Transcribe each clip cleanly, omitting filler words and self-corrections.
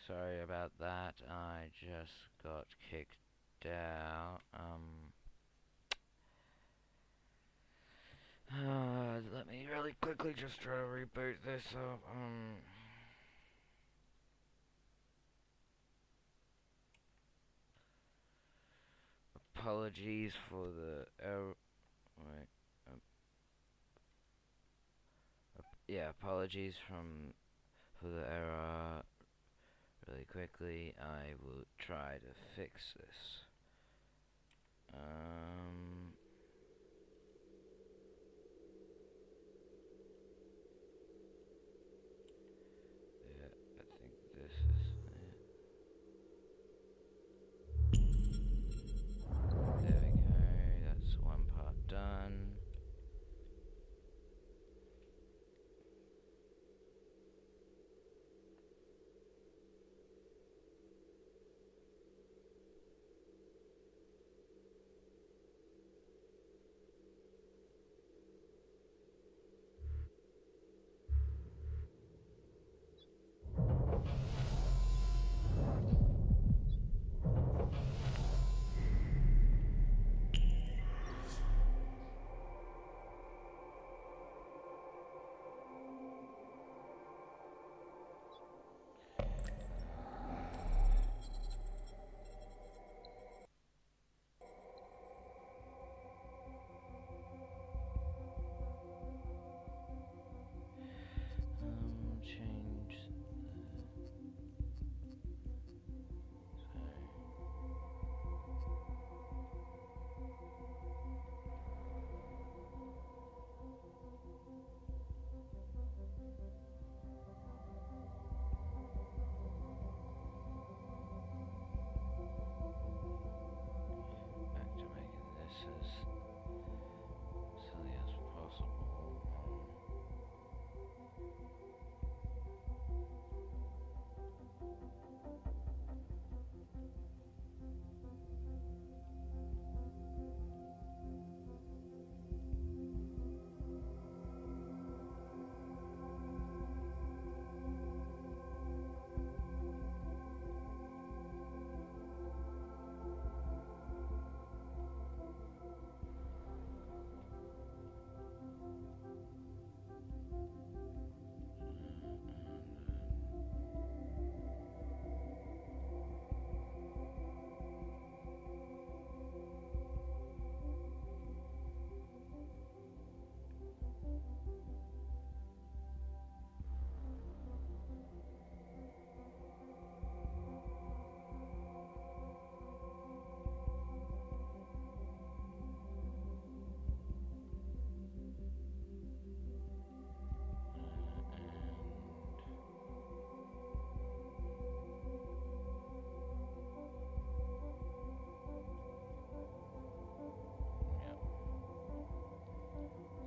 sorry about that. I just got kicked out. Let me really quickly just try to reboot this up. Apologies for the error. Wait. Yeah, apologies for the error. Really quickly, I will try to fix this. Yeah, I think this is it. There we go, that's one part done. Change back to making this as silly as possible.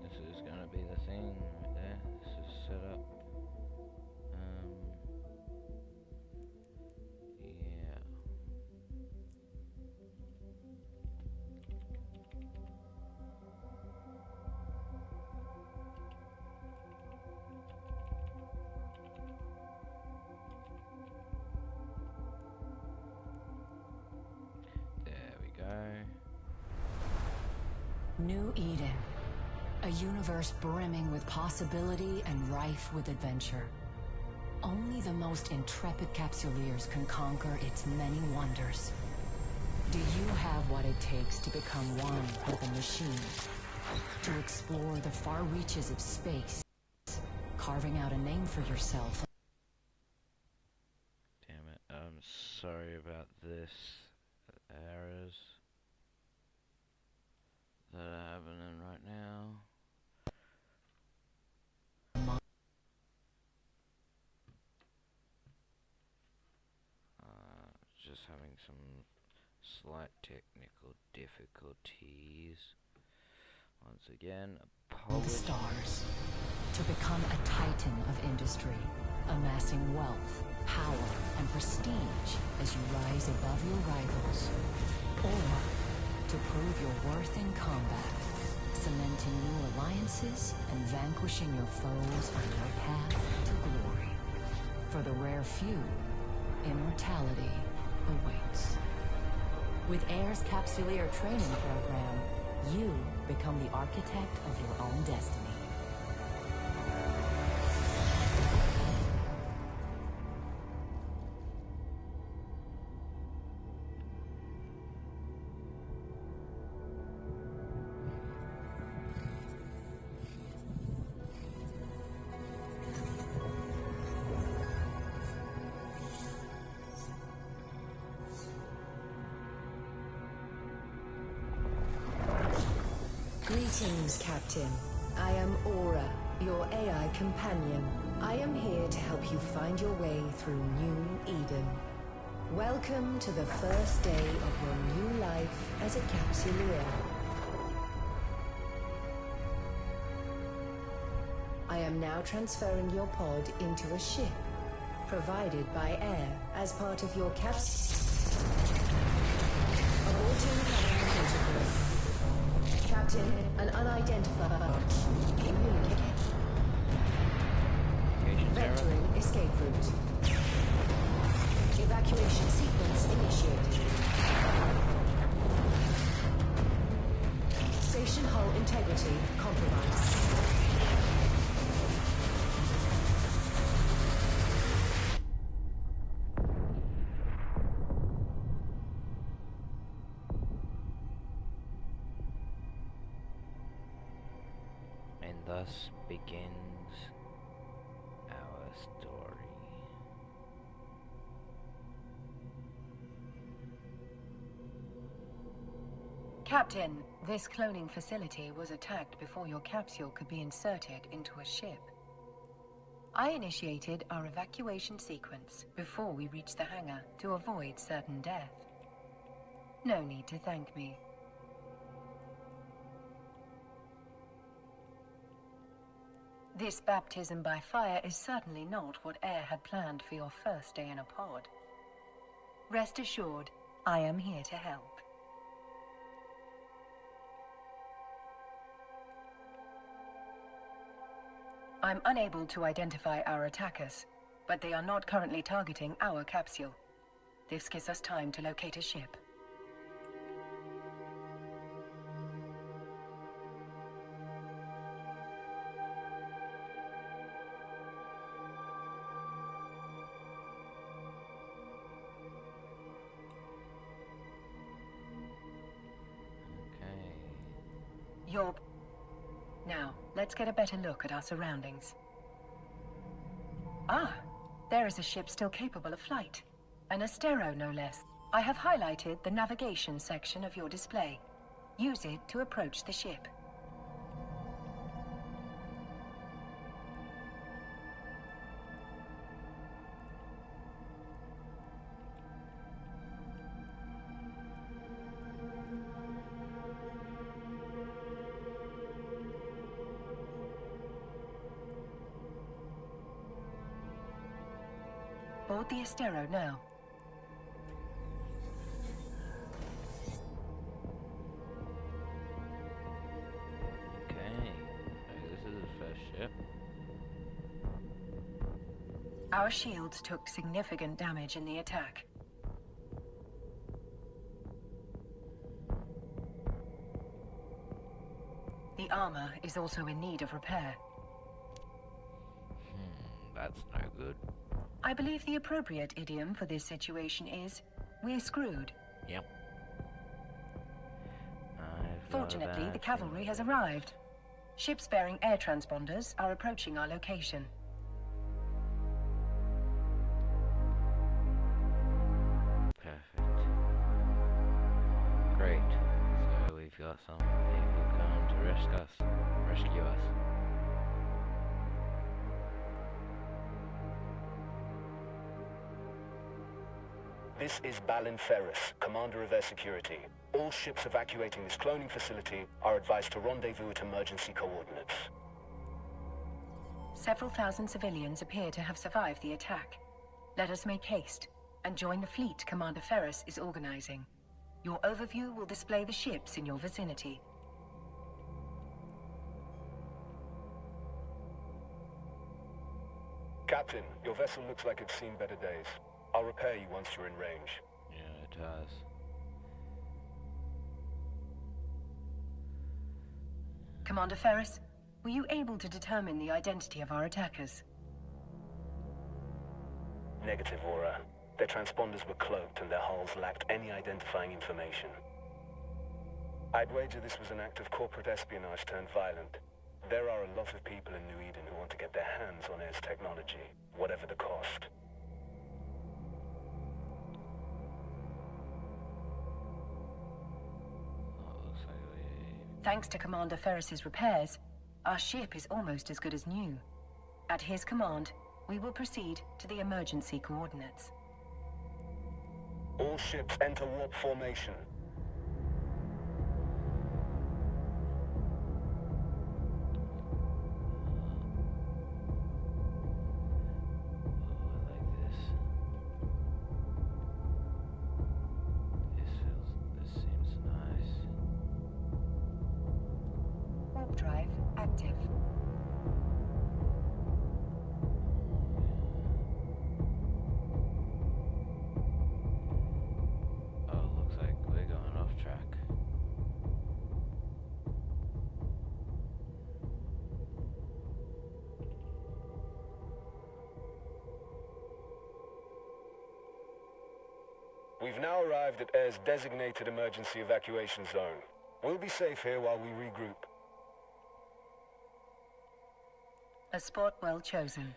This is gonna be the thing right there. This is set up. Yeah. There we go. New Eden. A universe brimming with possibility and rife with adventure. Only the most intrepid capsuleers can conquer its many wonders. Do you have what it takes to become one with the machine? To explore the far reaches of space, carving out a name for yourself? Damn it. I'm sorry about this. Errors that are happening right now. Just having some slight technical difficulties. Once again, The stars. To become a titan of industry, amassing wealth, power, and prestige as you rise above your rivals. Or to prove your worth in combat, cementing new alliances and vanquishing your foes on your path to glory. For the rare few, immortality awaits. With Air's Capsuleer training program, you become the architect of your own destiny. Greetings, Captain. I am Aura, your AI companion. I am here to help you find your way through New Eden. Welcome to the first day of your new life as a Capsuleer. I am now transferring your pod into a ship, provided by Air as part of your Captain, an unidentified communicator. Vectoring escape route. Evacuation sequence initiated. Station hull integrity compromised. And thus begins our story. Captain, this cloning facility was attacked before your capsule could be inserted into a ship. I initiated our evacuation sequence before we reached the hangar to avoid certain death. No need to thank me. This baptism by fire is certainly not what Air had planned for your first day in a pod. Rest assured, I am here to help. I'm unable to identify our attackers, but they are not currently targeting our capsule. This gives us time to locate a ship. Okay. Now, let's get a better look at our surroundings. Ah, there is a ship still capable of flight. An Astero, no less. I have highlighted the navigation section of your display. Use it to approach the ship. Board the Astero now. Okay. So this is the first ship. Our shields took significant damage in the attack. The armor is also in need of repair. That's no good. I believe the appropriate idiom for this situation is, we're screwed. Yep. Fortunately, the cavalry has arrived. Ships bearing air transponders are approaching our location. Perfect. Great. So we've got some people come to rescue us. This is Balin Ferris, Commander of Air Security. All ships evacuating this cloning facility are advised to rendezvous at emergency coordinates. Several thousand civilians appear to have survived the attack. Let us make haste and join the fleet Commander Ferris is organizing. Your overview will display the ships in your vicinity. Captain, your vessel looks like it's seen better days. Our I'll repair you once you're in range. Yeah, it does. Commander Ferris, were you able to determine the identity of our attackers? Negative, Aura. Their transponders were cloaked and their hulls lacked any identifying information. I'd wager this was an act of corporate espionage turned violent. There are a lot of people in New Eden who want to get their hands on Air's technology, whatever the cost. Oh, looks like we... Thanks to Commander Ferris's repairs, our ship is almost as good as new. At his command, we will proceed to the emergency coordinates. All ships enter warp formation. Oh, I like this. This seems nice. Warp drive active. Oh, looks like we're going off track. We've now arrived at Air's designated emergency evacuation zone. We'll be safe here while we regroup. A spot well chosen.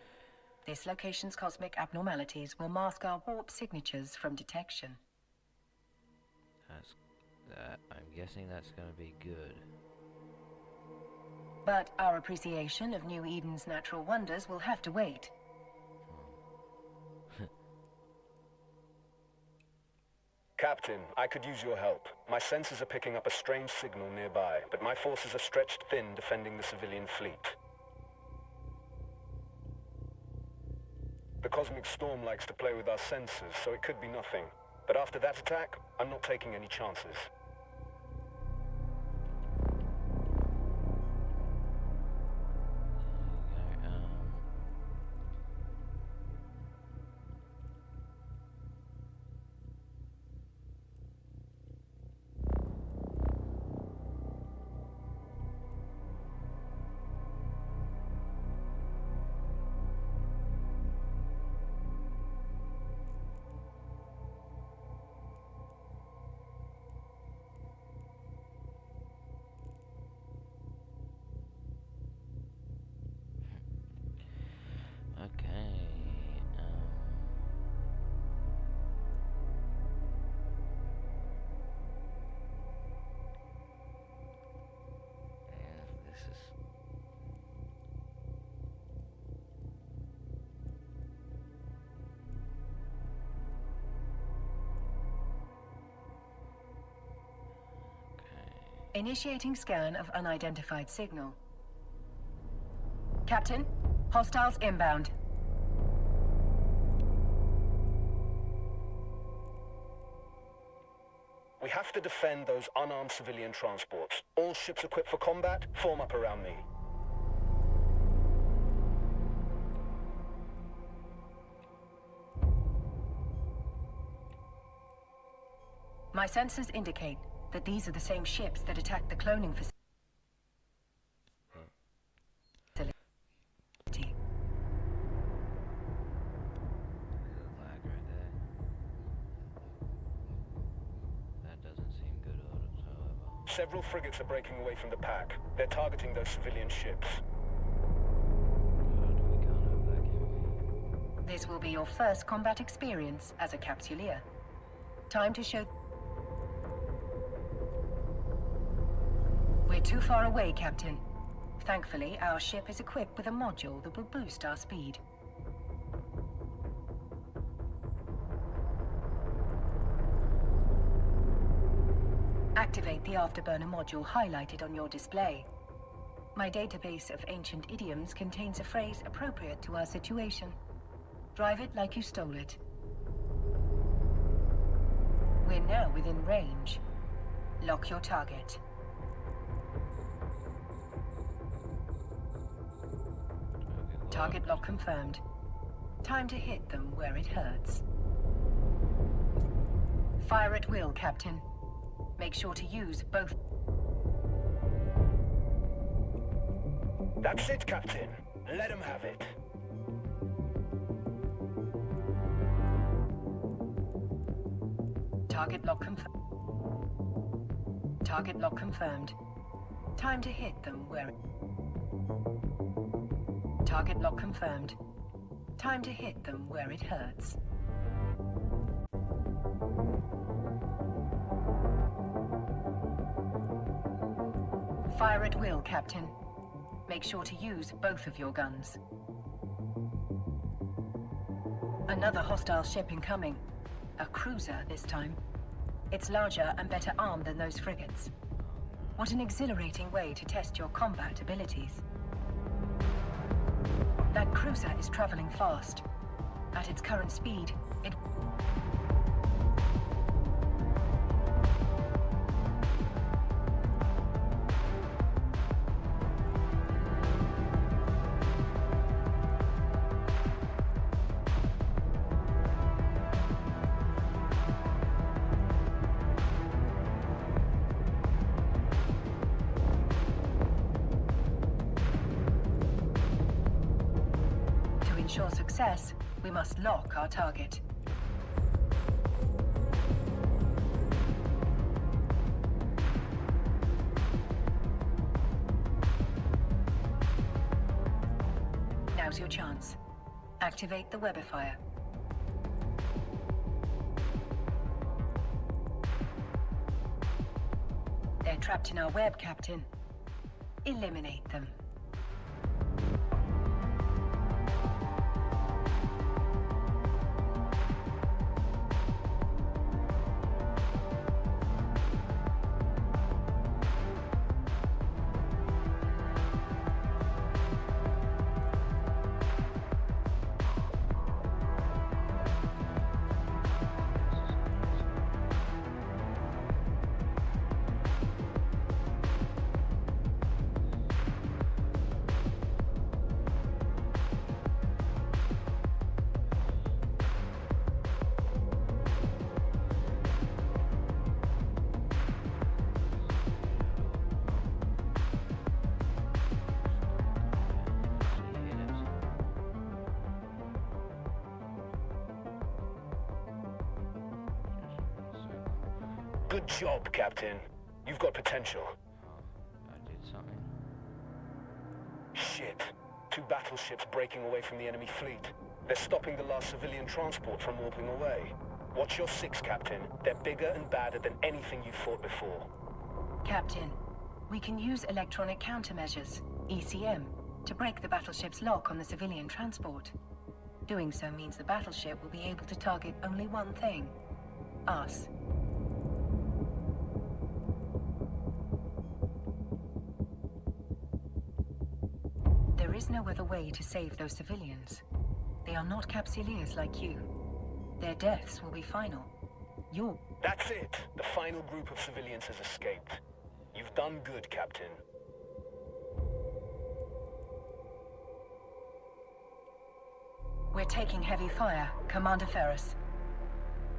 This location's cosmic abnormalities will mask our warp signatures from detection. I'm guessing that's gonna be good. But our appreciation of New Eden's natural wonders will have to wait. Captain, I could use your help. My sensors are picking up a strange signal nearby, but my forces are stretched thin defending the civilian fleet. The cosmic storm likes to play with our sensors, so it could be nothing. But after that attack, I'm not taking any chances. Okay. Yeah, this is... Okay. Initiating scan of unidentified signal. Captain, hostiles inbound. We have to defend those unarmed civilian transports. All ships equipped for combat, form up around me. My sensors indicate that these are the same ships that attacked the cloning facility. Lag right there. That doesn't seem good, however. Several frigates are breaking away from the pack. They're targeting those civilian ships. We can't have that, can we? This will be your first combat experience as a Capsuleer. Time to show... We're too far away, Captain. Thankfully, our ship is equipped with a module that will boost our speed. Activate the afterburner module highlighted on your display. My database of ancient idioms contains a phrase appropriate to our situation. Drive it like you stole it. We're now within range. Lock your target. Target lock confirmed. Time to hit them where it hurts. Fire at will, Captain. Make sure to use both. That's it, Captain. Let him have it. Target lock confirmed. Target lock confirmed. Time to hit them where... Target lock confirmed. Time to hit them where it hurts. Fire at will, Captain. Make sure to use both of your guns. Another hostile ship incoming. A cruiser this time. It's larger and better armed than those frigates. What an exhilarating way to test your combat abilities. That cruiser is traveling fast. At its current speed, it... To ensure success, we must lock our target. Now's your chance. Activate the webifier. They're trapped in our web, Captain. Eliminate them. Good job, Captain. You've got potential. I did something. Shit. 2 battleships breaking away from the enemy fleet. They're stopping the last civilian transport from warping away. Watch your 6, Captain. They're bigger and badder than anything you've fought before. Captain, we can use electronic countermeasures, ECM, to break the battleship's lock on the civilian transport. Doing so means the battleship will be able to target only one thing. Us. There is no other way to save those civilians. They are not Capsuleers like you. Their deaths will be final. That's it! The final group of civilians has escaped. You've done good, Captain. We're taking heavy fire, Commander Ferris.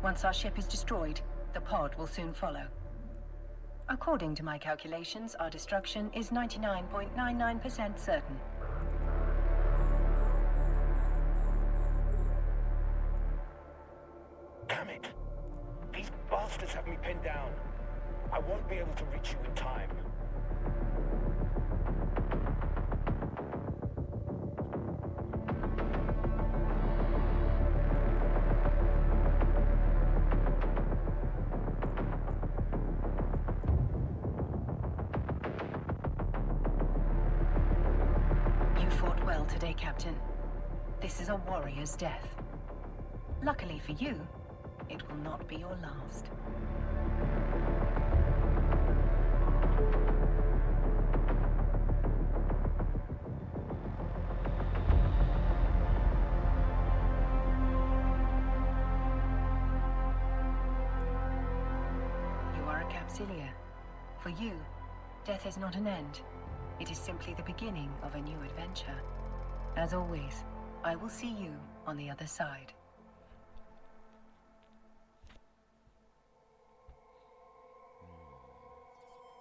Once our ship is destroyed, the pod will soon follow. According to my calculations, our destruction is 99.99% certain. Damn it! These bastards have me pinned down. I won't be able to reach you in time. You fought well today, Captain. This is a warrior's death. Luckily for you, it will not be your last. You are a Capsuleer. For you, death is not an end. It is simply the beginning of a new adventure. As always, I will see you on the other side.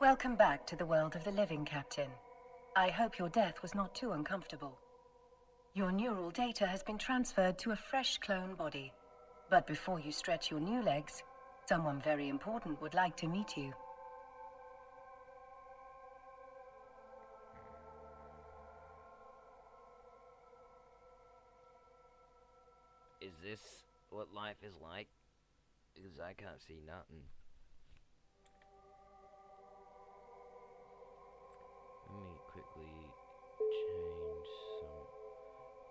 Welcome back to the world of the living, Captain. I hope your death was not too uncomfortable. Your neural data has been transferred to a fresh clone body. But before you stretch your new legs, someone very important would like to meet you. Is this what life is like? Because I can't see nothing. Let me quickly change some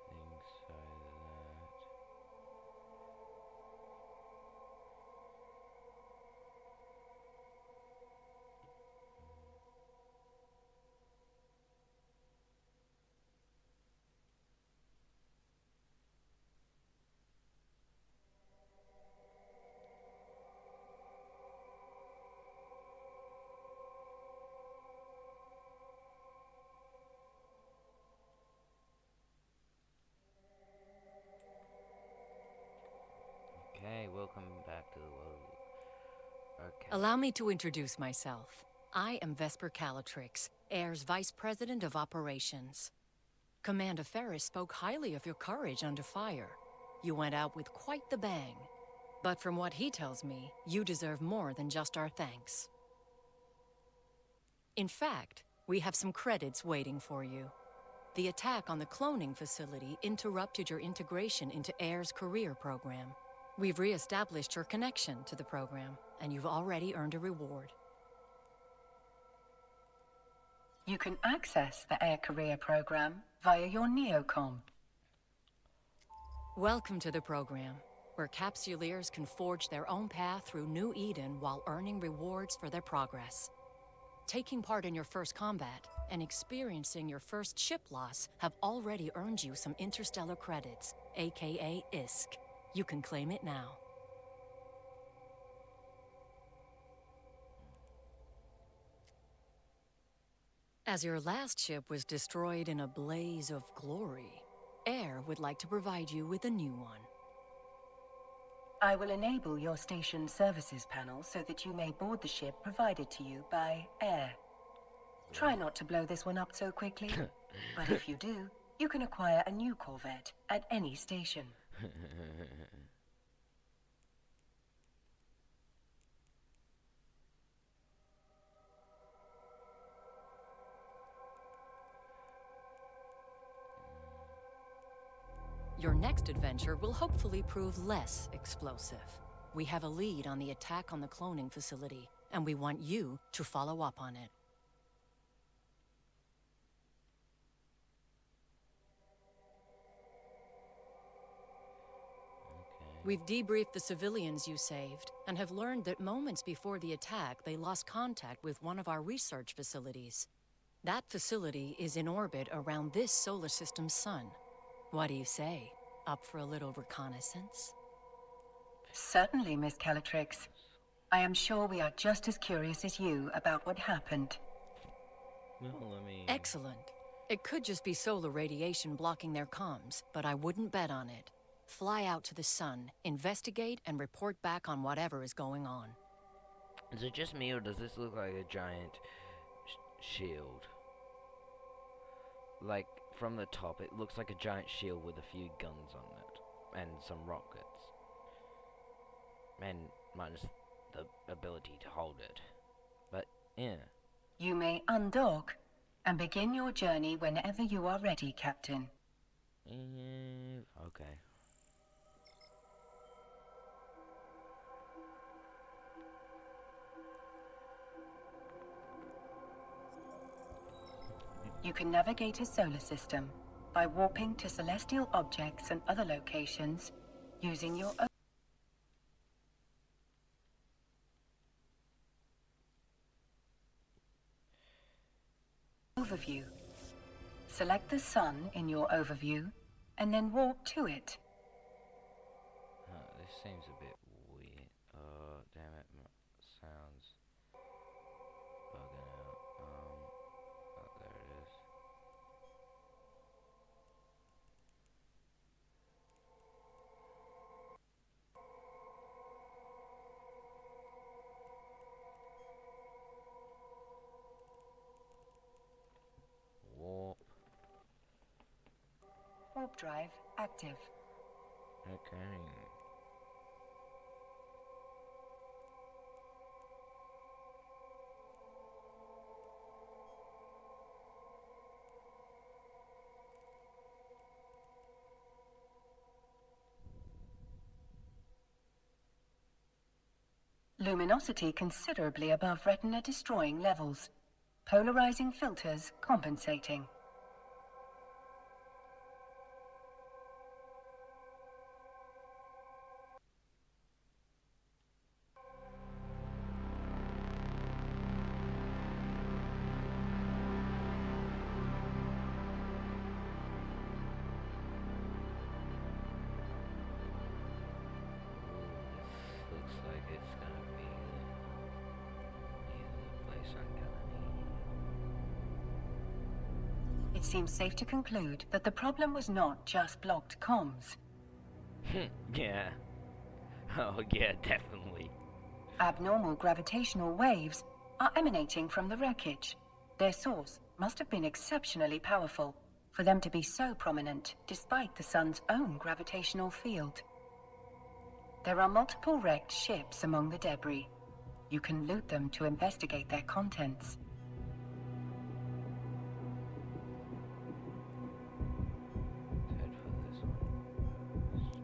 things so that... Okay, welcome back to the world. Okay. Allow me to introduce myself. I am Vesper Calatrix, Air's Vice President of Operations. Commander Ferris spoke highly of your courage under fire. You went out with quite the bang. But from what he tells me, you deserve more than just our thanks. In fact, we have some credits waiting for you. The attack on the cloning facility interrupted your integration into Air's career program. We've re-established your connection to the program, and you've already earned a reward. You can access the Air Career program via your Neocom. Welcome to the program, where Capsuleers can forge their own path through New Eden while earning rewards for their progress. Taking part in your first combat and experiencing your first ship loss have already earned you some interstellar credits, aka ISK. You can claim it now. As your last ship was destroyed in a blaze of glory, Air would like to provide you with a new one. I will enable your station services panel so that you may board the ship provided to you by Air. Try not to blow this one up so quickly, but if you do, you can acquire a new Corvette at any station. Your next adventure will hopefully prove less explosive. We have a lead on the attack on the cloning facility, and we want you to follow up on it. We've debriefed the civilians you saved, and have learned that moments before the attack, they lost contact with one of our research facilities. That facility is in orbit around this solar system's sun. What do you say? Up for a little reconnaissance? Certainly, Miss Calatrix. I am sure we are just as curious as you about what happened. Well, Excellent. It could just be solar radiation blocking their comms, but I wouldn't bet on it. Fly out to the sun, investigate, and report back on whatever is going on. Is it just me, or does this look like a giant shield? Like, from the top, it looks like a giant shield with a few guns on it, and some rockets. And minus the ability to hold it. But, yeah. You may undock and begin your journey whenever you are ready, Captain. Okay. You can navigate a solar system by warping to celestial objects and other locations using your overview. Select the sun in your overview and then warp to it. This seems a bit weird. Damn it, sounds bugging out. Oh, there it is. Warp drive active. Okay. Luminosity considerably above retina-destroying levels. Polarizing filters compensating. This looks like it's gonna be the place I'm gonna need. It seems safe to conclude that the problem was not just blocked comms. Yeah. Oh yeah, definitely. Abnormal gravitational waves are emanating from the wreckage. Their source must have been exceptionally powerful for them to be so prominent despite the sun's own gravitational field. There are multiple wrecked ships among the debris. You can loot them to investigate their contents. Head for this one first.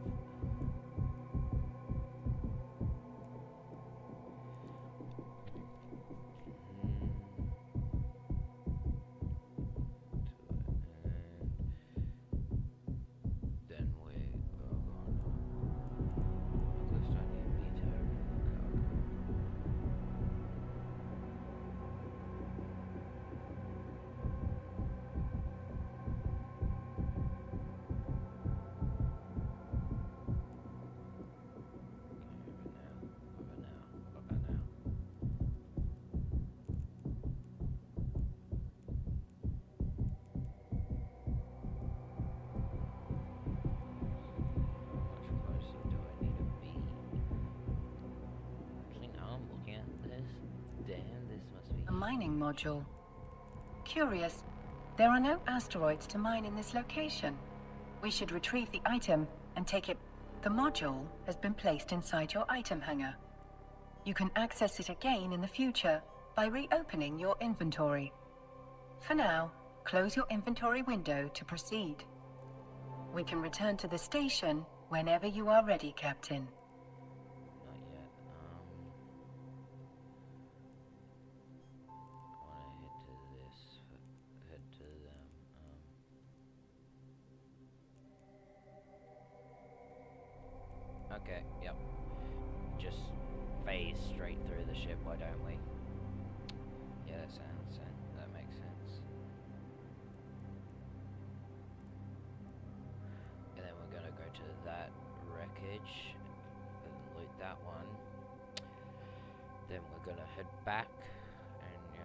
Then we are gonna. At least I need meter in the cargo. Over now. How much closer do I need to be? Actually, now I'm looking at this. Damn, this must be. A mining module. Curious, there are no asteroids to mine in this location. We should retrieve the item and take it. The module has been placed inside your item hangar. You can access it again in the future by reopening your inventory. For now, close your inventory window to proceed. We can return to the station whenever you are ready, Captain. Not yet. I wanna head to this. Head to them. Okay. Yep. Just phase straight through the ship. Why don't we? Yeah, that makes sense. And then we're gonna go to that wreckage and loot that one. Then we're gonna head back and yeah.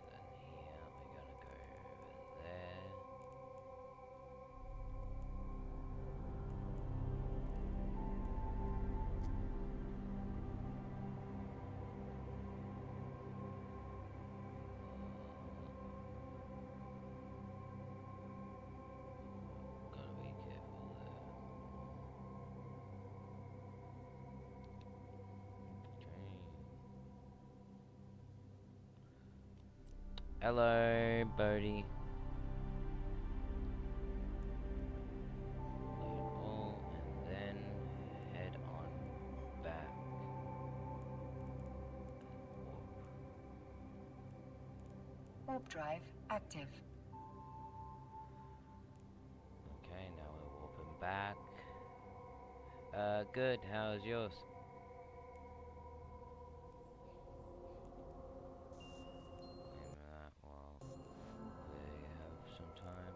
Then here we're gonna go over there. Gotta be careful there. Okay. Hello, Bodhi. Loot all and then head on back. Warp drive active. Okay, now we're warping back. Good. How's yours? Claim that while they have some time.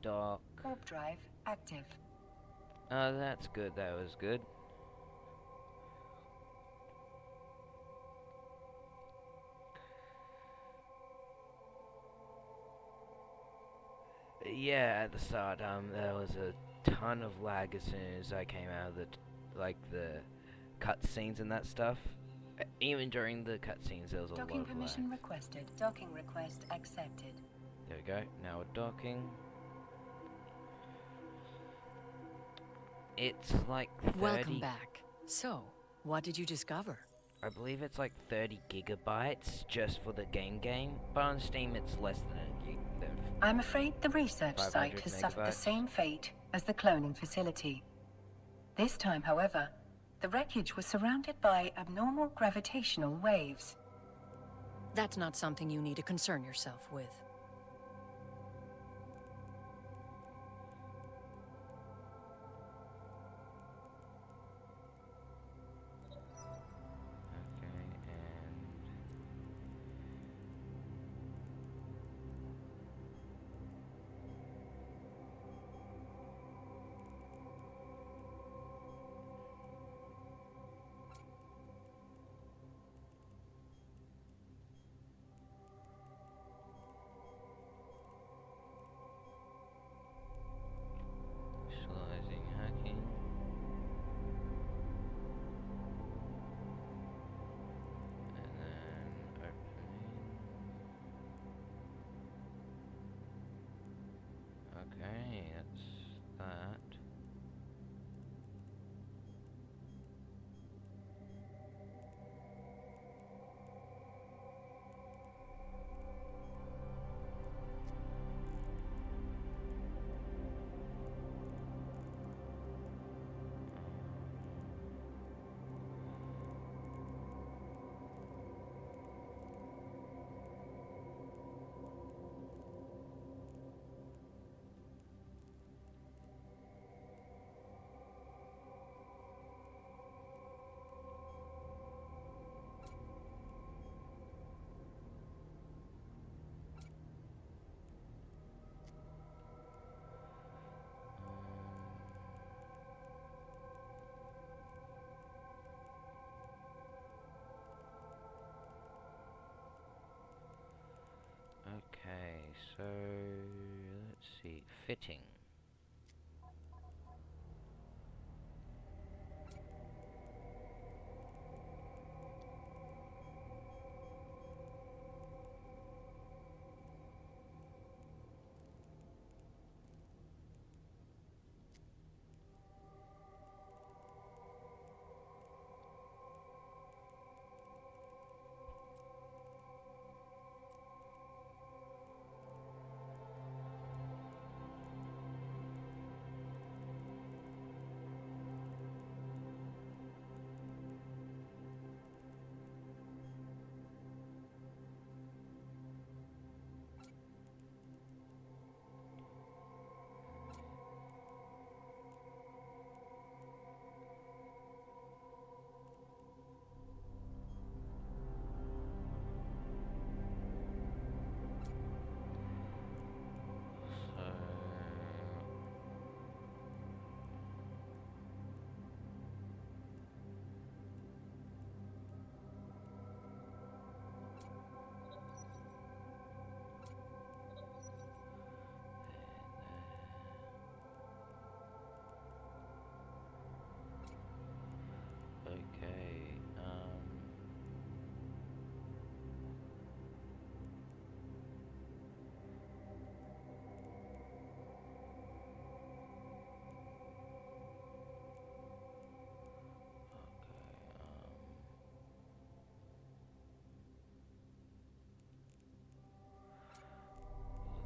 dock. Warp drive active. Oh, that's good. That was good. Yeah, at the start, there was a ton of lag as soon as I came out of the cutscenes and that stuff. Even during the cutscenes, there was a lot Docking of permission lag. requested. Docking request accepted. There we go. Now we're docking. It's like 30. Welcome back. So, what did you discover? I believe it's like 30 gigabytes just for the game, but on Steam it's less than a gig. I'm afraid the research 500 site has suffered the megabytes. same fate as the cloning facility. This time, however, the wreckage was surrounded by abnormal gravitational waves. That's not something you need to concern yourself with. Okay, and visualizing hacking. And then opening. Okay, that's that. Okay, so let's see. Fitting. So okay.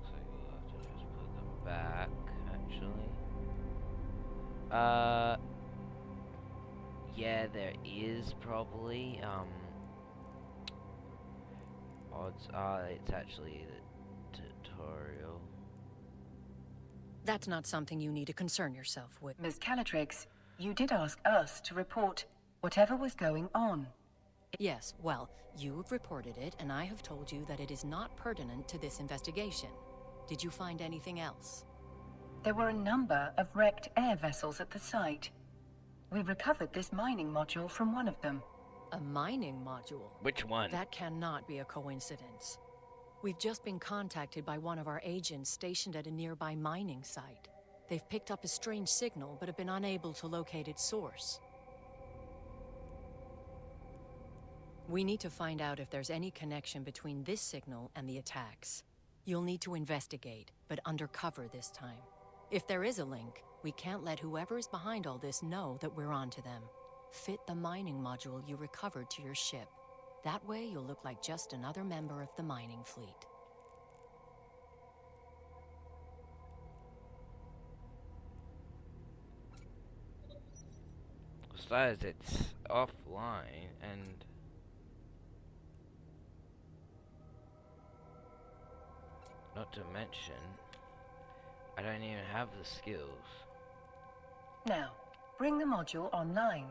Looks like we'll have to just put them back, actually. Yeah, there is probably, odds are it's actually the tutorial. That's not something you need to concern yourself with. Ms. Calatrix, you did ask us to report whatever was going on. Yes, well, you've reported it, and I have told you that it is not pertinent to this investigation. Did you find anything else? There were a number of wrecked air vessels at the site. We recovered this mining module from one of them. A mining module? Which one? That cannot be a coincidence. We've just been contacted by one of our agents stationed at a nearby mining site. They've picked up a strange signal, but have been unable to locate its source. We need to find out if there's any connection between this signal and the attacks. You'll need to investigate, but undercover this time. If there is a link, we can't let whoever is behind all this know that we're onto them. Fit the mining module you recovered to your ship. That way you'll look like just another member of the mining fleet. Besides, it's offline, and not to mention, I don't even have the skills. Now, bring the module online.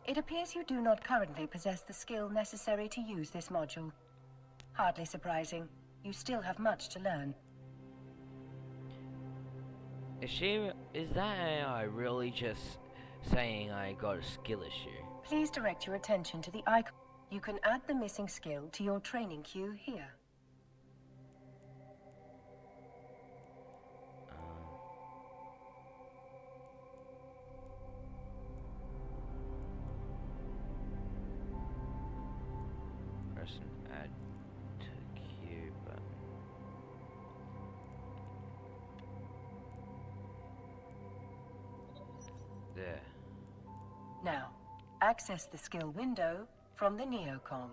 It appears you do not currently possess the skill necessary to use this module. Hardly surprising. You still have much to learn. Is that AI really just saying I got a skill issue? Please direct your attention to the icon. You can add the missing skill to your training queue here. Press and add to queue button. There. Now, access the skill window from the Neocom.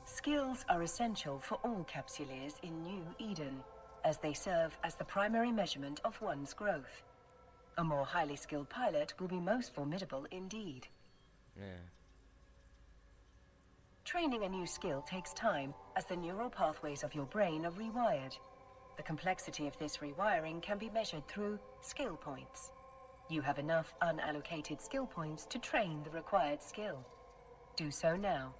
Skills are essential for all Capsuleers in New Eden, as they serve as the primary measurement of one's growth. A more highly skilled pilot will be most formidable indeed. Yeah. Training a new skill takes time, as the neural pathways of your brain are rewired. The complexity of this rewiring can be measured through skill points. You have enough unallocated skill points to train the required skill. Do so now.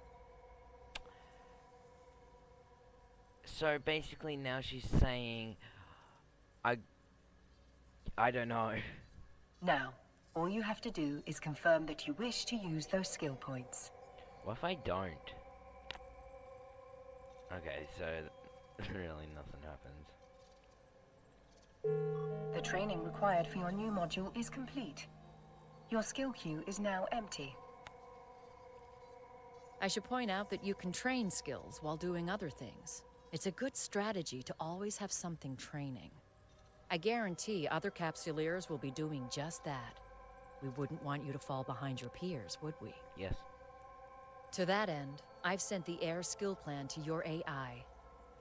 So basically now she's saying, I don't know. Now, all you have to do is confirm that you wish to use those skill points. What if I don't? Okay, so really nothing happens. The training required for your new module is complete. Your skill queue is now empty. I should point out that you can train skills while doing other things. It's a good strategy to always have something training. I guarantee other Capsuleers will be doing just that. We wouldn't want you to fall behind your peers, would we? Yes. To that end, I've sent the Air skill plan to your AI.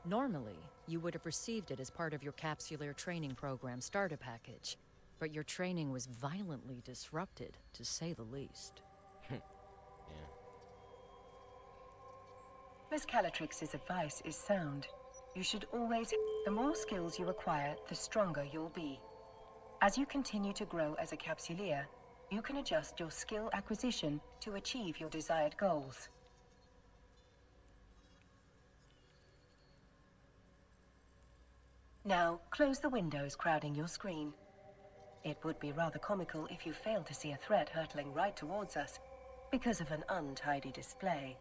Normally, you would have received it as part of your Capsuleer training program starter package, but your training was violently disrupted, to say the least. Yeah. Miss Calatrix's advice is sound. You should always... The more skills you acquire, the stronger you'll be. As you continue to grow as a Capsuleer, you can adjust your skill acquisition to achieve your desired goals. Now, close the windows crowding your screen. It would be rather comical if you failed to see a threat hurtling right towards us because of an untidy display.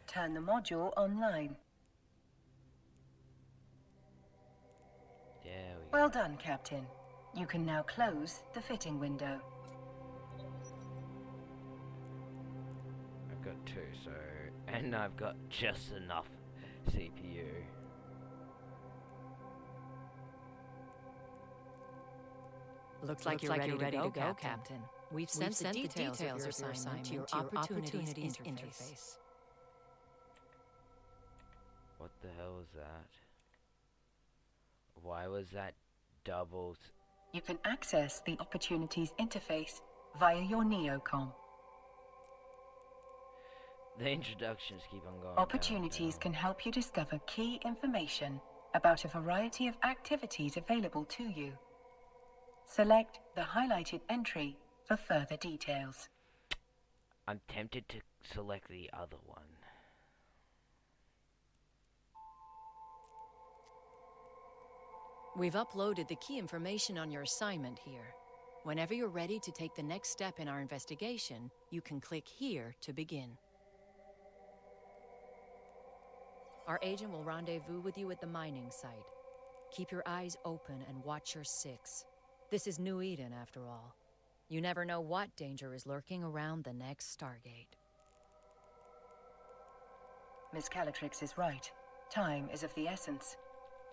Turn the module online. There we go. Well done, Captain. You can now close the fitting window. I've got two, so... And I've got just enough CPU. Looks like you're ready to go, Captain. We've sent the details of your assignment to your Opportunities interface. What the hell was that? Why was that double? You can access the Opportunities interface via your Neocom. The introductions keep on going. Opportunities can help you discover key information about a variety of activities available to you. Select the highlighted entry for further details. I'm tempted to select the other one. We've uploaded the key information on your assignment here. Whenever you're ready to take the next step in our investigation, you can click here to begin. Our agent will rendezvous with you at the mining site. Keep your eyes open and watch your six. This is New Eden, after all. You never know what danger is lurking around the next Stargate. Miss Calatrix is right. Time is of the essence.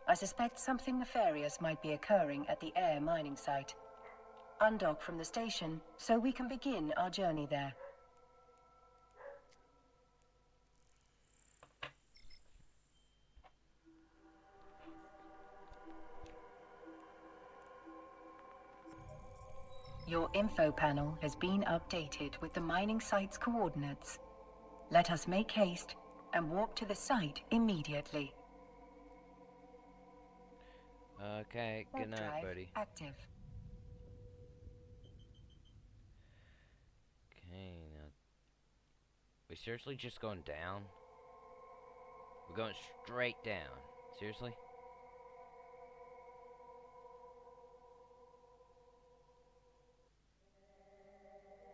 I suspect something nefarious might be occurring at the air mining site. Undock from the station so we can begin our journey there. Your info panel has been updated with the mining site's coordinates. Let us make haste and walk to the site immediately. Okay, good night, Drive buddy. active. Okay, now... We seriously just going down? We're going straight down. Seriously?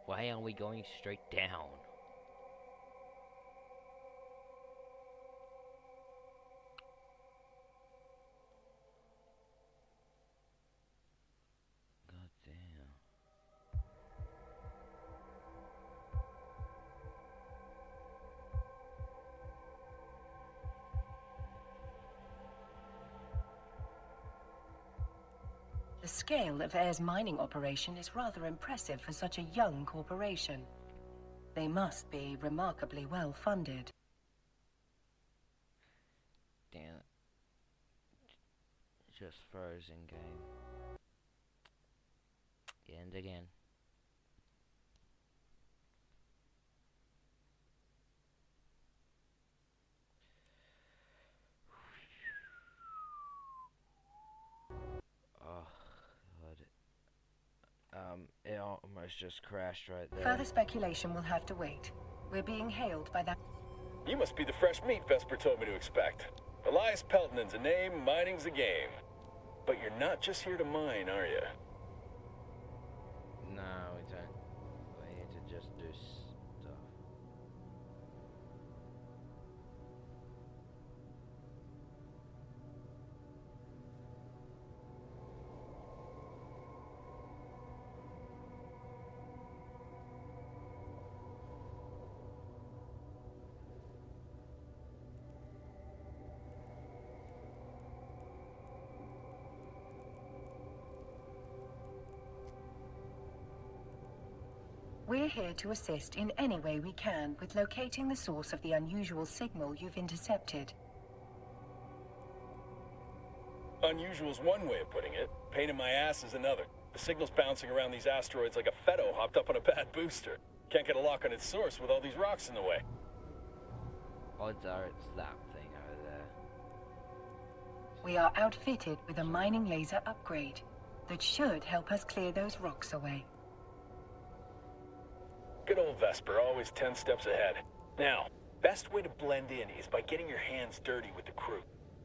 Why are we going straight down? God damn. The scale of Air's mining operation is rather impressive for such a young corporation. They must be remarkably well funded. Damn it. Just frozen game. And again. Oh, God. It almost just crashed right there. Further speculation will have to wait. We're being hailed by that. You must be the fresh meat Vesper told me to expect. Elias Peltonen's a name, mining's a game. But you're not just here to mine, are you? No, we don't. We need to just do stuff. We're here to assist in any way we can with locating the source of the unusual signal you've intercepted. Unusual's one way of putting it. Pain in my ass is another. The signal's bouncing around these asteroids like a Fetto hopped up on a bad booster. Can't get a lock on its source with all these rocks in the way. Odds are it's that thing over there. We are outfitted with a mining laser upgrade that should help us clear those rocks away. Good old Vesper, always 10 steps ahead. Now, best way to blend in is by getting your hands dirty with the crew.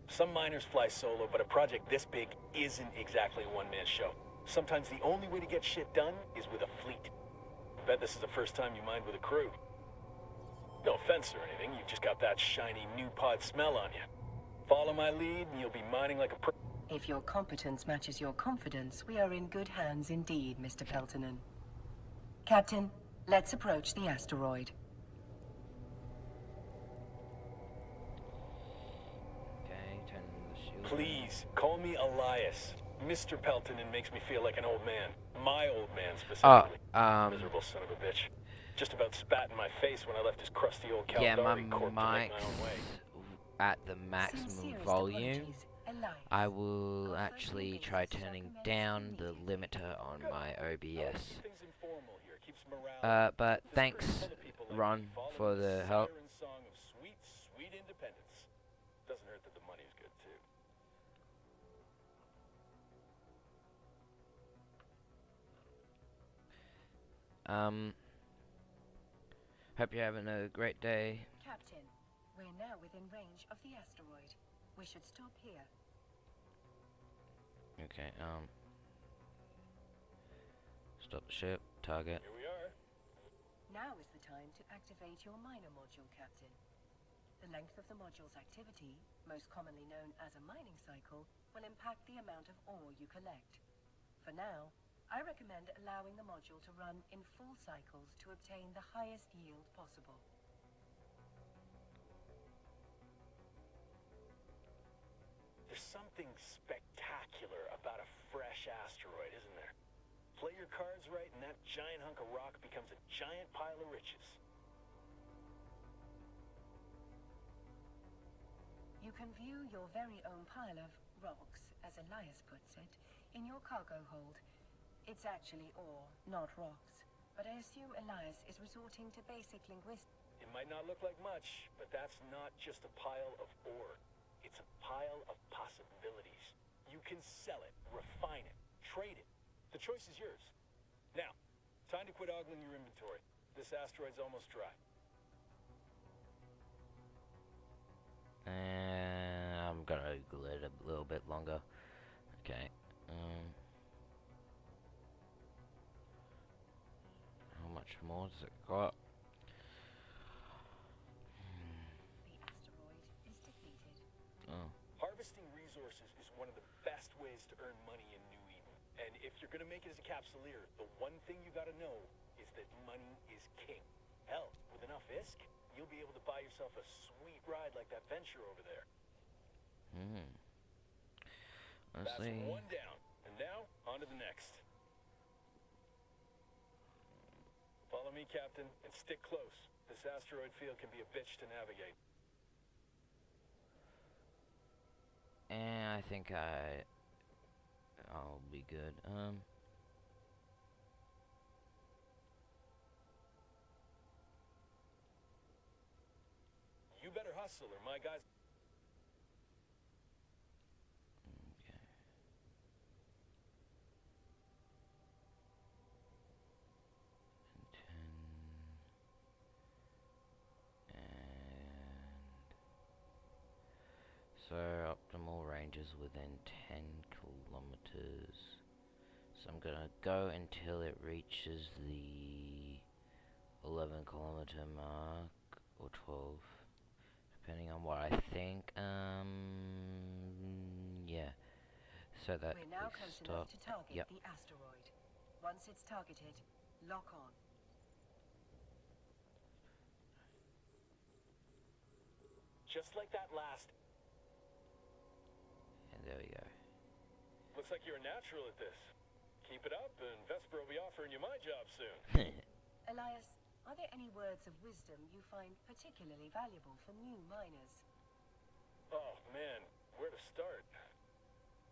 Some miners fly solo, but a project this big isn't exactly a one-man show. Sometimes the only way to get shit done is with a fleet. I bet this is the first time you mined with a crew. No offense or anything, you've just got that shiny new pod smell on you. Follow my lead and you'll be mining like a pro. If your competence matches your confidence, we are in good hands indeed, Mr. Peltonen. Captain, let's approach the asteroid. Okay, turn the shield. Please, call me Elias. Mr. Peltonen makes me feel like an old man. My old man, specifically. Miserable son of a bitch. Just about spat in my face when I left his crusty old Yeah, my Caldari corp to make my own way. mic's at the maximum Sincerest volume. apologies, Elias. I will actually try turning down the limiter on my OBS. Keep things informal here. Keeps morale. But This thanks, brings other people like Ron, me following for the help. siren song of sweet, sweet independence. Doesn't hurt that the money's good too. Hope you're having a great day. Captain, we're now within range of the asteroid. We should stop here. Okay, stop the ship, target. Here we are. Now is the time to activate your miner module, Captain. The length of the module's activity, most commonly known as a mining cycle, will impact the amount of ore you collect. For now, I recommend allowing the module to run in full cycles to obtain the highest yield possible. There's something spectacular about a fresh asteroid, isn't there? Play your cards right and that giant hunk of rock becomes a giant pile of riches. You can view your very own pile of rocks, as Elias puts it, in your cargo hold. It's actually ore, not rocks. But I assume Elias is resorting to basic linguistics. It might not look like much, but that's not just a pile of ore. It's a pile of possibilities. You can sell it, refine it, trade it. The choice is yours. Now, time to quit ogling your inventory. This asteroid's almost dry. And I'm gonna glue it a little bit longer. Okay. How much more does it got? The asteroid is depleted. Oh. Harvesting resources is one of the best ways to earn money in New Eden. And if you're gonna make it as a Capsuleer, the one thing you gotta know is that money is king. Hell, with enough ISK, you'll be able to buy yourself a sweet ride like that venture over there. That's Honestly, one down. And now, on to the next. Follow me, Captain, and stick close. This asteroid field can be a bitch to navigate. and I think I'll be good. You better hustle or my guys... Okay. So optimal range is within 10 kilometers. So I'm gonna go until it reaches the 11-kilometer mark or 12, depending on what I think. Yeah. So that We're now we close stop. enough to target Yep. the asteroid. Once it's targeted, lock on. Just like that last... And there we go. Looks like you're a natural at this. Keep it up, and Vesper will be offering you my job soon. Elias, are there any words of wisdom you find particularly valuable for new miners? Oh, man, where to start?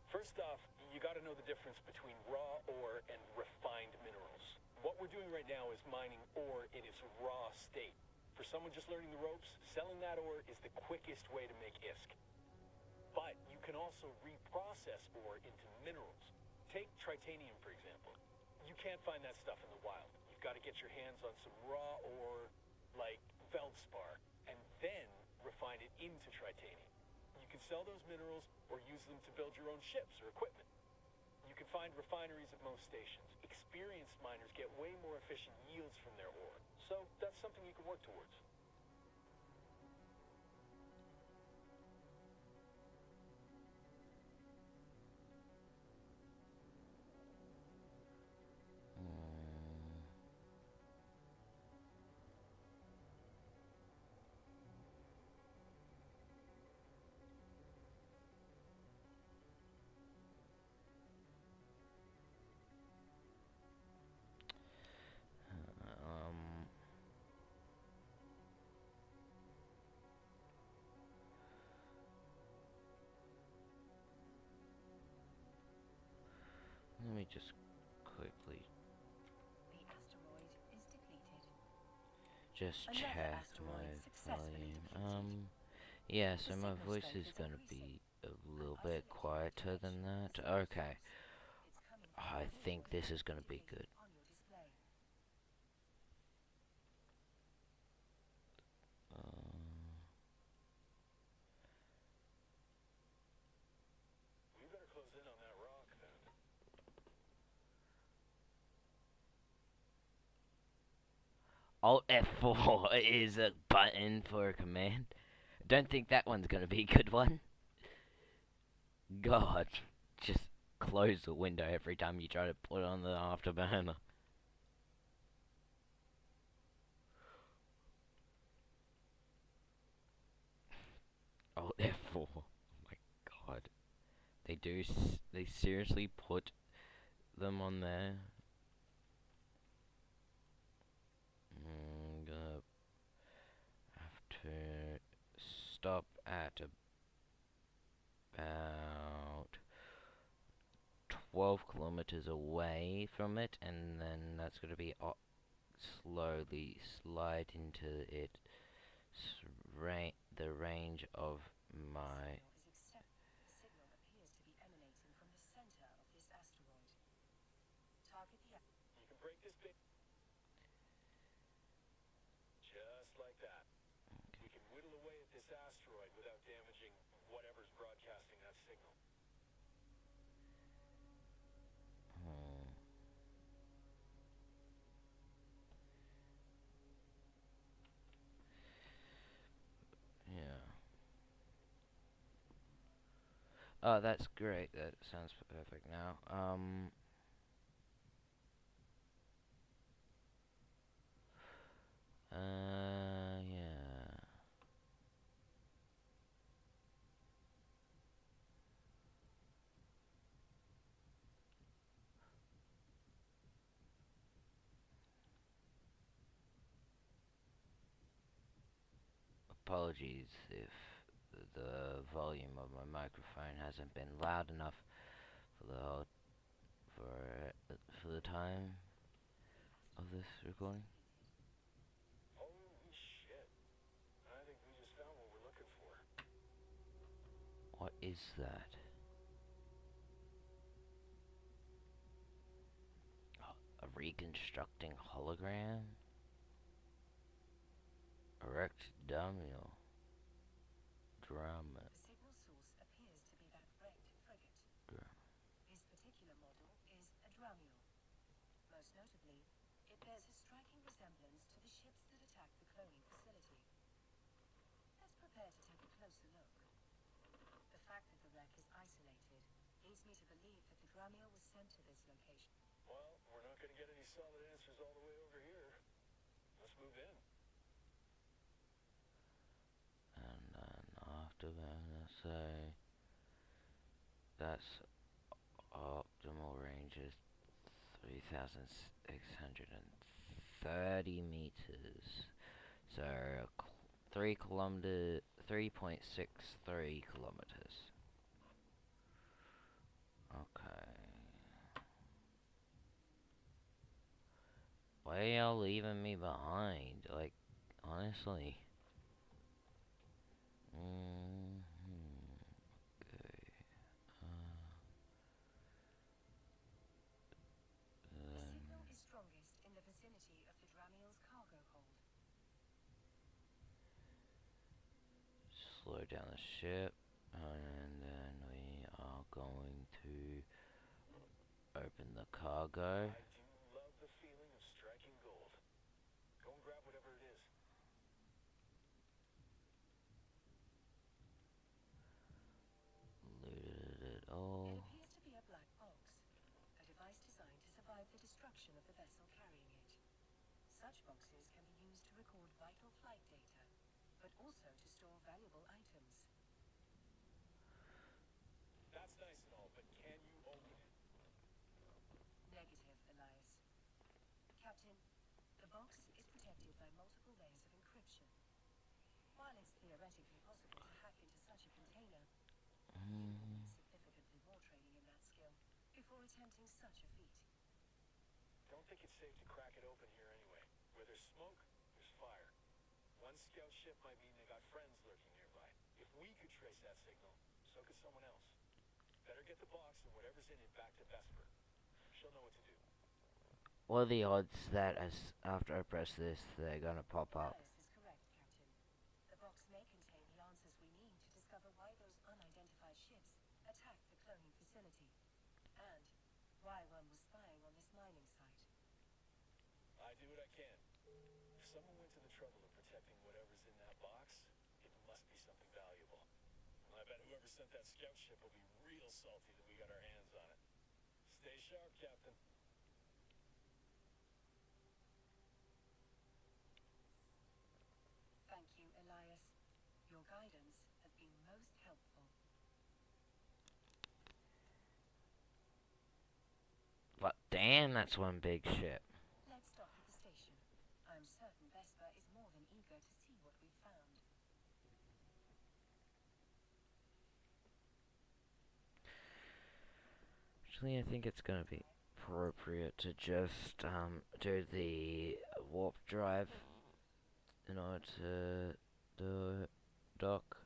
First off, you gotta know the difference between raw ore and refined minerals. What we're doing right now is mining ore in its raw state. For someone just learning the ropes, selling that ore is the quickest way to make ISK. But you can also reprocess ore into minerals. Take tritanium, for example. You can't find that stuff in the wild. You've got to get your hands on some raw ore, like feldspar, and then refine it into tritanium. You can sell those minerals or use them to build your own ships or equipment. You can find refineries at most stations. Experienced miners get way more efficient yields from their ore. So that's something you can work towards. Let me just quickly The asteroid is depleted. just Another check asteroid my successfully volume. depleted. Yeah, The so my signal voice strength is is gonna increasing. be a little An bit isolated quieter than that. indication of Okay, It's coming from I every think this is coordinate gonna be indicated good. on your display. We better close in on that rock. Alt F4 is a button for a command. Don't think that one's gonna be a good one. God, just close the window every time you try to put on the afterburner. Alt F4. Oh my god. They seriously put them on there. I'm gonna have to stop at about 12 kilometers away from it, and then that's gonna be slowly slide into it, the range of my. The signal appears to be emanating from the center of this asteroid. Target the. You can break this bit. Just like that. We can whittle away at this asteroid without damaging whatever's broadcasting that signal. Yeah. Oh, that's great. That sounds perfect now. Yeah. Apologies if the volume of my microphone hasn't been loud enough for the whole, for the time of this recording. Holy shit. I think we just found what we're looking for. What is that? A reconstructing hologram? Erect Damiel. Drama. The signal source appears to be that wrecked frigate. This particular model is a Dramiel. Most notably, it bears a striking resemblance to the ships that attacked the cloning facility. Let's prepare to take a closer look. The fact that the wreck is isolated leads me to believe that the Dramiel was sent to this location. Well, we're not going to get any solid answers all the way over here. Let's move in. And then after that, let's say that's optimal range is 3,630 meters. So 3.63 kilometers. Okay. Why are y'all leaving me behind? Like, honestly. The signal is strongest in the vicinity of the Dramiel's cargo hold. Slow down the ship, and then we are going to open the cargo. I do love the feeling of striking gold. Go and grab whatever it is. Looted it It all. appears to be a black box, a device designed to survive the destruction of the vessel carrying it. Such boxes can be used to record vital flight data, but also to store valuable items. That's nice and all, but can you open it? Negative, Elias. Captain, the box is protected by multiple layers of encryption. While it's theoretically possible to hack into such a container, you will need significantly more training in that skill before attempting such a feat. Don't think it's safe to crack it open here anyway. Where there's smoke, there's fire. One scout ship might mean they got friends lurking nearby. If we could trace that signal, so could someone else. Better get the box and whatever's in it back to Vesper. She'll know what to do. What are the odds that after I press this, they're gonna pop up? Elias is correct, Captain. The box may contain the answers we need to discover why those unidentified ships attacked the cloning facility, and why one was spying on this mining site. I do what I can. If someone went to the trouble of protecting whatever's in that box, it must be something valuable. I bet whoever sent that scout ship will be real salty that we got our hands on it. Stay sharp, Captain. Thank you, Elias. Your guidance has been most helpful. But damn, that's one big ship. Let's dock at the station. I'm certain Vesper is more than eager to see what we've found. Actually, I think it's gonna be appropriate to just do the warp drive in order to do dock.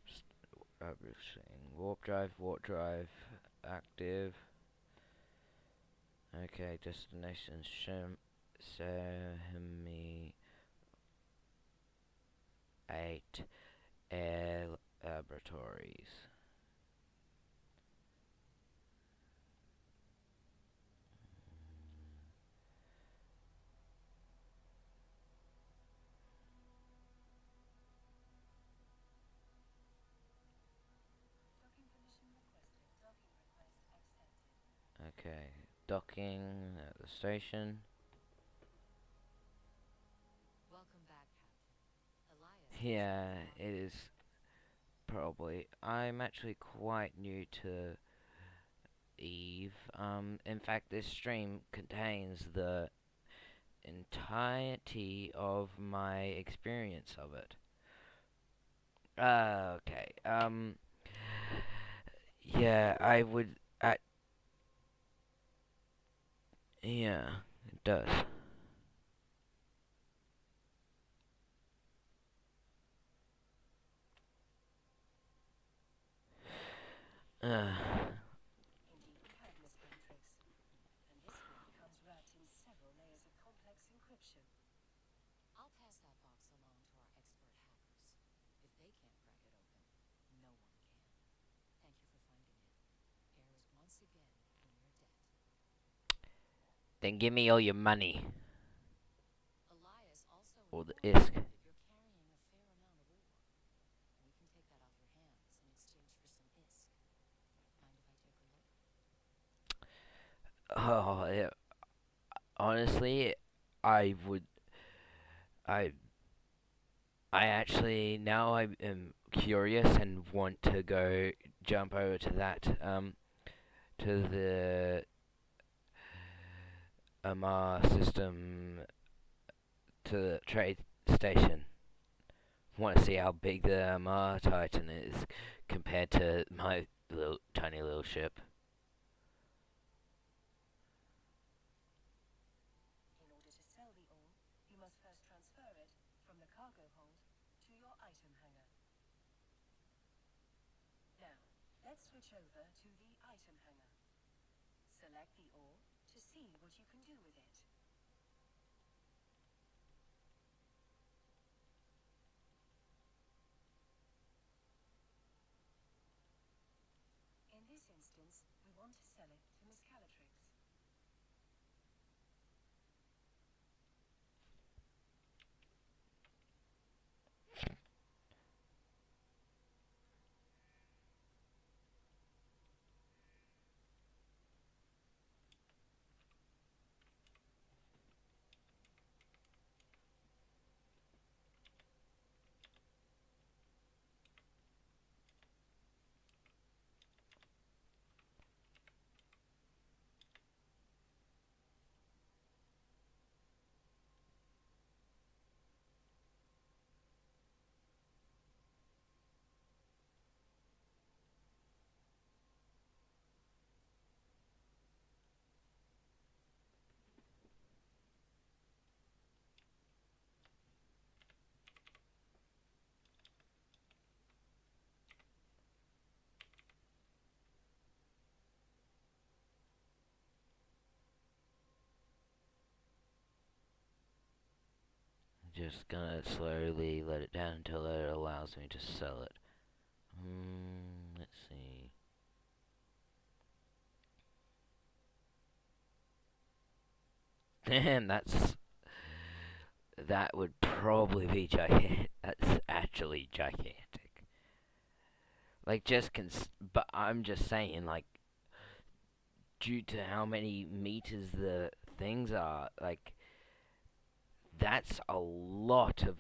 Just saying warp drive, active. Okay, destination Semi 8 Air Laboratories. Docking permission requested. Docking request accepted. Okay, docking at the station. Welcome back, Captain. Elias. Yeah, it is probably. I'm actually quite new to Eve. In fact, this stream contains the entirety of my experience of it. Okay. Yeah, I would. Yeah, it does. Indeed, we have, Miss Beatrix. And this here becomes wrapped in several layers of complex encryption. I'll pass that box along to our expert hackers. If they can't crack it open, no one can. Thank you for finding it. Air is once again in your debt. Then give me all your money. Elias also Or the informed ISK. me that you're carrying a fair amount of ore. We can take that off your hands in exchange for some ISK. Mind if I take a look? Oh, yeah. Honestly, I would. I. I actually now I am curious and want to go jump over to that to the Amar system, to the trade station. Want to see how big the Amar Titan is compared to my tiny little ship. In order to sell the ore, you must first transfer it from the cargo hold to your item hangar. Now, let's switch over to the item hangar. Select the ore to see what you can do with it. In this instance, we want to sell it to Miss Calatrix. Just gonna slowly let it down until it allows me to sell it. Let's see. Damn, that's that would probably be gigantic. That's actually gigantic. Like, but I'm just saying, like, due to how many meters the things are, like, that's a lot of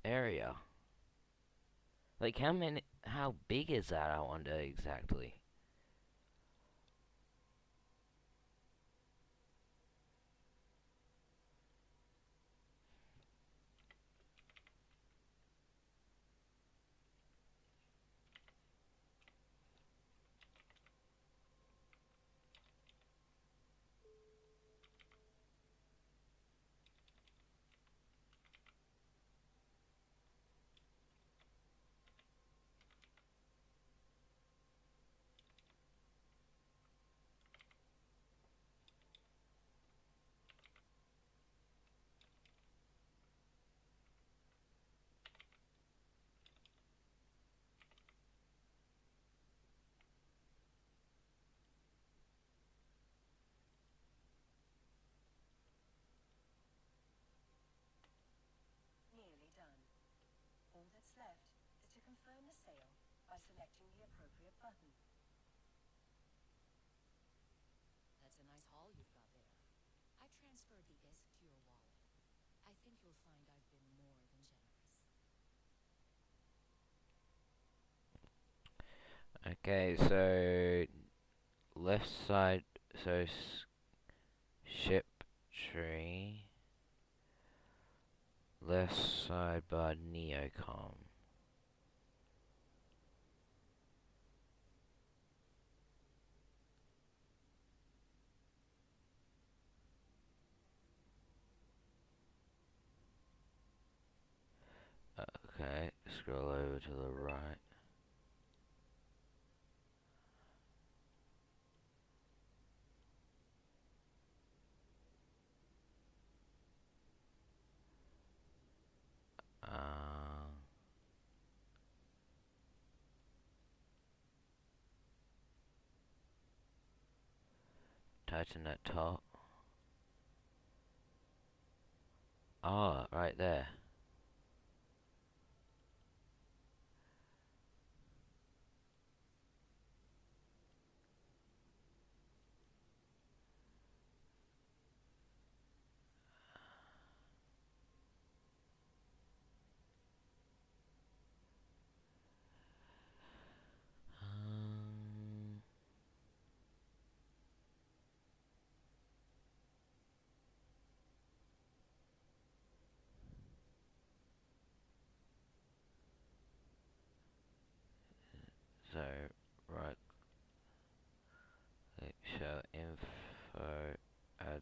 area. Like, how big is that, I wonder, exactly? Nearly done. All that's left is to confirm the sale by selecting the appropriate button. That's a nice haul you've got there. I transferred the ISK to your wallet. I think you'll find I've been more than generous. Okay, so left side, so ship tree, left sidebar Neocom. Okay, scroll over to the right. Tighten that top. Ah, right there. So, right, click show info, attributes,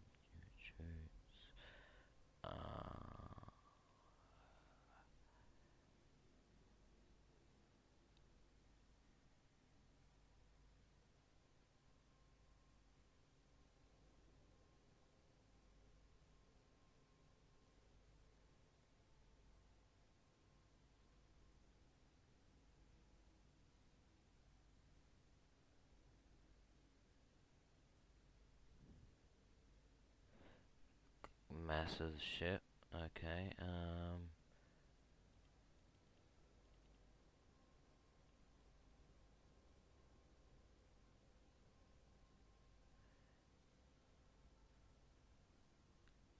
massive ship, okay,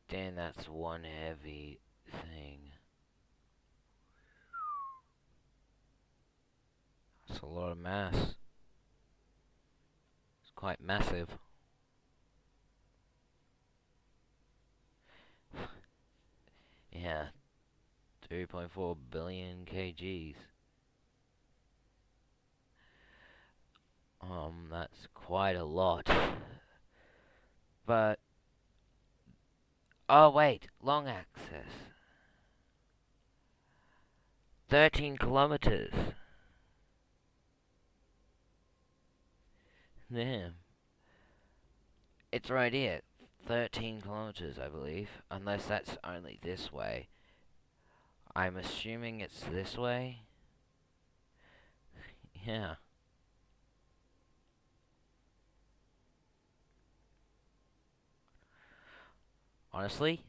damn, that's one heavy thing. That's a lot of mass. It's quite massive. Yeah, 3.4 billion kgs. That's quite a lot. But, oh wait, long access. 13 kilometers. Damn. It's right here. 13 kilometers, I believe. Unless that's only this way. I'm assuming it's this way. Yeah. Honestly,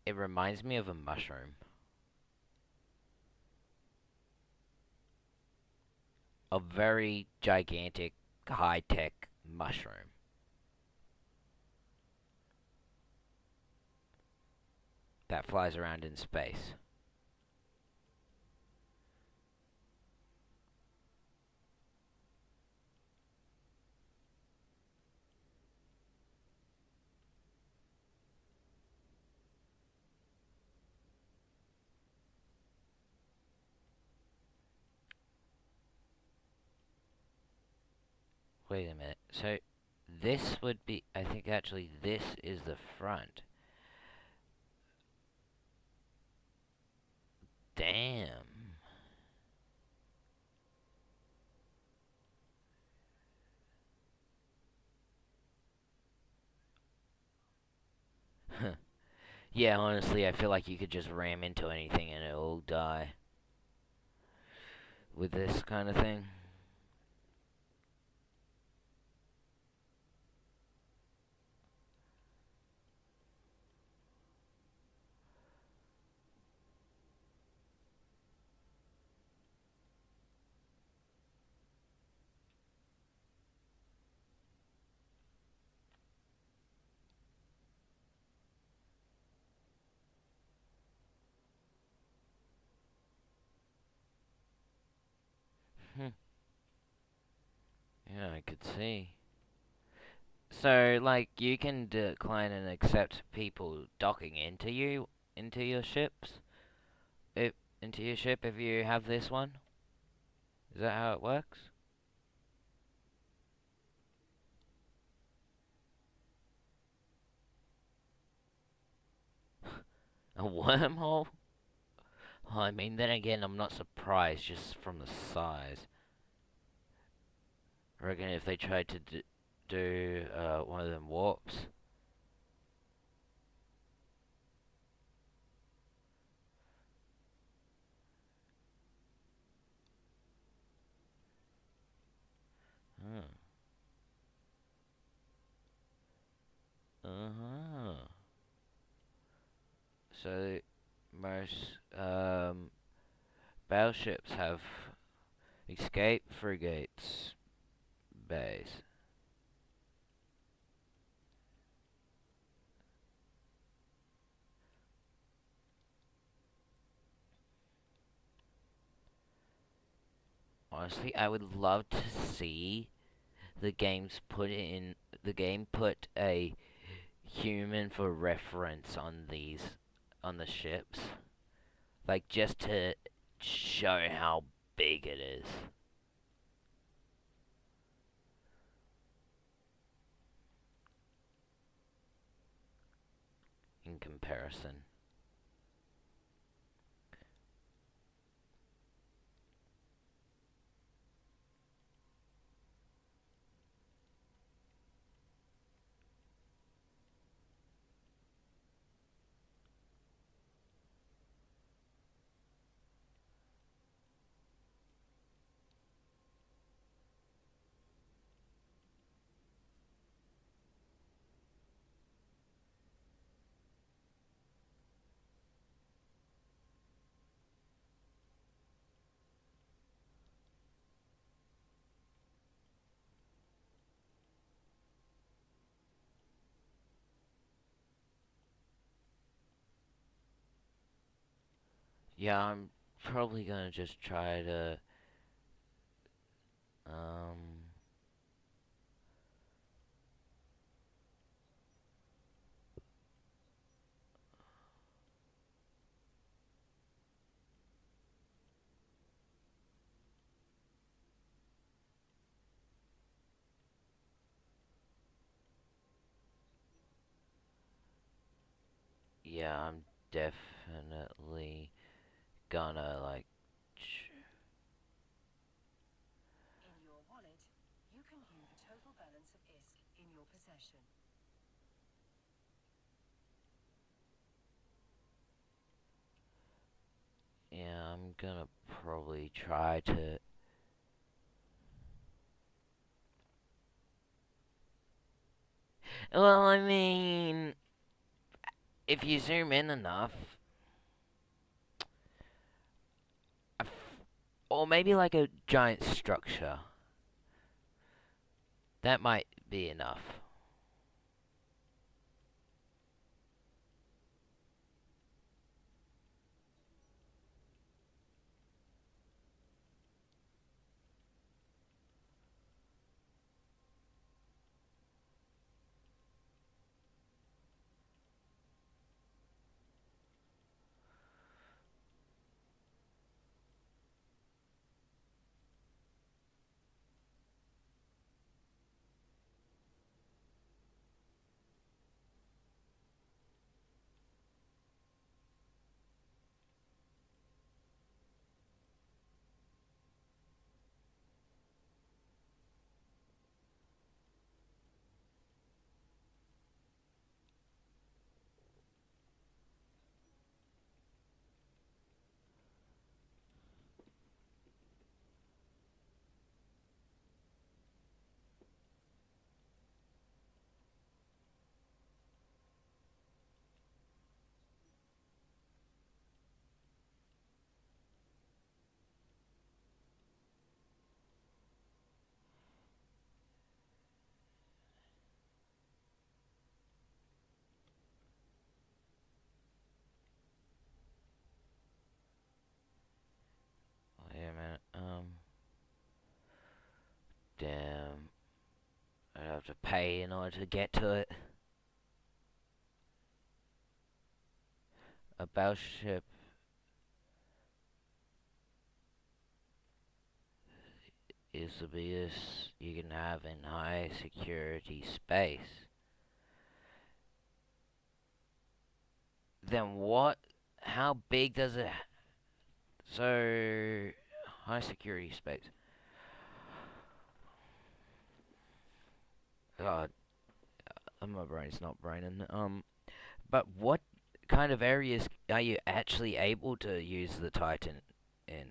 it reminds me of a mushroom. A very gigantic, high-tech mushroom. That flies around in space. Wait a minute. So, this would be... I think actually this is the front. Damn. Yeah, honestly, I feel like you could just ram into anything and it'll die. With this kind of thing. Hmm. Yeah, I could see. So, like, you can decline and accept people docking into your ships, if into your ship if you have this one. Is that how it works? A wormhole? Oh, I mean, then again, I'm not surprised just from the size. I reckon if they tried to do one of them warps. Hmm. Uh-huh. So, most battleships have escape frigates base. Honestly, I would love to see the game put a human for reference on on the ships, like just to show how big it is in comparison. Yeah, I'm probably gonna just try to um yeah, I'm definitely gonna like In your wallet, you can view the total balance of ISK in your possession. yeah, I'm gonna probably try to well, I mean if you zoom in enough, or maybe like a giant structure, that might be enough. Wait a minute. Damn. I'd have to pay in order to get to it. A battleship is the biggest you can have in high security space. Then what? How big does it? So high security space. God, my brain's not braining. But what kind of areas are you actually able to use the Titan in?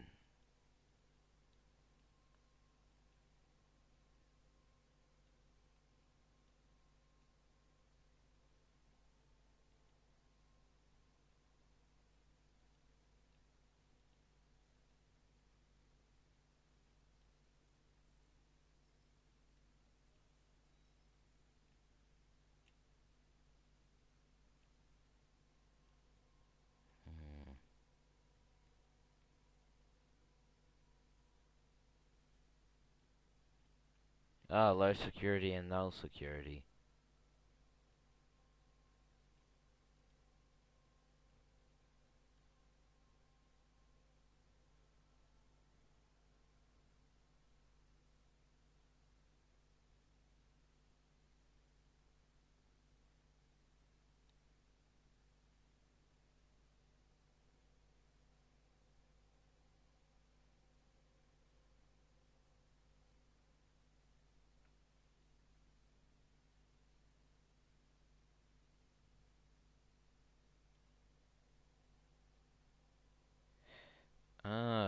Hmm. Oh, low security and null security.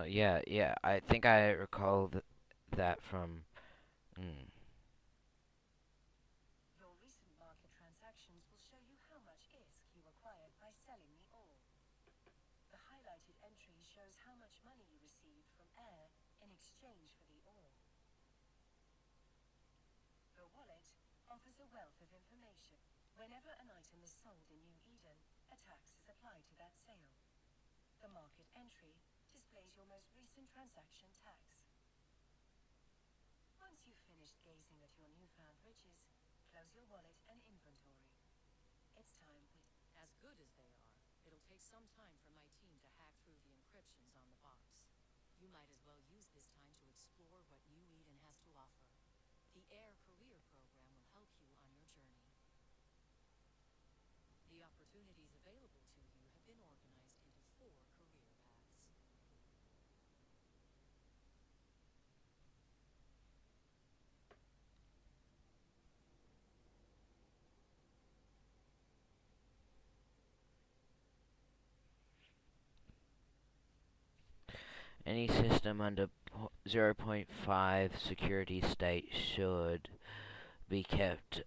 Yeah, yeah. I think I recall that from. Mm. Your recent market transactions will show you how much ISK you acquired by selling the ore. The highlighted entry shows how much money you received from Air in exchange for the ore. The wallet offers a wealth of information. Whenever an item is sold in New Eden, a tax is applied to that sale. The market entry displays your most recent transaction tax. Once you've finished gazing at your newfound riches, close your wallet and inventory. It's time we... As good as they are, it'll take some time for my team to hack through the encryptions on the box. You might as well use this time to explore what New Eden has to offer. The Air Career Program will help you on your journey. The opportunities available to you have been organized into 4 career paths. Any system under 0.5 security state should be kept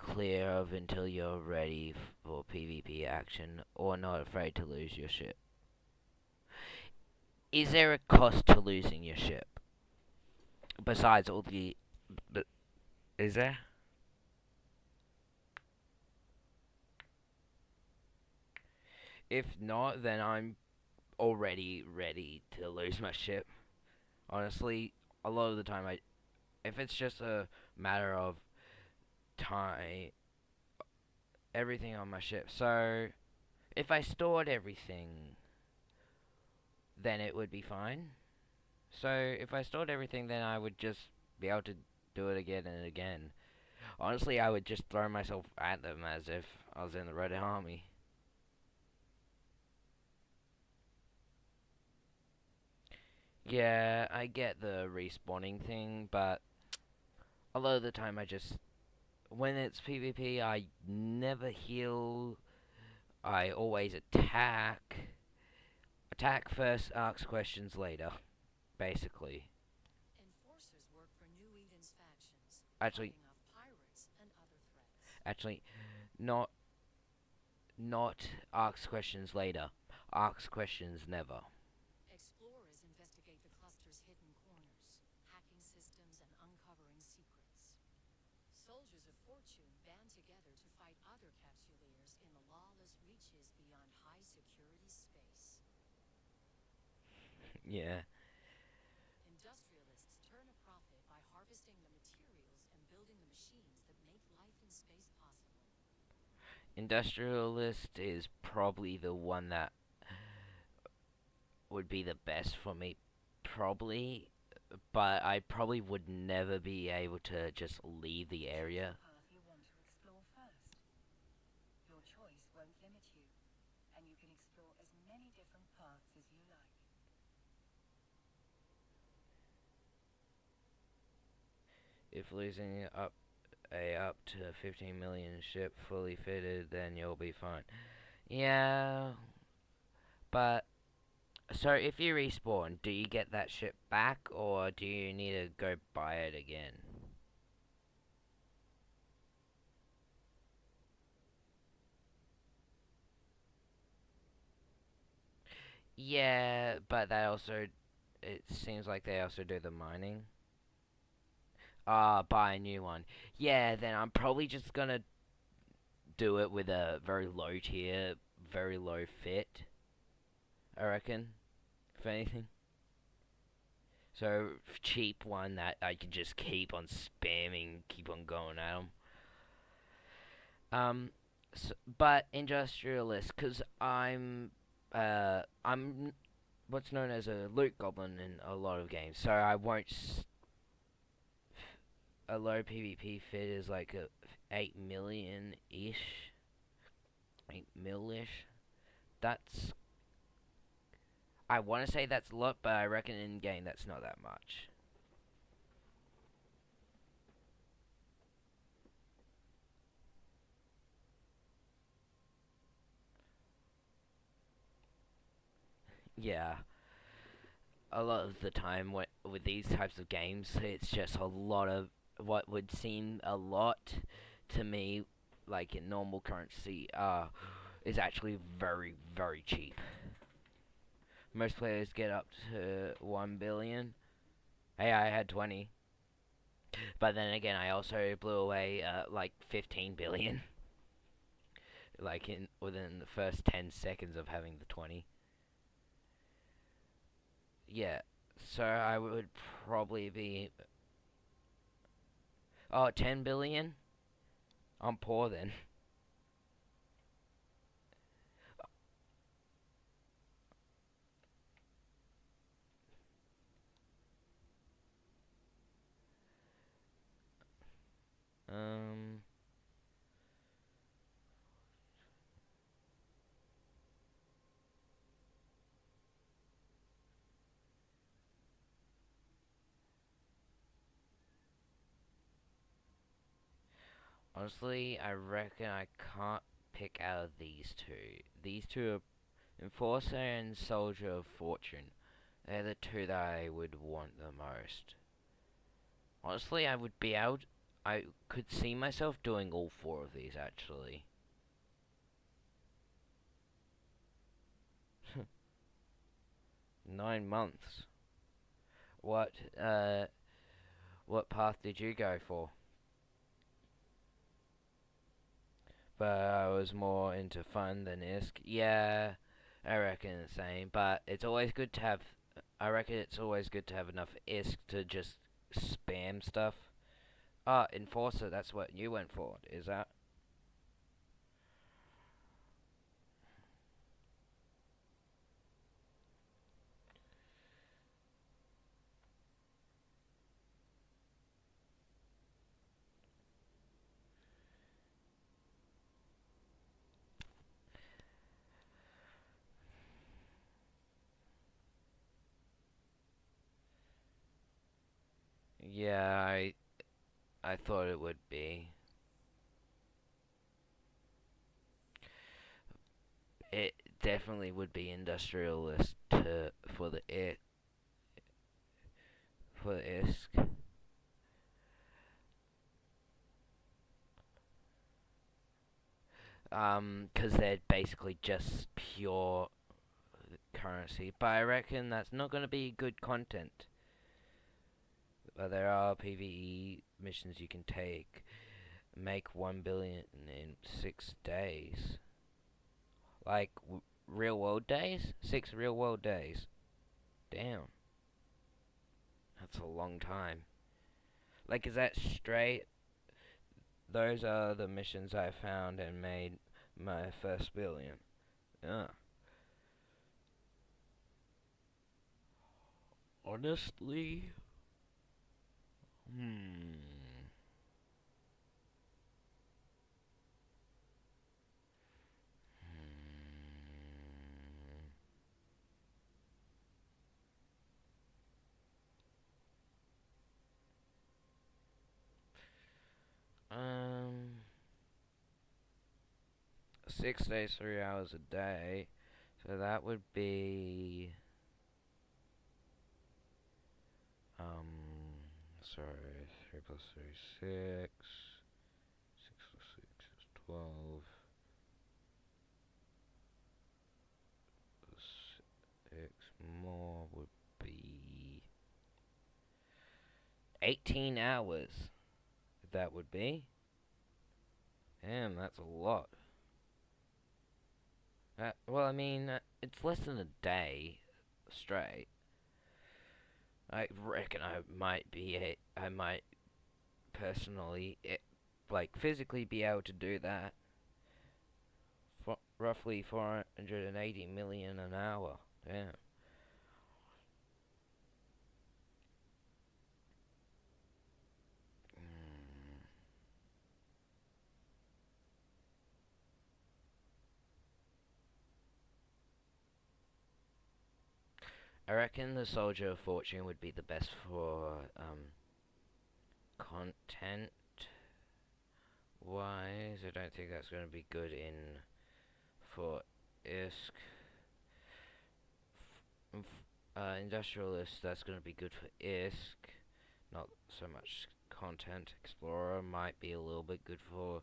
clear of until you're ready for PvP action or not afraid to lose your ship. Is there a cost to losing your ship? Besides all the... Is there? If not, then I'm already ready to lose my ship. Honestly, a lot of the time, if it's just a matter of time, everything on my ship. So, if I stored everything, then it would be fine. So, if I stored everything, then I would just be able to do it again and again. Honestly, I would just throw myself at them as if I was in the Red Army. Yeah, I get the respawning thing, but a lot of the time when it's PvP, I never heal. I always attack. Attack first, ask questions later, basically. Enforcers work for New Eden's factions, Actually, fighting off pirates and other threats. actually, not ask questions later. Ask questions never. Explorers investigate the cluster's hidden corners, hacking systems and uncovering secrets. Soldiers of fortune band together to fight other capsuleers in the lawless reaches beyond high security space. Yeah. Industrialists turn a profit by harvesting the materials and building the machines that make life in space possible. Industrialist is probably the one that would be the best for me, probably, but I probably would never be able to just leave the area. Path you want to explore first. Your choice won't limit you, and you can explore as many different paths as you like. If losing up to 15 million ship fully fitted, then you'll be fine. Yeah, but so if you respawn, do you get that ship back, or do you need to go buy it again? Yeah, but it seems like they also do the mining. Buy a new one. Yeah, then I'm probably just gonna do it with a very low tier, very low fit, I reckon, if anything. So, cheap one that I can just keep on spamming, keep on going at them. But industrialist, because I'm what's known as a loot goblin in a lot of games, so I won't. A low PvP fit is like a 8 million ish, 8 mil ish. That's. I want to say that's a lot, but I reckon in game that's not that much. Yeah. A lot of the time with these types of games, it's just a lot of what would seem a lot to me, like in normal currency, is actually very, very cheap. Most players get up to 1 billion. Hey, I had 20. But then again, I also blew away like 15 billion. Like within the first 10 seconds of having the 20. Yeah, so I would probably be... Oh, 10 billion? I'm poor then. Um... Honestly, I reckon I can't pick out of these two. These two are Enforcer and Soldier of Fortune. They're the two that I would want the most. Honestly, I would be out. I could see myself doing all 4 of these, actually. 9 months. What path did you go for? But I was more into fun than ISK. Yeah, I reckon the same. But it's always good to have. I reckon it's always good to have enough ISK to just spam stuff. Ah, Enforcer. That's what you went for. Is that? Yeah, I thought it would be. It definitely would be industrialist for the ISK. 'Cause they're basically just pure currency. But I reckon that's not going to be good content. But there are PvE missions you can take. Make 1 billion in 6 days. Like, real world days? 6 real world days. Damn. That's a long time. Like, is that straight? Those are the missions I found and made my first billion. Yeah. Honestly, hmm. Um, 6 days, 3 hours a day. So that would be sorry, 3 plus 3 is 6. 6 plus 6 is 12. 6 more would be 18 hours. That would be. Damn, that's a lot. Well, I mean, it's less than a day straight. I reckon I might personally, like, physically be able to do that. For roughly 480 million an hour. Damn. I reckon the Soldier of Fortune would be the best for content wise. I don't think that's going to be good for ISK. Industrialist, that's going to be good for ISK. Not so much content. Explorer might be a little bit good for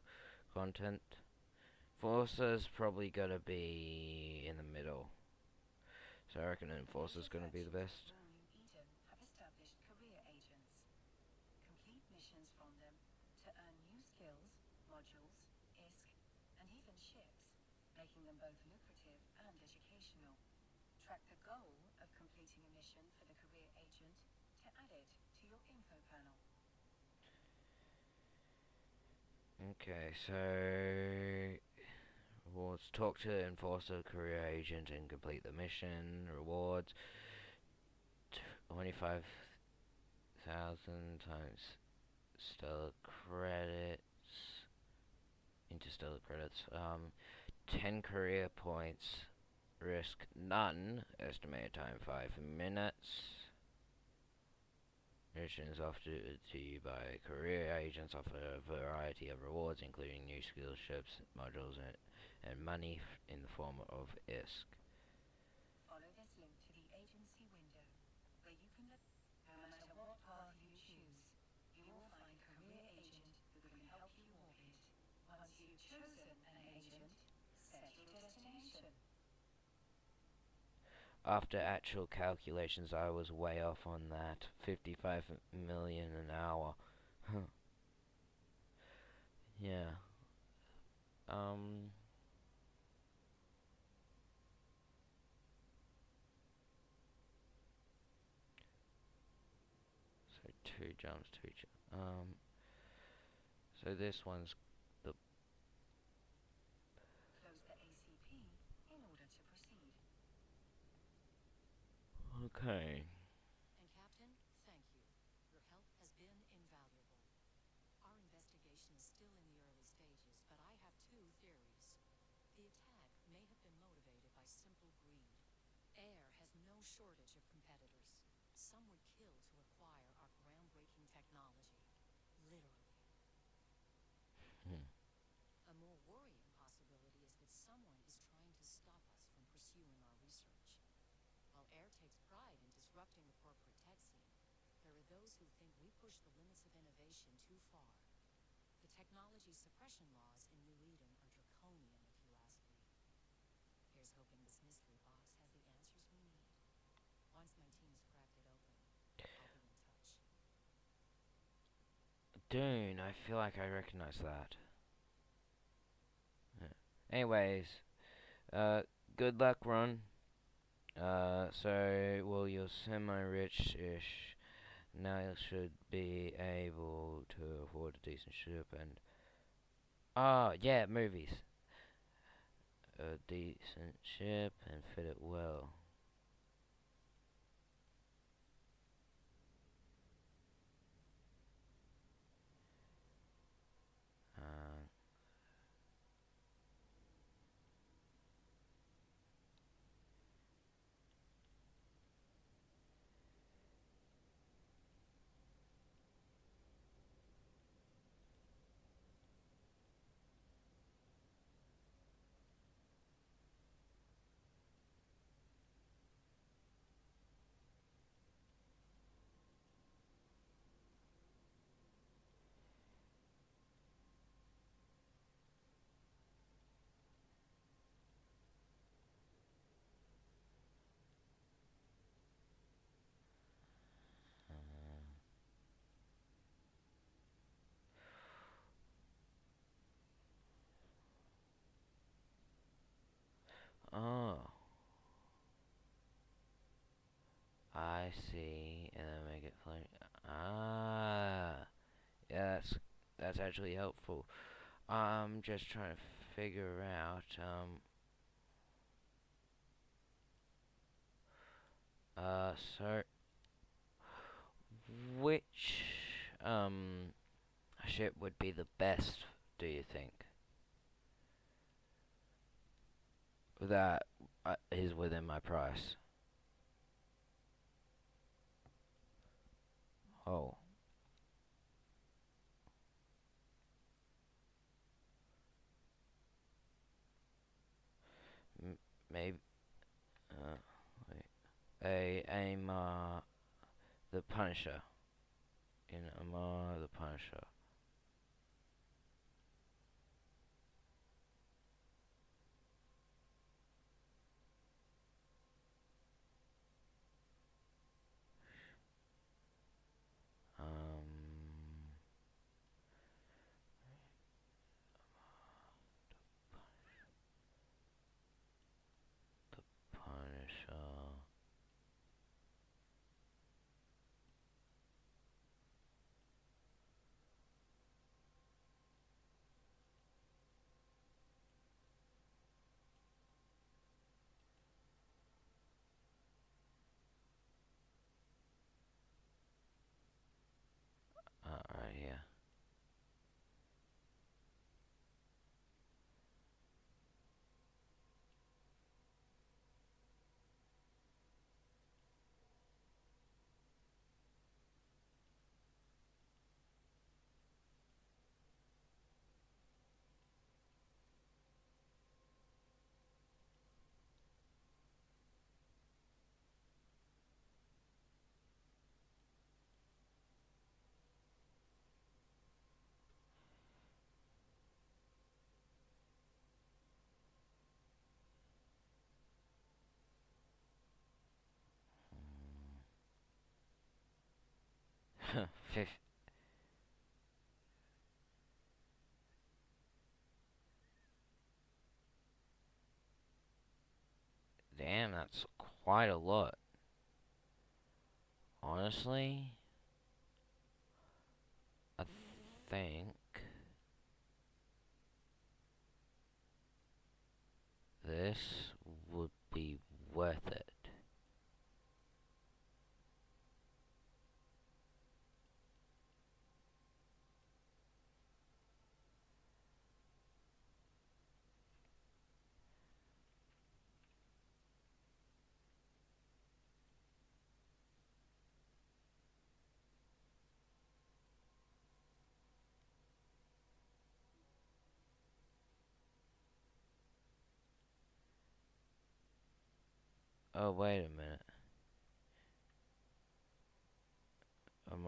content. Enforcer's probably going to be in the middle. So I reckon Enforcer's going to be the best. New Eden have established career agents. Complete missions from them to earn new skills, modules, ISK, and even ships, making them both lucrative and educational. Track the goal of completing a mission for the career agent to add it to your info panel. Okay, so rewards. Talk to Enforcer, career agent, and complete the mission. Rewards. 25,000 times stellar credits. Interstellar credits. 10 career points. Risk none. Estimated time 5 minutes. Missions offered to you by career agents offer a variety of rewards, including new skills, ships, modules, and money in the form of ISK. Follow this link to the agency window, where you can no matter what path you choose, you will find career agent chosen an agent, set your destination. After actual calculations, I was way off on that. 55 million an hour. Yeah. So 2 jumps to each. So this one's the. Close the ACP in order to proceed. Okay. And Captain, thank you. Your help has been invaluable. Our investigation is still in the early stages, but I have 2 theories. The attack may have been motivated by simple greed. Air has no shortage of competitors. Some would kill to acquire our groundbreaking technology. Literally. A more worrying possibility is that someone is trying to stop us from pursuing our research. While Air takes pride in disrupting the corporate tech scene, there are those who think we push the limits of innovation too far. The technology suppression laws in New Eden are draconian, if you ask me. Here's hoping this mystery box has the answers we need. Once my team's cracked it open, I'll be in touch. Dune, I feel like I recognize that. Yeah. Anyways, good luck, Ron. So, well, you're semi-rich-ish. Now you should be able to afford a decent ship and... yeah, movies. A decent ship and fit it well. Oh, I see, and then make it float. Yeah, that's actually helpful. I'm just trying to figure out, so which, ship would be the best, do you think? That is within my price. Oh. Maybe, wait. The Punisher. In Amar, the Punisher. The Punisher. fif- Damn, that's quite a lot. Honestly, I think this would be worth it. Oh, wait a minute. I'm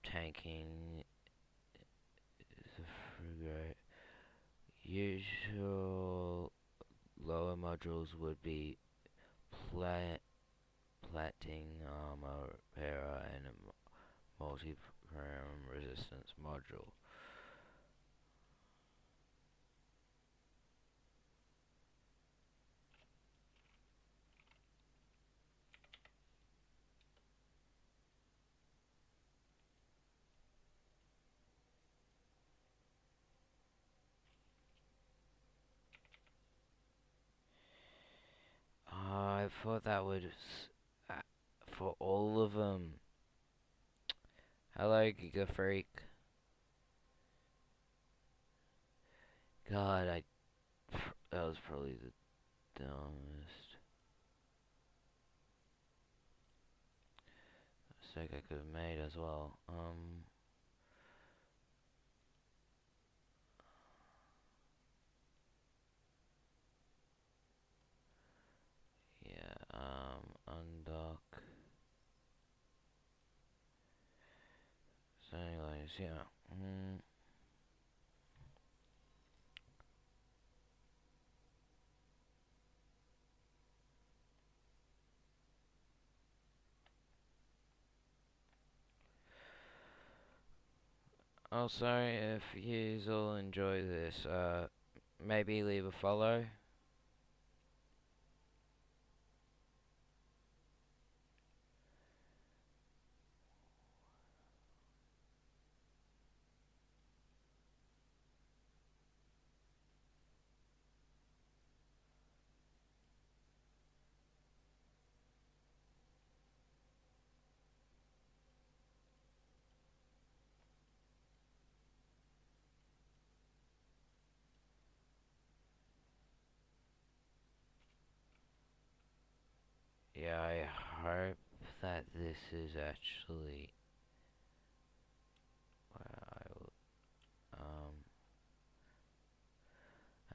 tanking the frigate. Usual lower modules would be plating armor repairer and a multi-program resistance module. I thought that would for all of them. Hello, Giga Freak. God, that was probably the dumbest mistake I could have made as well. Yeah, undock. So anyways, yeah. Also, if you all enjoy this, maybe leave a follow. Yeah, I hope that this is actually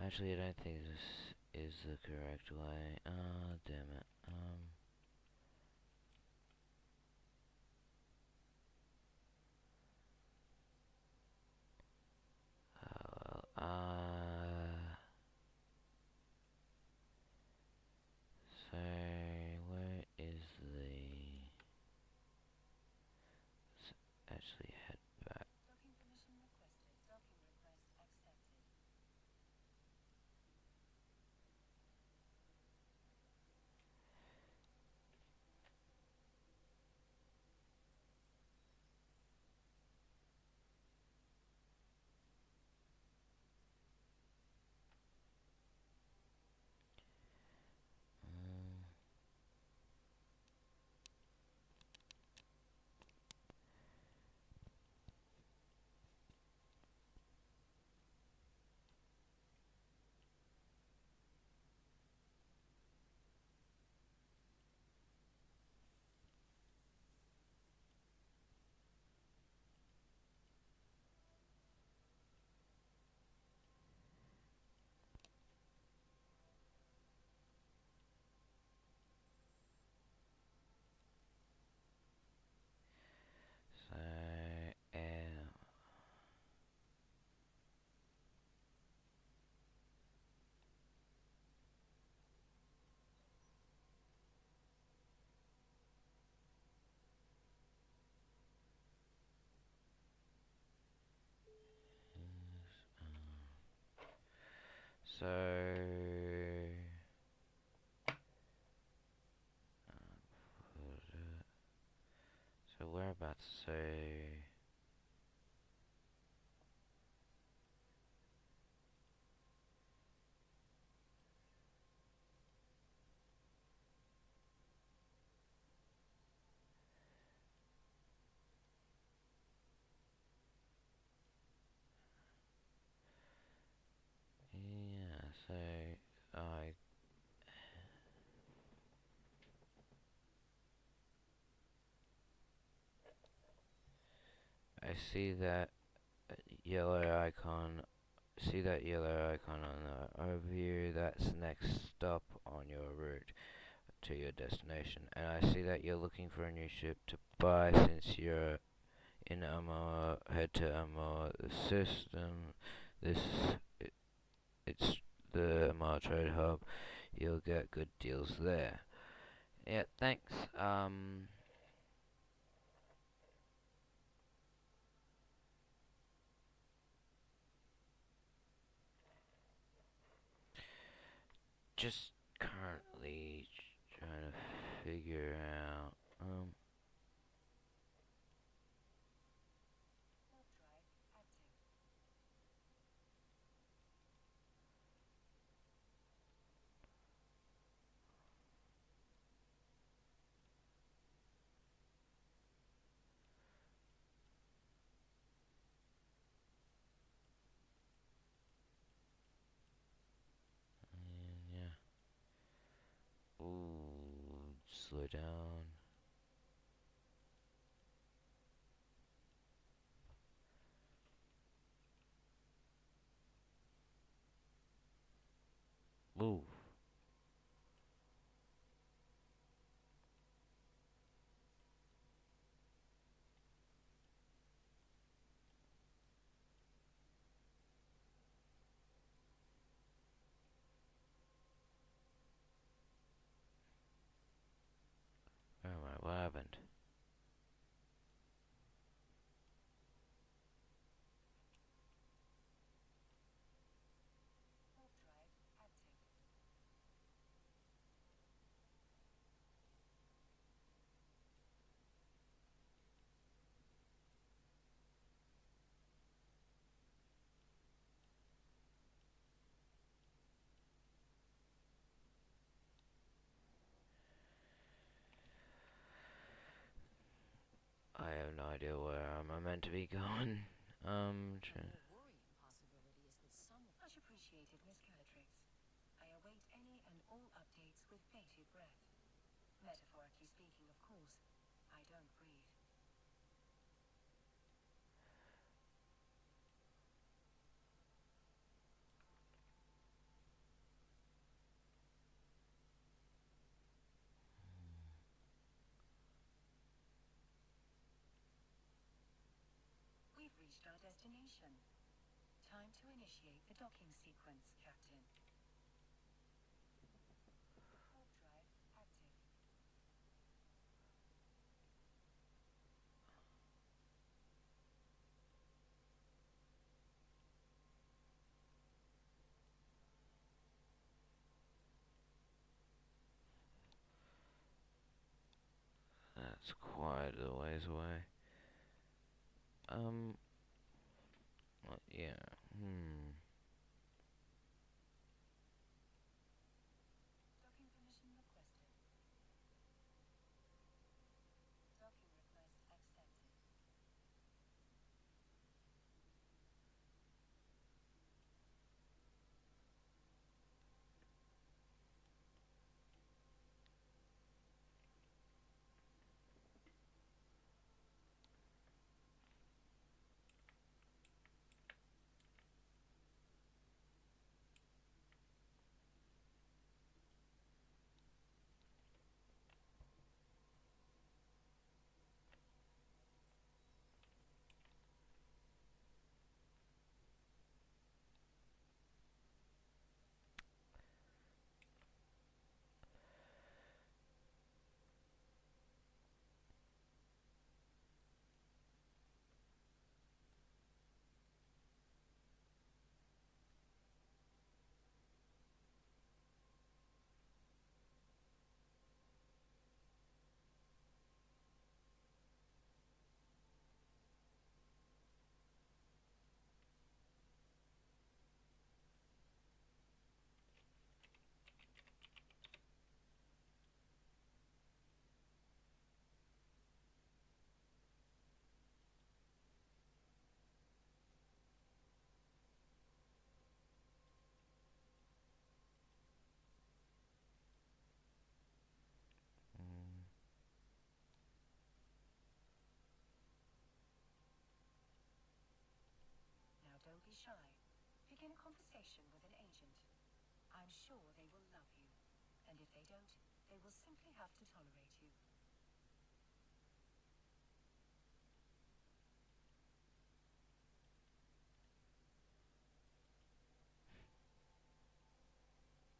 actually I don't think this is the correct way. Damn it. So where is let's actually head back. Docking permission requested. Docking request accepted. So, so whereabouts? So, yeah. So I see that yellow icon. See that yellow icon on the overview? That's next stop on your route to your destination. And I see that you're looking for a new ship to buy since you're in Amoa. Head to Amoa. The system. This it's the Amoa Trade Hub. You'll get good deals there. Yeah, thanks. Just currently trying to figure out. Yeah. Ooh, slow down. Ooh. Where am I? What happened? I have no idea where am I meant to be going. Trying. The worrying possibility is that someone... Much appreciated, Miss Calatrix. I await any and all updates with bated breath. Metaphorically speaking, of course. I don't breathe. We've reached our destination. Time to initiate the docking sequence, Captain. Warp drive active. That's quite a ways away. Yeah. Docking permission requested. Docking request accepted. mission with an agent. I'm sure they will love you, and if they don't, they will simply have to tolerate you.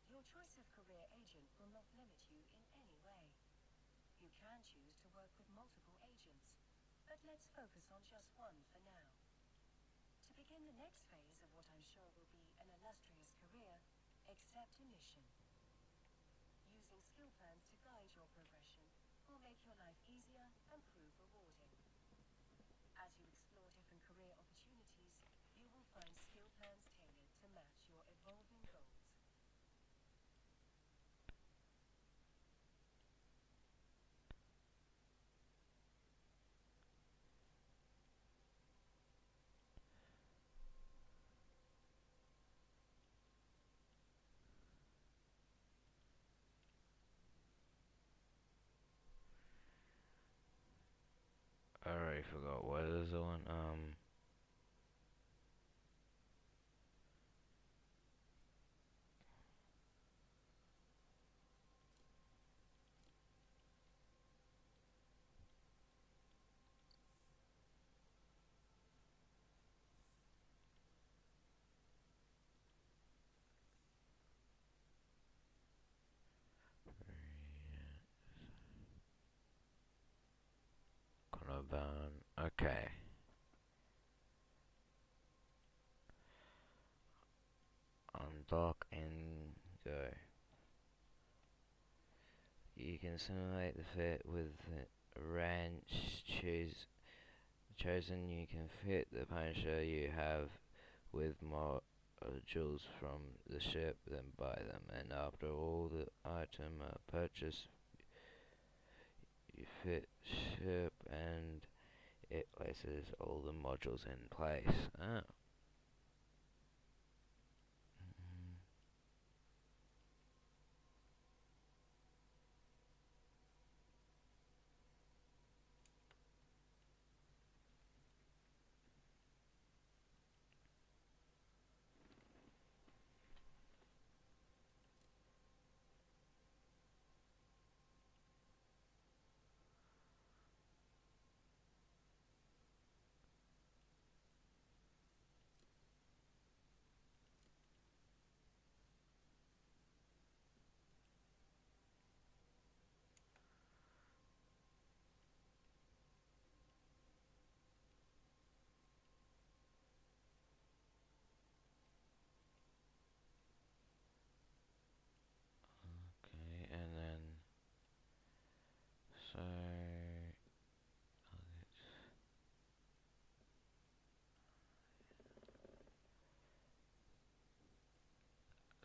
Your choice of career agent will not limit you in any way. You can choose to work with multiple agents, but let's focus on just one for now. To begin the next phase of what I'm sure will be an illustrious career, accept a mission. Using skill plans to guide your progression will make your life easier and prove rewarding. As you explore different career opportunities, you will find skill plans tailored to match your evolving goals. I already forgot what is the one. Connor. Okay. Undock and go. You can simulate the fit with the wrench chosen. You can fit the puncture you have with modules from the ship, then buy them. And after all the item purchased, you fit ship and it places all the modules in place. Oh. Okay, and then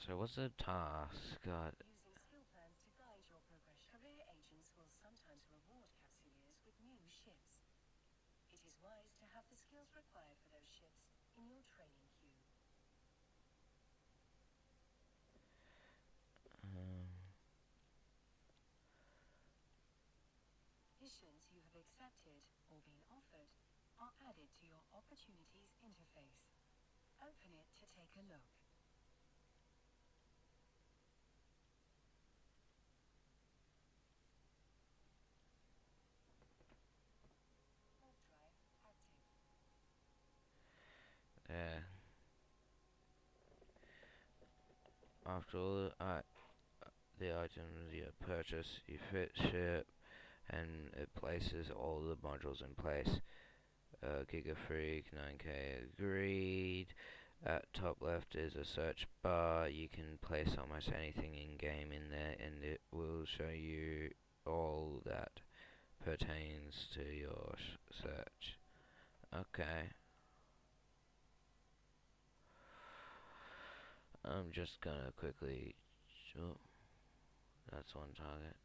so what's the task? God. Using skill plans to guide your progression. Career agents will sometimes reward capsuleers with new ships. It is wise to have the skills required for those ships in your training queue. Missions you have accepted or been offered are added to your Opportunities interface. Open it to take a look. Warp drive active. Yeah. After all the items you purchase, you fit ship, and it places all the modules in place. Giga Freak 9K agreed. At top left is a search bar. You can place almost anything in game in there, and it will show you all that pertains to your search. Okay. I'm just gonna quickly. Oh, that's one target.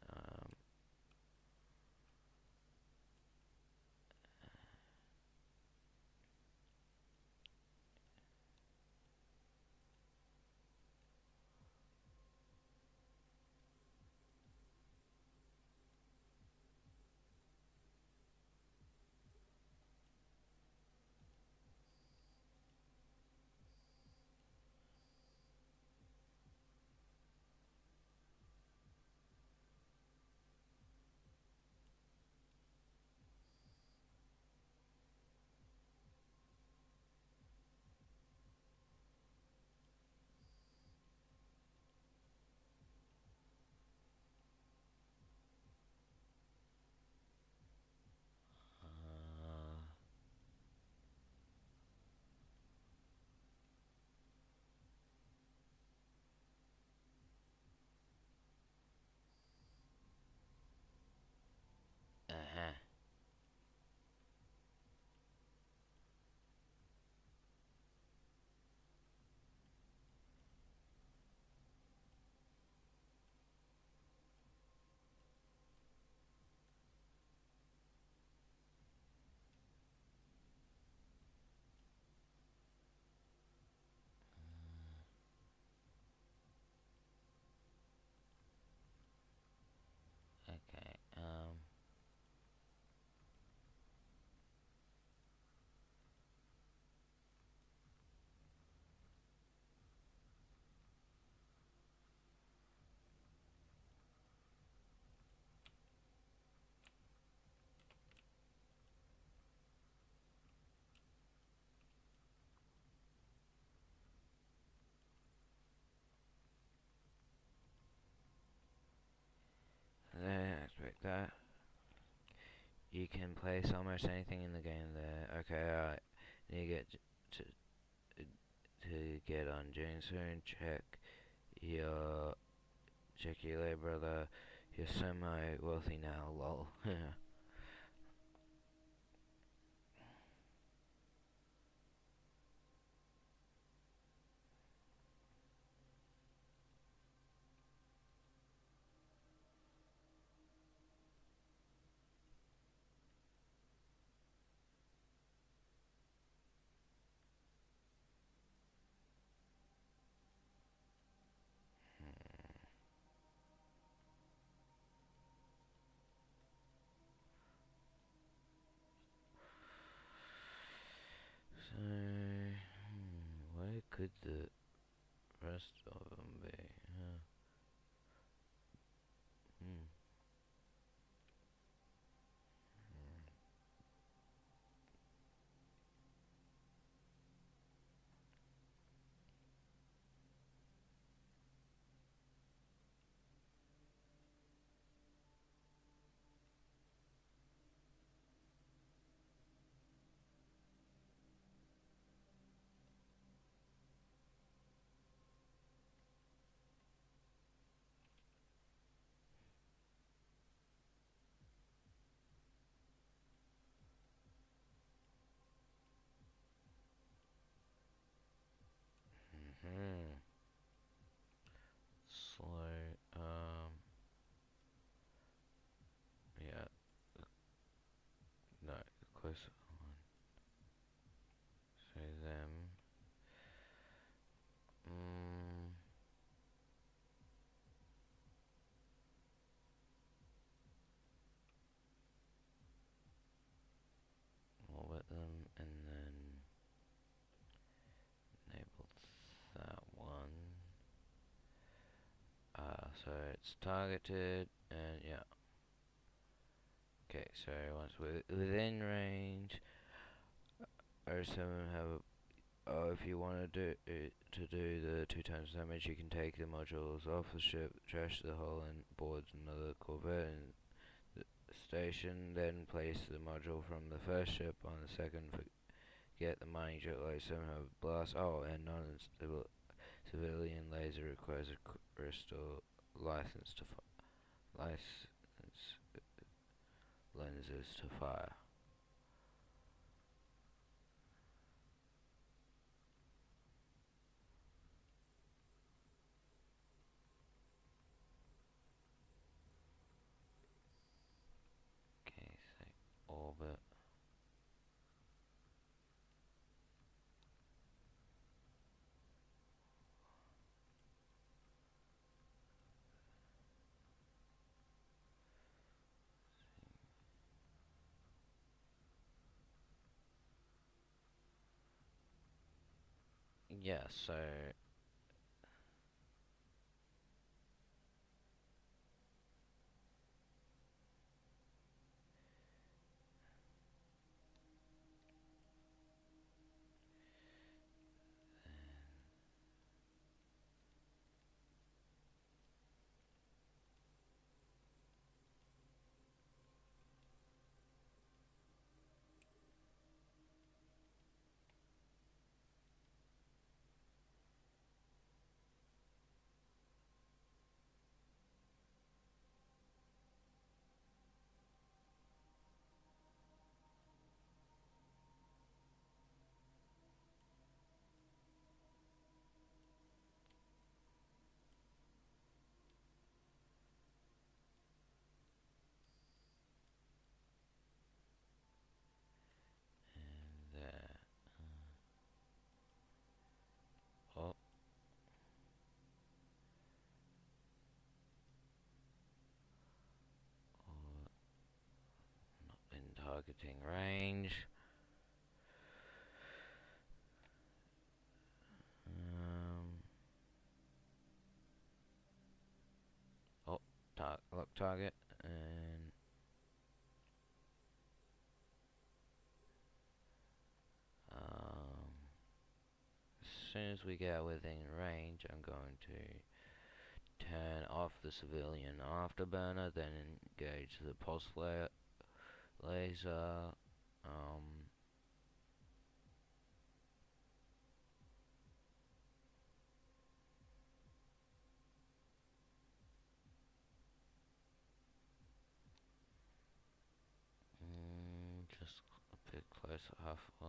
you can place almost anything in the game there. Okay, alright. You get to get on June soon. Check your labor, brother. You're semi-wealthy now, lol. So, where could the rest of them be? Hmm. Hmm. Slow. Yeah. No. Close on. So them. Mm. Orbit them and then enable that one. So it's targeted and yeah. Okay, so once we're within range, O7 have. If you want to do the 2 times damage, you can take the modules off the ship, trash the hull, and board another corvette in the station. Then place the module from the first ship on the second. Get the mining jet like 7 have blast. Oh, and non-civilian laser requires a crystal license to license lenses to fire. Okay, so orbit. Yeah, so there. Oh, not in targeting range. Oh, lock target, and as soon as we get within range, I'm going to turn off the civilian afterburner, then engage the pulse flare laser, just a bit closer halfway.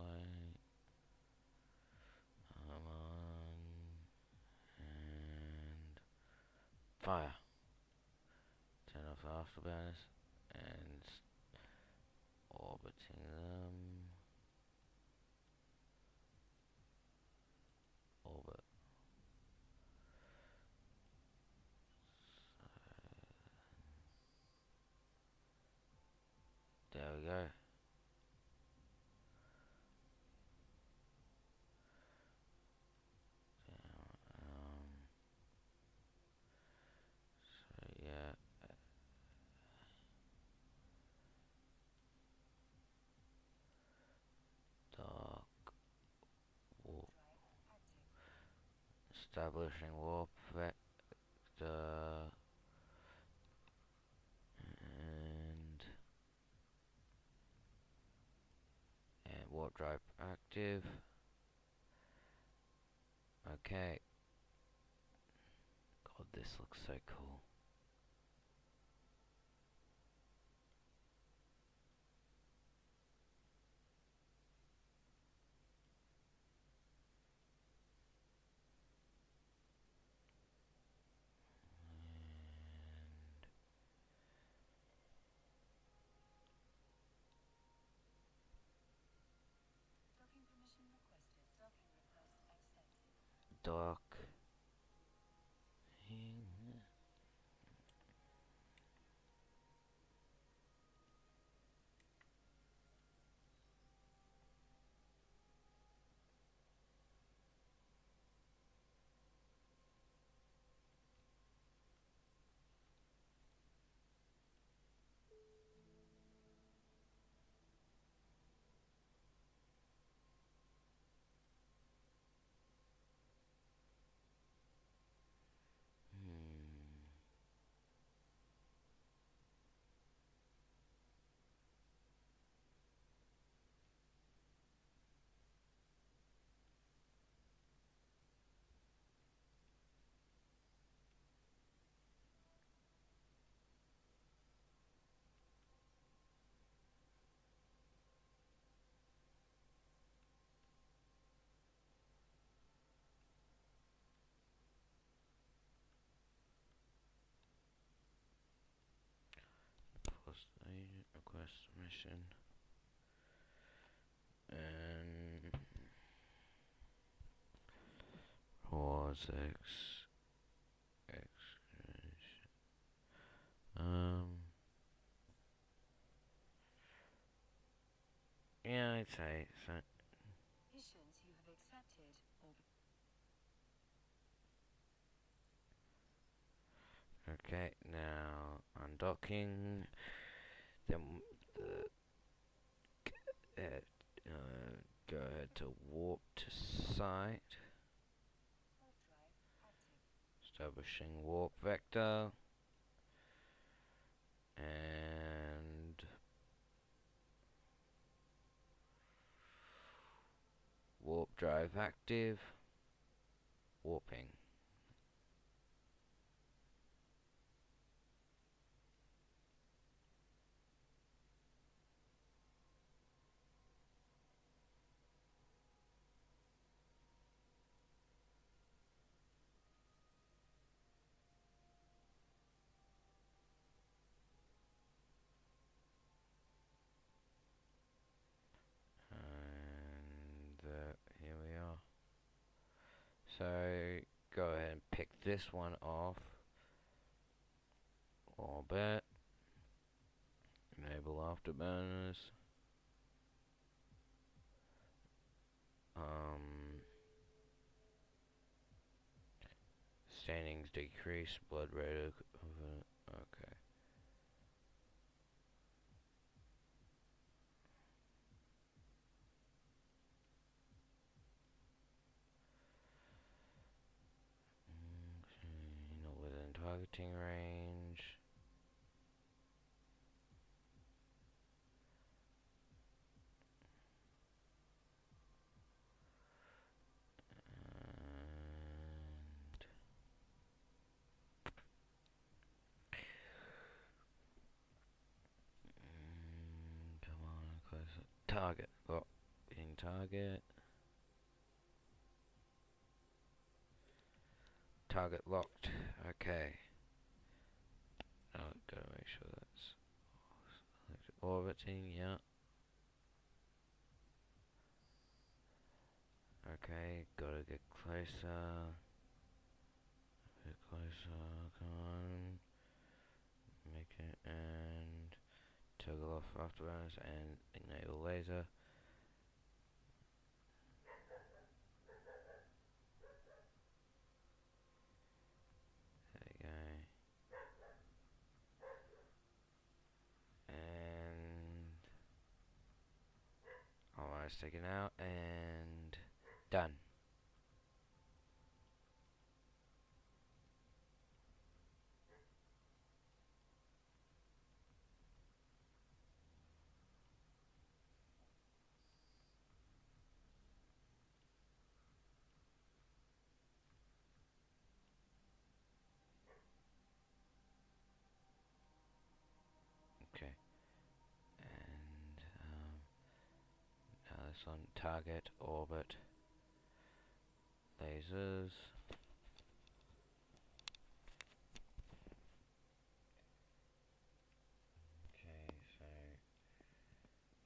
On and fire. Turn off afterburners and orbiting them. Orbit. So, there we go. So yeah. Dark warp. Establishing warp vector. And warp drive active. Okay. God, this looks so cool. Docking permission requested. Docking request accepted. Dock. Post agent request mission. And was yeah, I'd say so. Missions you have accepted or Okay, now undocking. Then go ahead to warp to site. warp drive active. Establishing warp vector. And warp drive active. Warping. And here we are. So go ahead and pick this one off. Orbit. Enable afterburners. Standings decrease. Blood rate. Okay. Not within targeting range. target. Lock in target. Target locked. Okay. Now gotta make sure that's orbiting, yeah. Okay, gotta get closer. A bit closer, come on. Make it and toggle off afterburners and enable laser. There you go. And almost taken out and done. Okay. And now this on target, orbit, lasers. Okay, so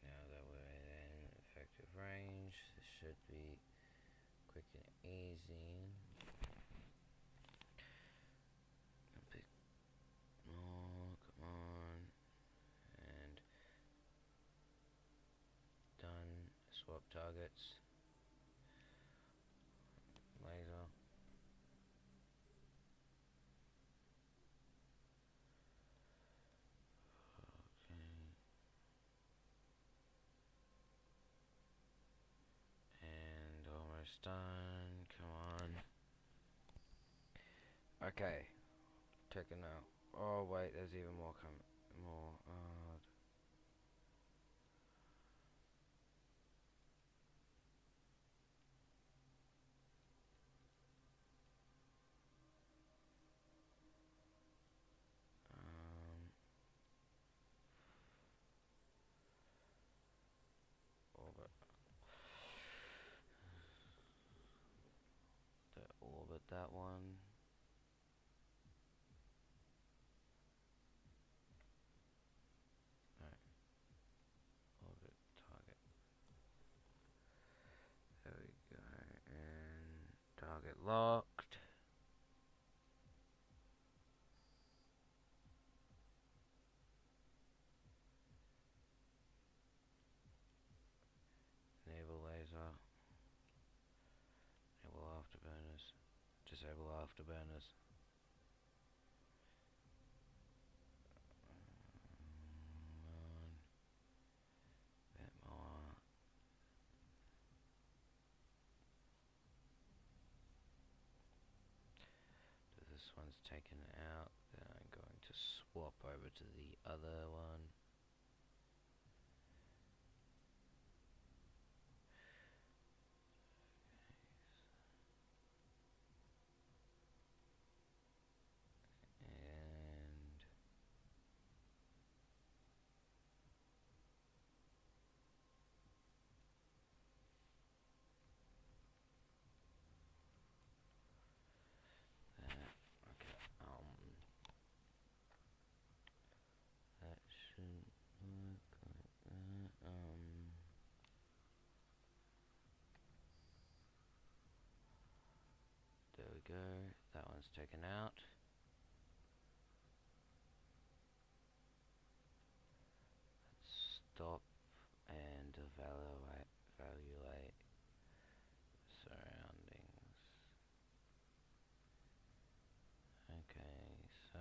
now that we're in effective range, this should be quick and easy. A bit more, come on, and done. Swap targets. Laser. Okay. And almost done. Come on. Okay. Taken out. Oh wait, there's even more coming. More. Orbit. Orbit that one. No. Orbit target. There we go. And target locked. Enable laser. Enable afterburners. Disable afterburners. Bit more. So this one's taken out. Then I'm going to swap over to the other one. And okay, that should look like that. There we go. That one's taken out. Let's stop and evaluate surroundings. Okay, so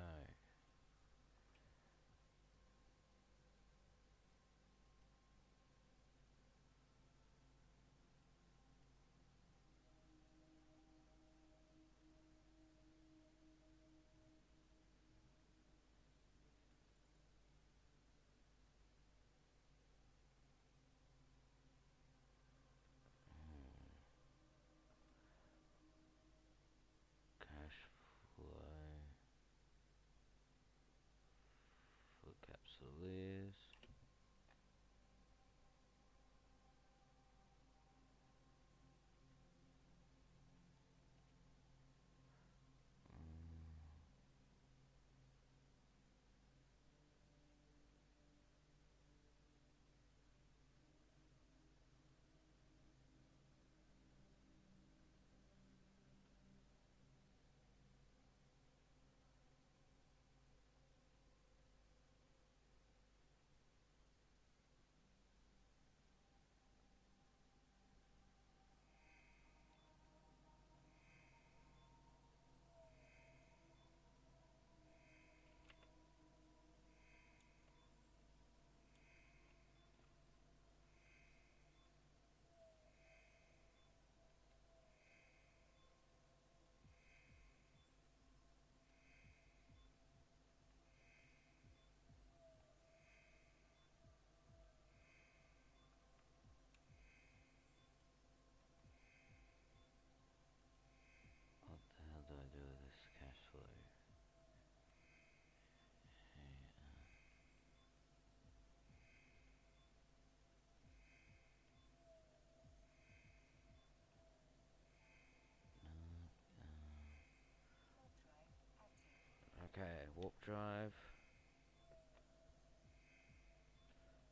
warp drive.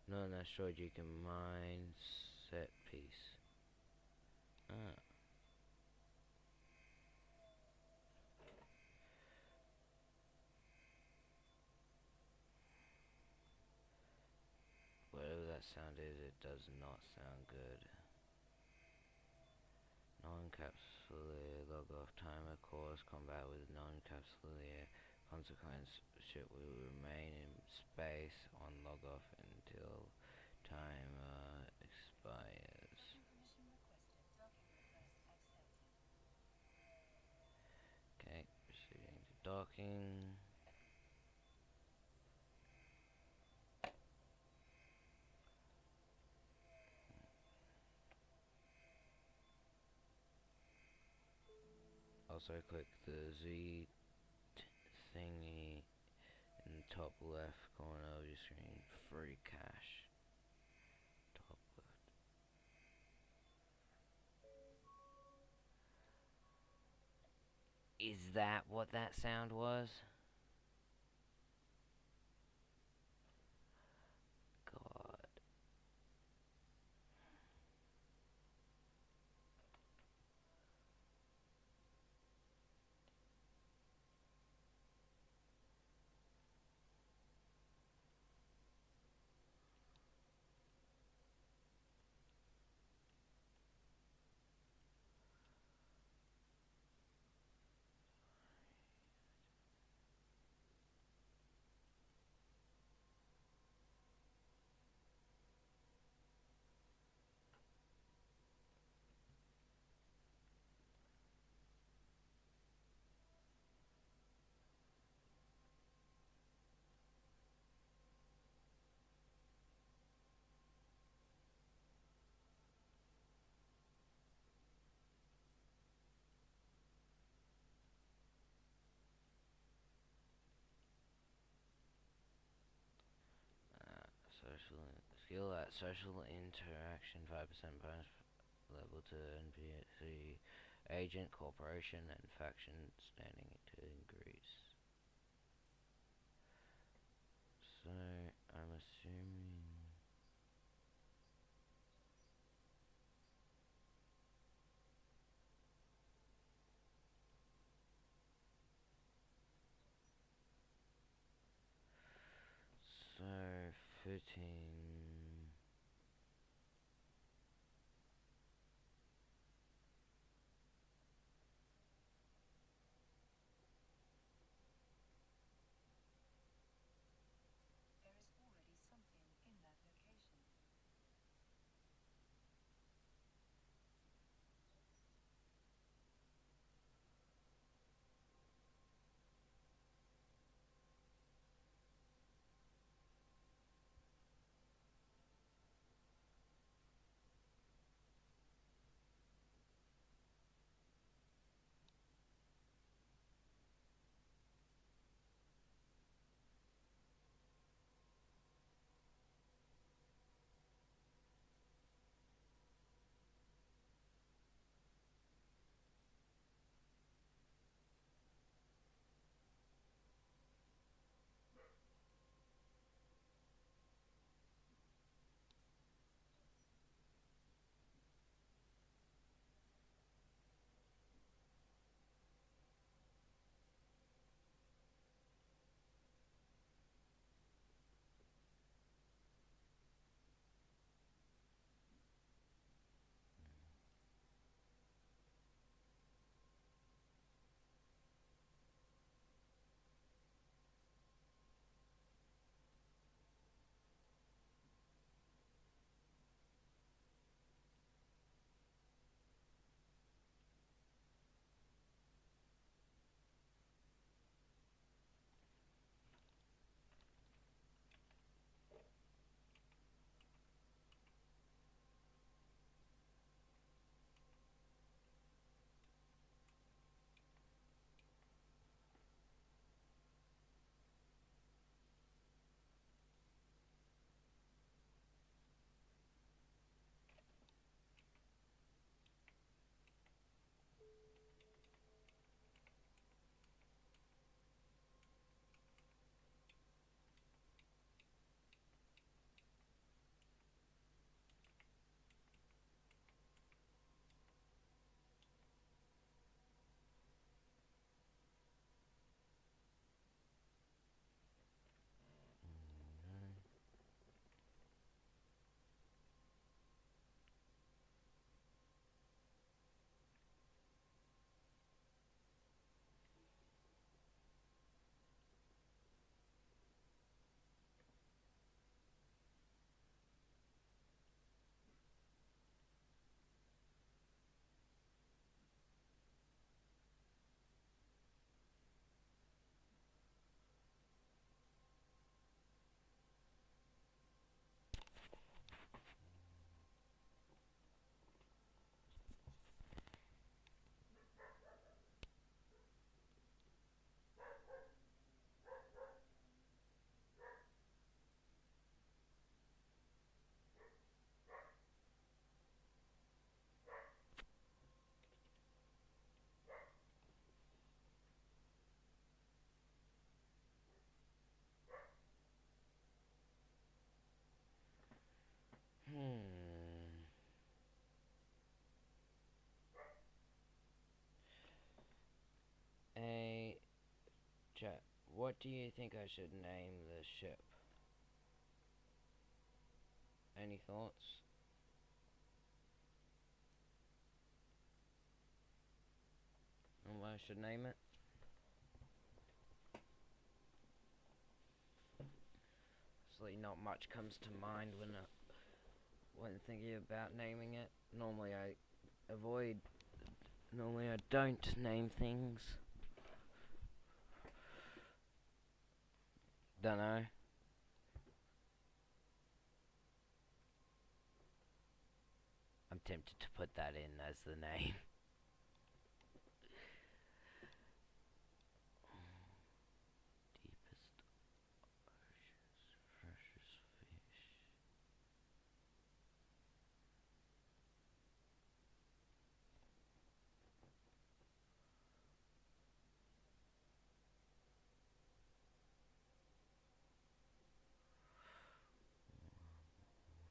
Non asteroid you can mine. Set piece. Ah. Whatever that sound is, it does not sound good. Non-capsuleer log off timer course combat with non-capsuleer consequence ship will remain in space on log off until timer expires. Okay, proceeding to docking. Also click the Z thingy in the top left corner of your screen. Free cache. Top left. Is that what that sound was? God. Skill at social interaction, 5% bonus level to NPC agent, corporation, and faction standing to increase. So I'm assuming. So 15. There is already something in that location. Chat, what do you think I should name the ship? Any thoughts? On what I should name it? Actually, not much comes to mind when thinking about naming it. Normally I don't name things. Dunno. I'm tempted to put that in as the name. Deepest oceans, freshest fish.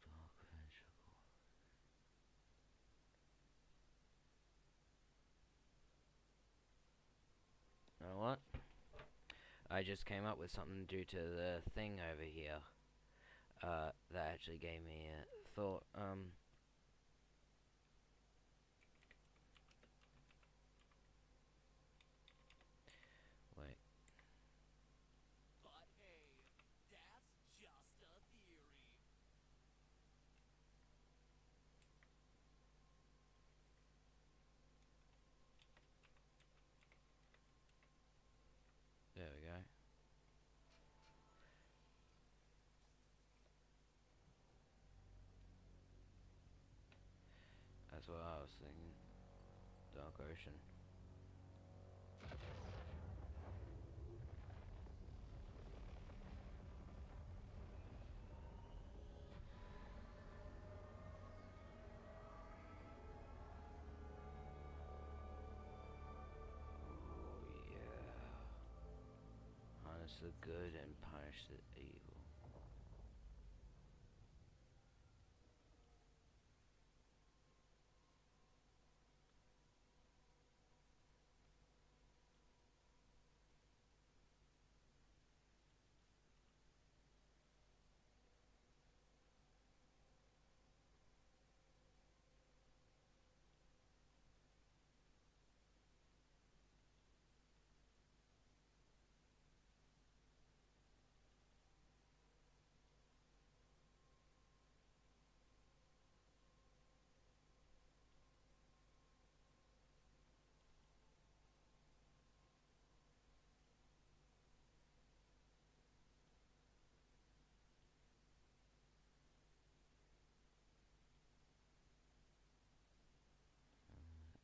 Dark adventure. You know what? I just came up with something due to the thing over here. That actually gave me a thought. Wait. But hey, that's just a theory. There we go. That's what I was thinking. Dark Ocean. Oh yeah. Harness the good and punish the evil.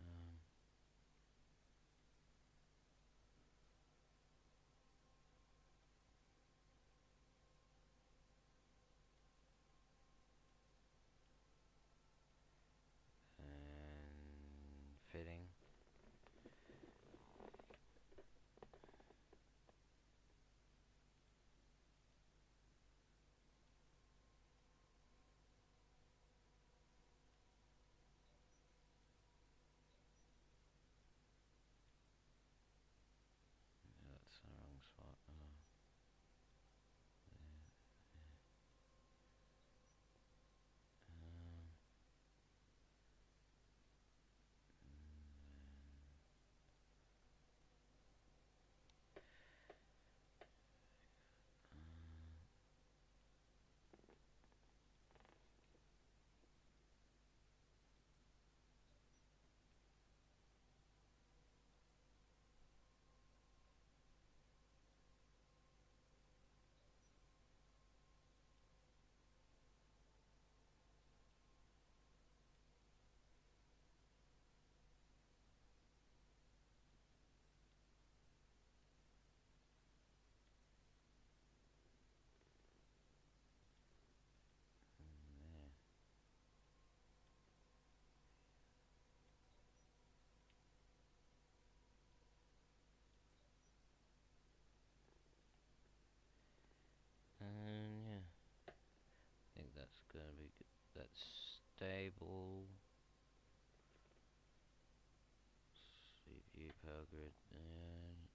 Um, and fitting. That's the wrong spot. Um, and yeah, I think that's gonna be good. That's stable. CPU power grid and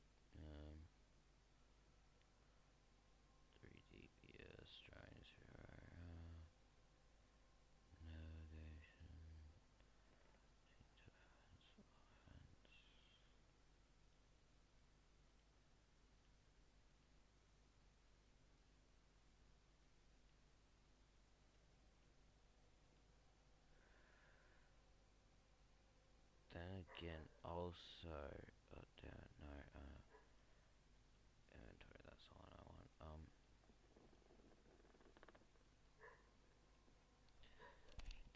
also, oh dear, no, inventory, that's the one I want.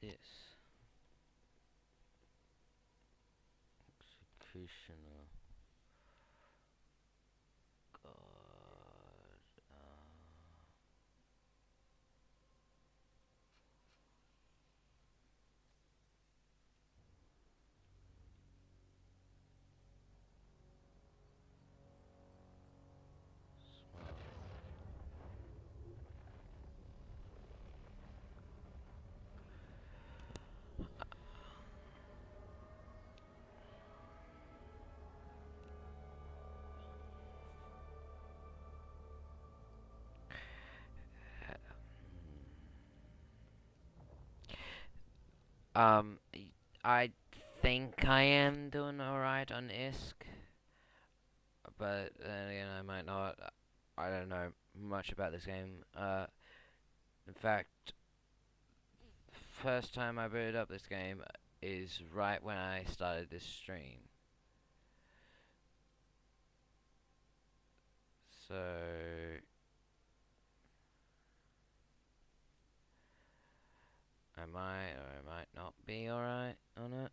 This. Executioner. God, smell. I think I am doing alright on ISK, but then again, I might not. I don't know much about this game. In fact, first time I booted up this game is right when I started this stream. So I might or I might not be alright on it.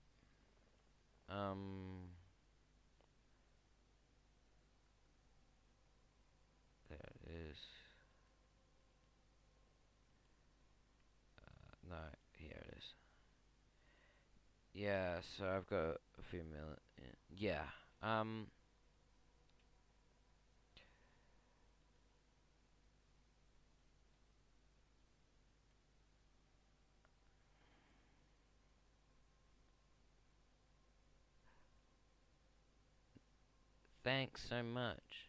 There it is. No, here it is. Yeah, so I've got a few million. Yeah. Thanks so much.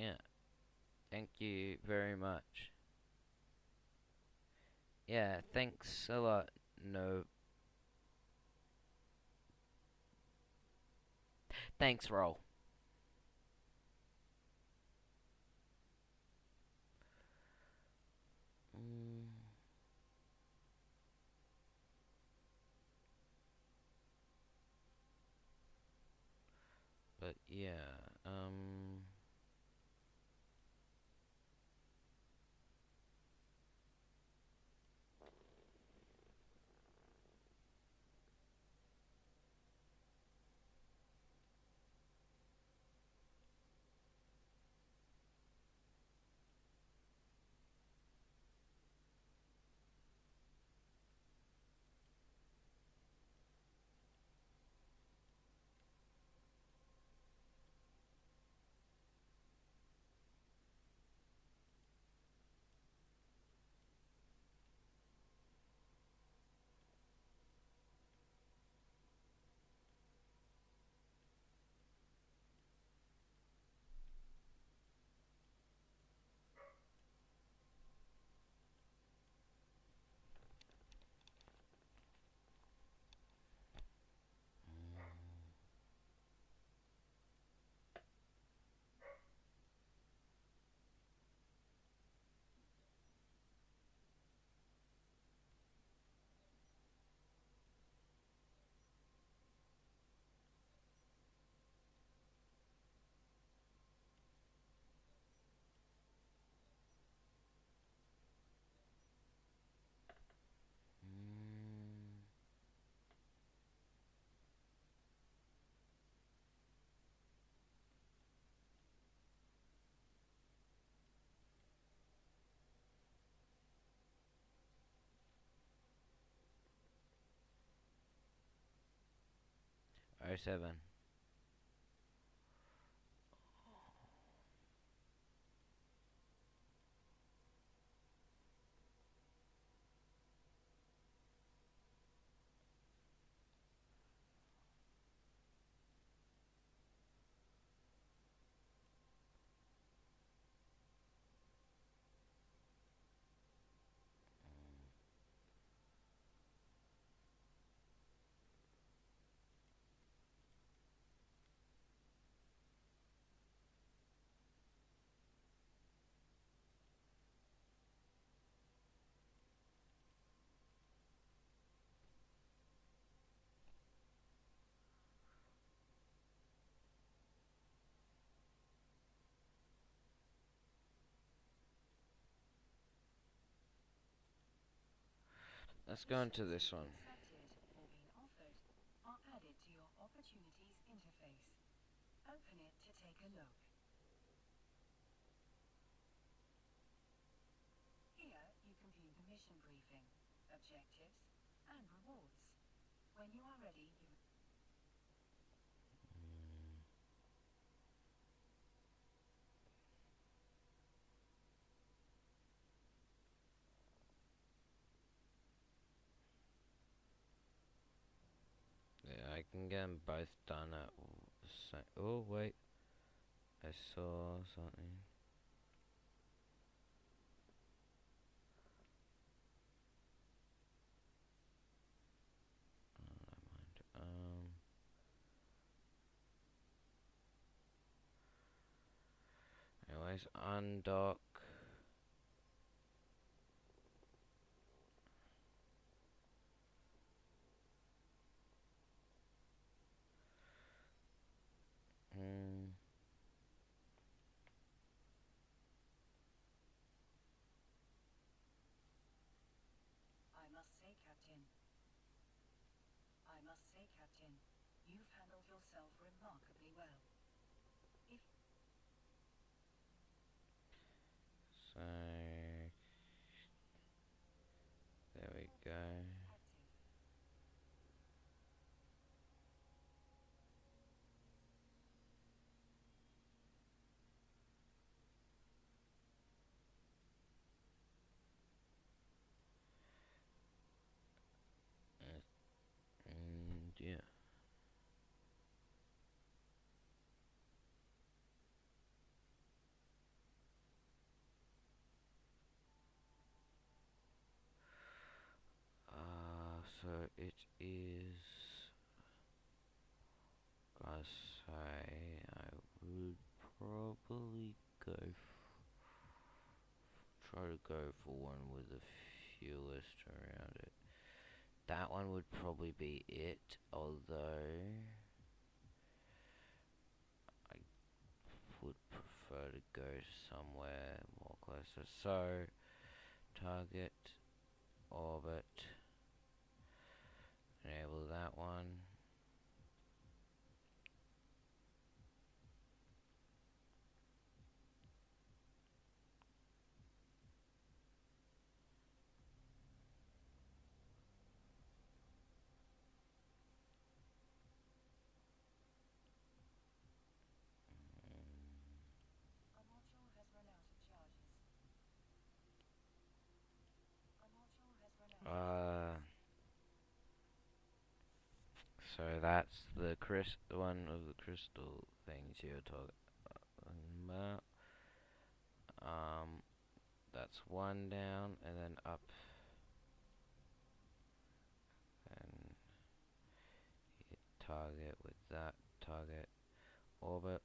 Yeah. Thank you very much. Yeah, thanks a lot. No. Thanks, Roll. But yeah, mm, 07. Let's go into this one. Accepted or been offered are added to your opportunities interface. Open it to take a look. Here you can view the mission briefing, objectives, and rewards. When you are ready, you Yeah, I can get them both done at the same. Oh wait, I saw something. Never mind. Anyways, undock. I must say, Captain, you've handled yourself remarkably well. If So there we go. active, And yeah. So it is. Gotta say, I would probably try to go for one with the fewest around it. That one would probably be it, although I would prefer to go somewhere more closer. So, target, orbit, enable that one. our module has run out of charges. Our module has run out of charges. So that's the one of the crystal things you're talking about. That's one down, and then up, and hit target with that target orbit.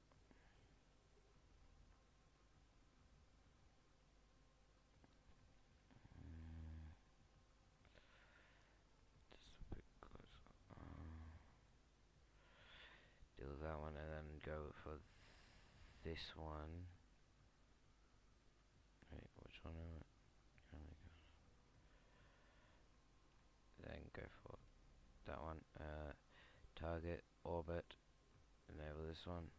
Just a bit closer. Deal with that one, and then go for this one. Wait, which one am I? Then go for that one. Target, orbit, enable this one.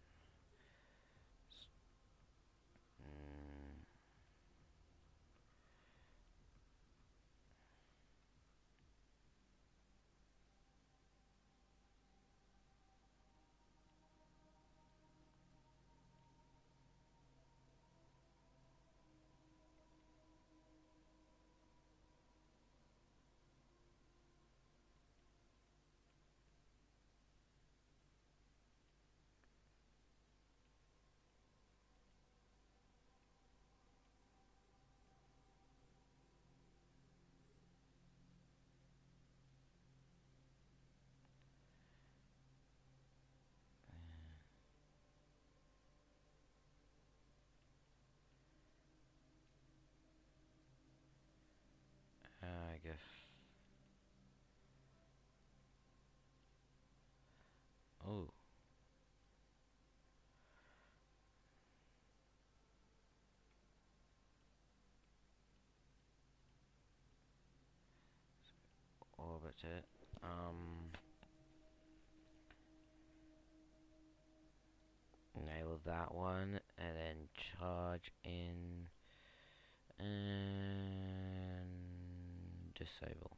that's it. Enable that one, and then charge in, and disable.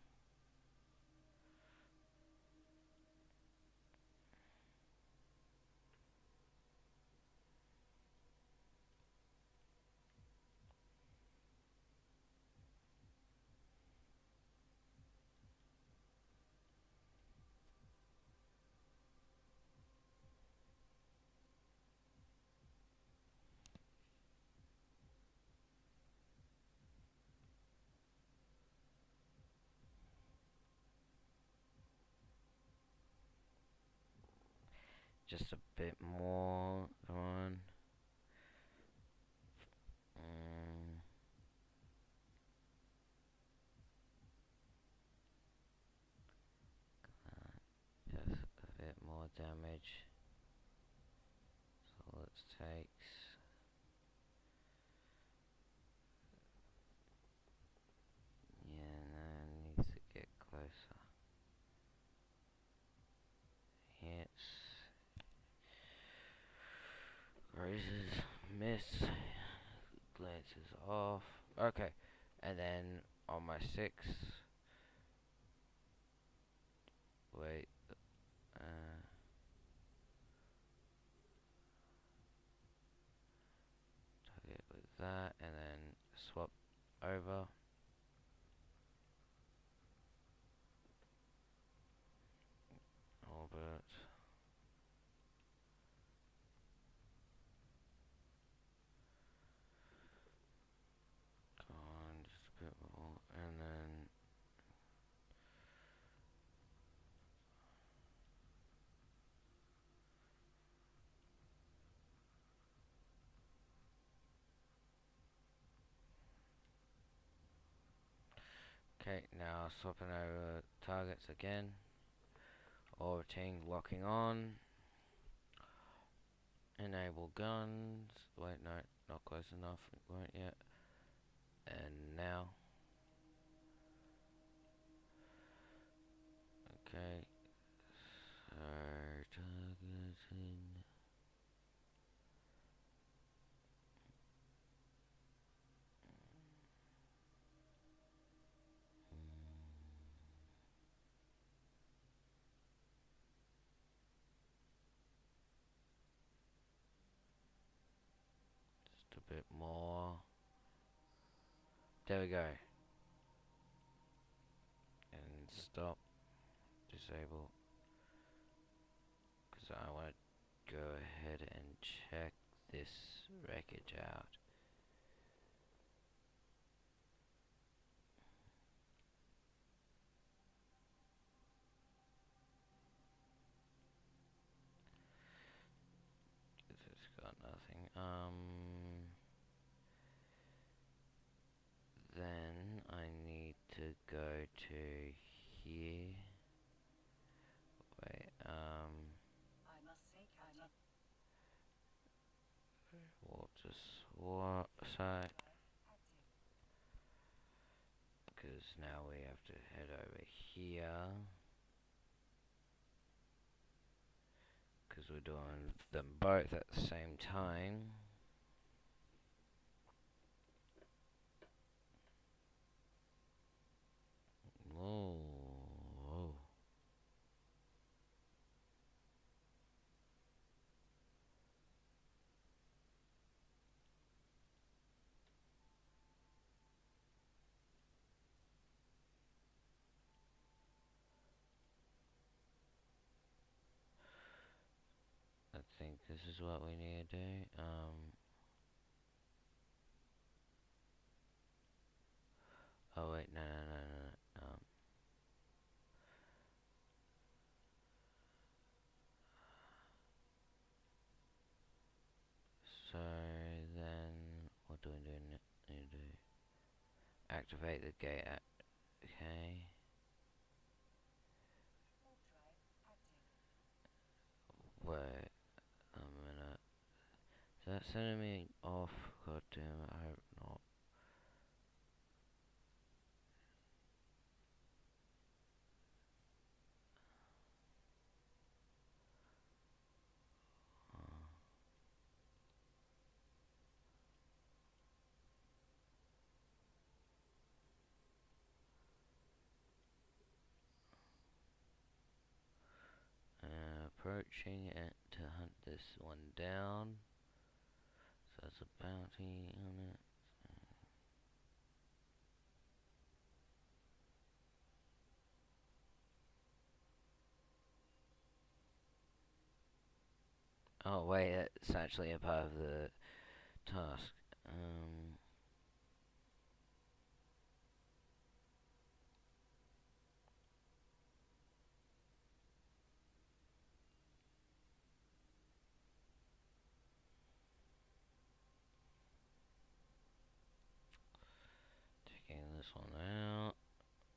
Just a bit more, come on. Just a bit more damage. So let's take. Yeah, no, needs to get closer. Hits. Grazes, miss, glances off. Okay, and then on my 6. Wait. Target with that, and then swap over. Orbit. Come on, just a bit more, and then. Okay, now swapping over targets again. Orbiting, locking on. Enable guns. Wait, no, not close enough. It won't yet. And now. Okay. So targeting. Just a bit more. There we go. And stop. Disable. Because I want to go ahead and check this wreckage out. It's got nothing. Then I need to go to here. Wait, I must say, Captain. water swap site. Because now we have to head over here. Because we're doing them both at the same time. Whoa. Whoa. I think this is what we need to do. Oh wait, no. So then, what do we do? Need to do? Activate the gate. Okay. Wait a minute. Is that sending me off? God damn it, I hope not. approaching it to hunt this one down. So there's a bounty on it. Oh wait, it's actually a part of the task. Taking this one out,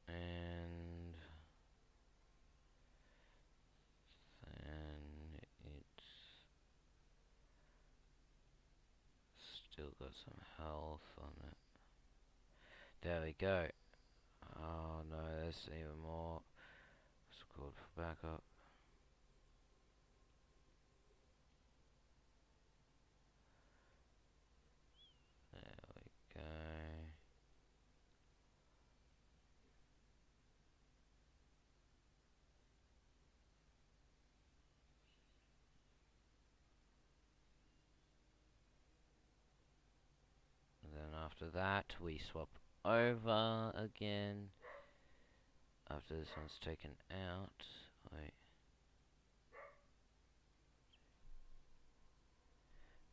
and then it's still got some health on it. There we go. Oh no, there's even more. It's called for backup. There we go. And then after that, we swap over again. After this one's taken out, wait.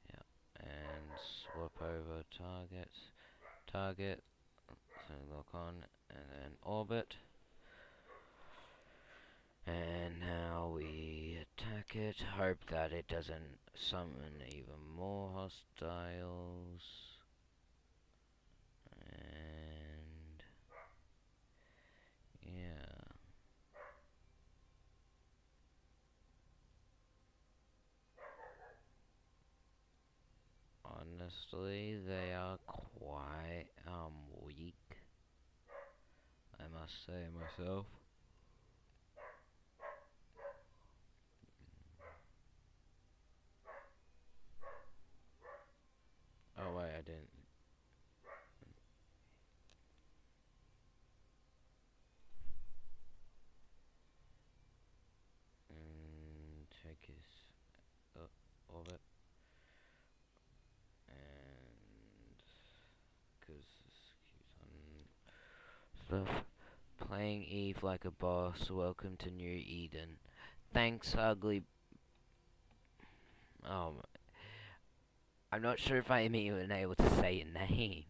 Yeah, and swap over target, so lock on, and then orbit. And now we attack it, hope that it doesn't summon even more hostiles. And yeah. Honestly, they are quite weak, I must say myself. Oh wait, I didn't. Check his orbit, and because this keeps on stuff. Playing Eve like a boss. Welcome to New Eden. Thanks, ugly. I'm not sure if I am even able to say your name.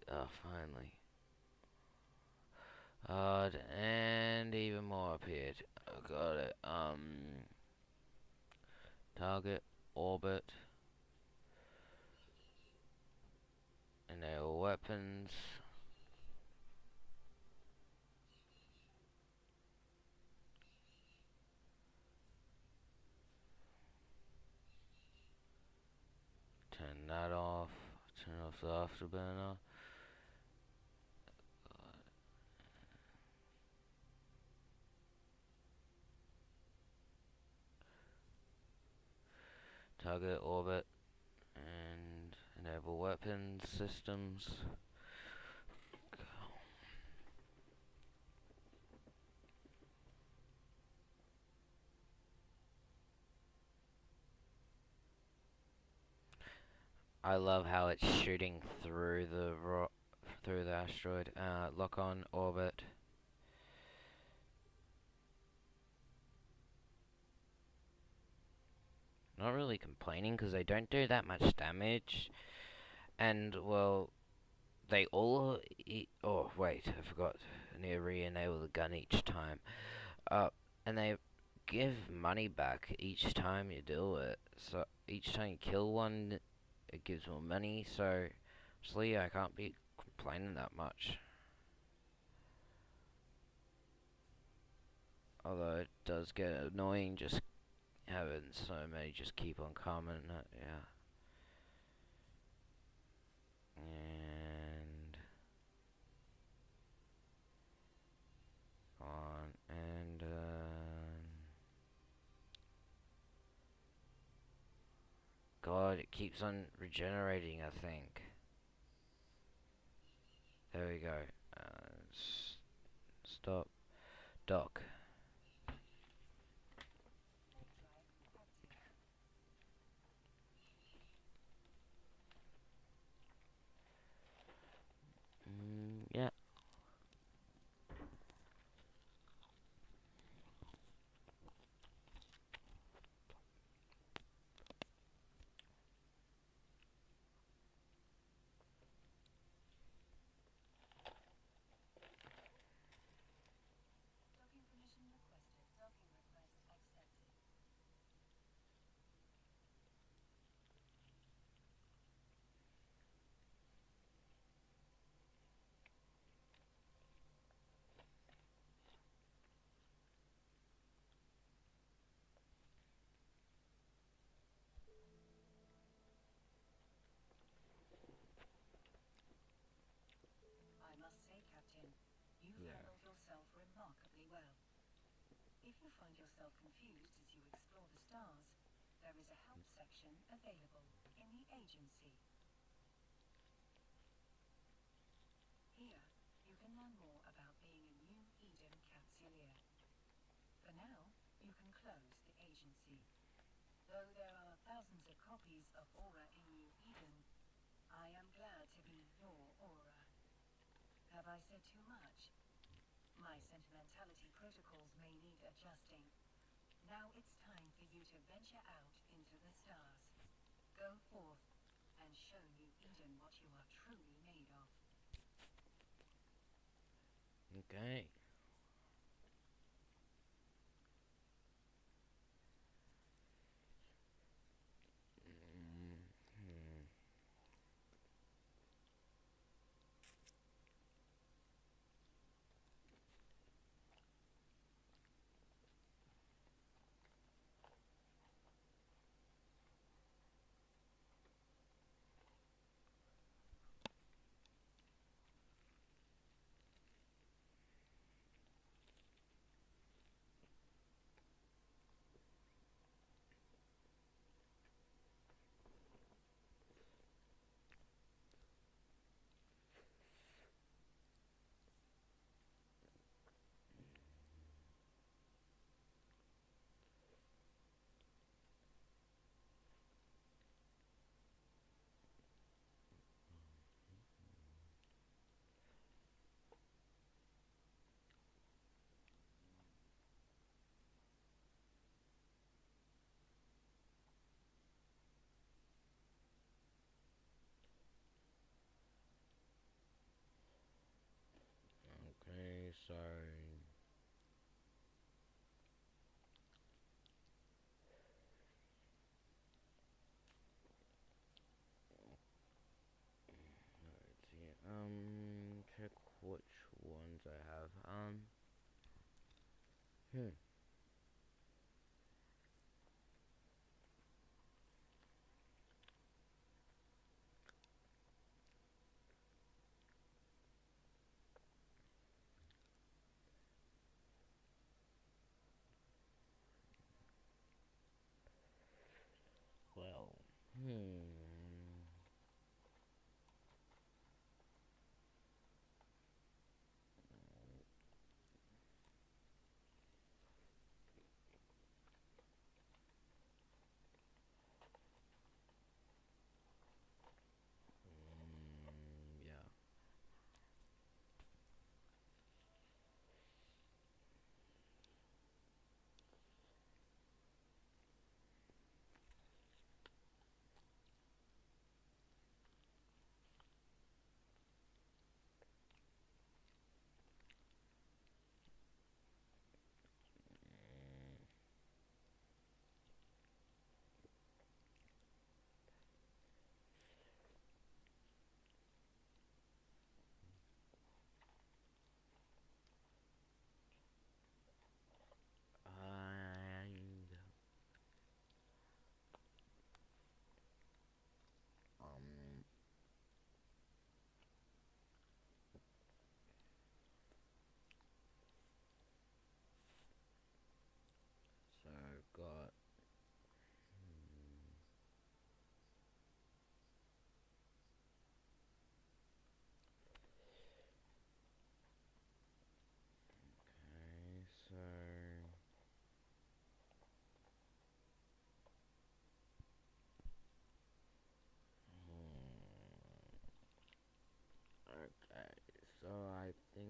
Oh, finally. Odd, and even more appeared. Oh, got it. Target, orbit, enable weapons. Turn that off. Turn off the afterburner. Target, orbit, and enable weapons systems. I love how it's shooting through the asteroid. Lock on orbit. Not really complaining because they don't do that much damage, and well, they all. Oh wait, I forgot. I need to re-enable the gun each time. And they give money back each time you do it. So each time you kill one, it gives more money. So actually, I can't be complaining that much. Although it does get annoying just having so many just keep on coming. Yeah. And on and God, it keeps on regenerating, I think. There we go. stop. Dock. Yeah. Docking permission requested. Docking request accepted. I must say, Captain, you've handled yourself remarkably well. If you find yourself confused as you explore the stars, there is a help section available in the agency. Here, you can learn more about being a New Eden Capsuleer. For now, you can close the agency. Though there are thousands of copies of Aura in New Eden, I am glad to be your Aura. Have I said too much? My sentimentality protocols may need adjusting. Now it's time for you to venture out into the stars. Go forth and show New Eden what you are truly made of. Okay. Okay, sorry. Let's see. Check which ones I have. Well, yeah.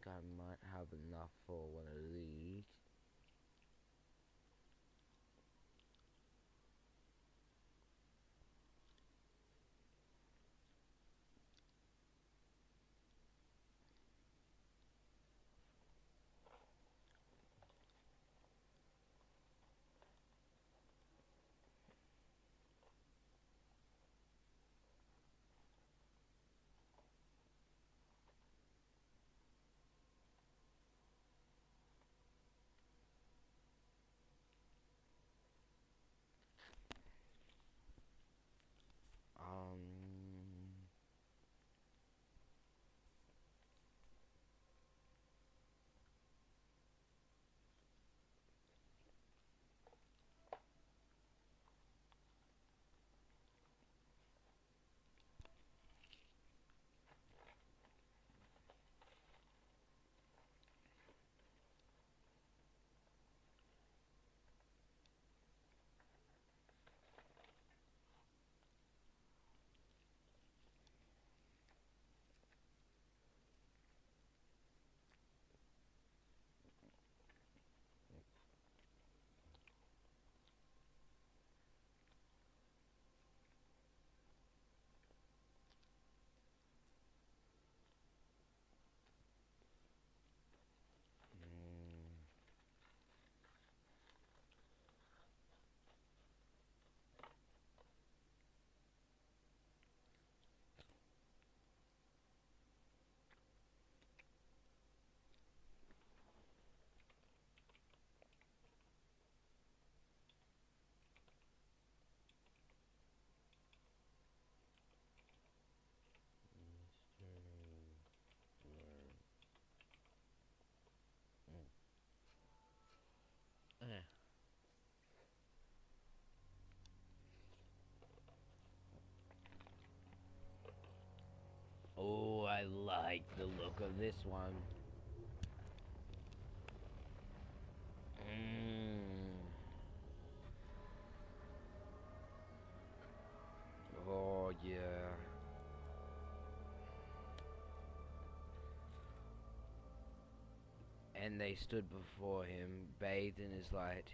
think I might have enough for one of these. Oh, I like the look of this one. Oh, yeah. And they stood before him, bathed in his light.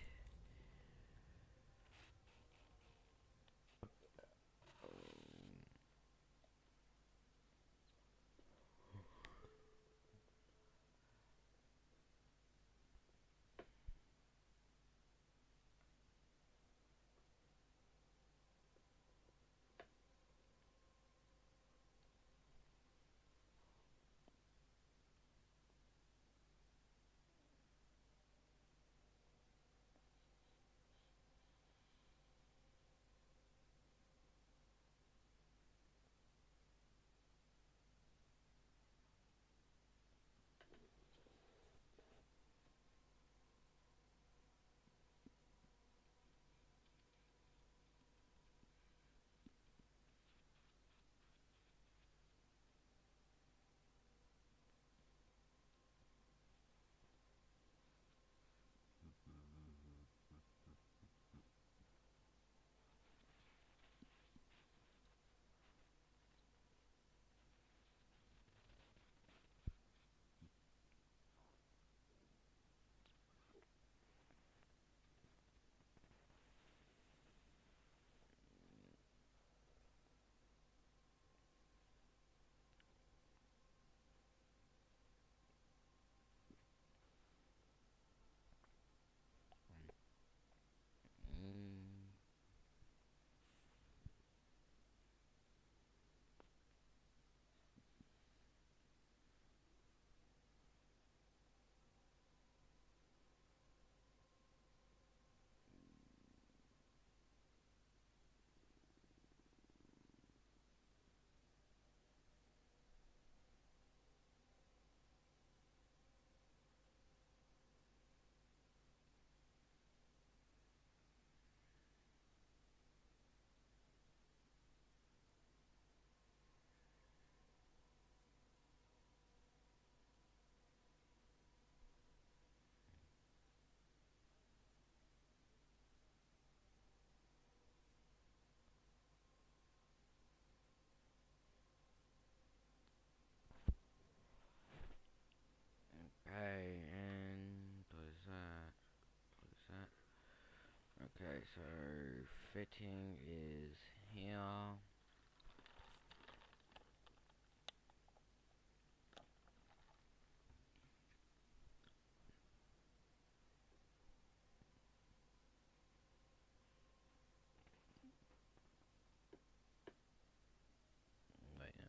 Okay, so fitting is here. Wait, no.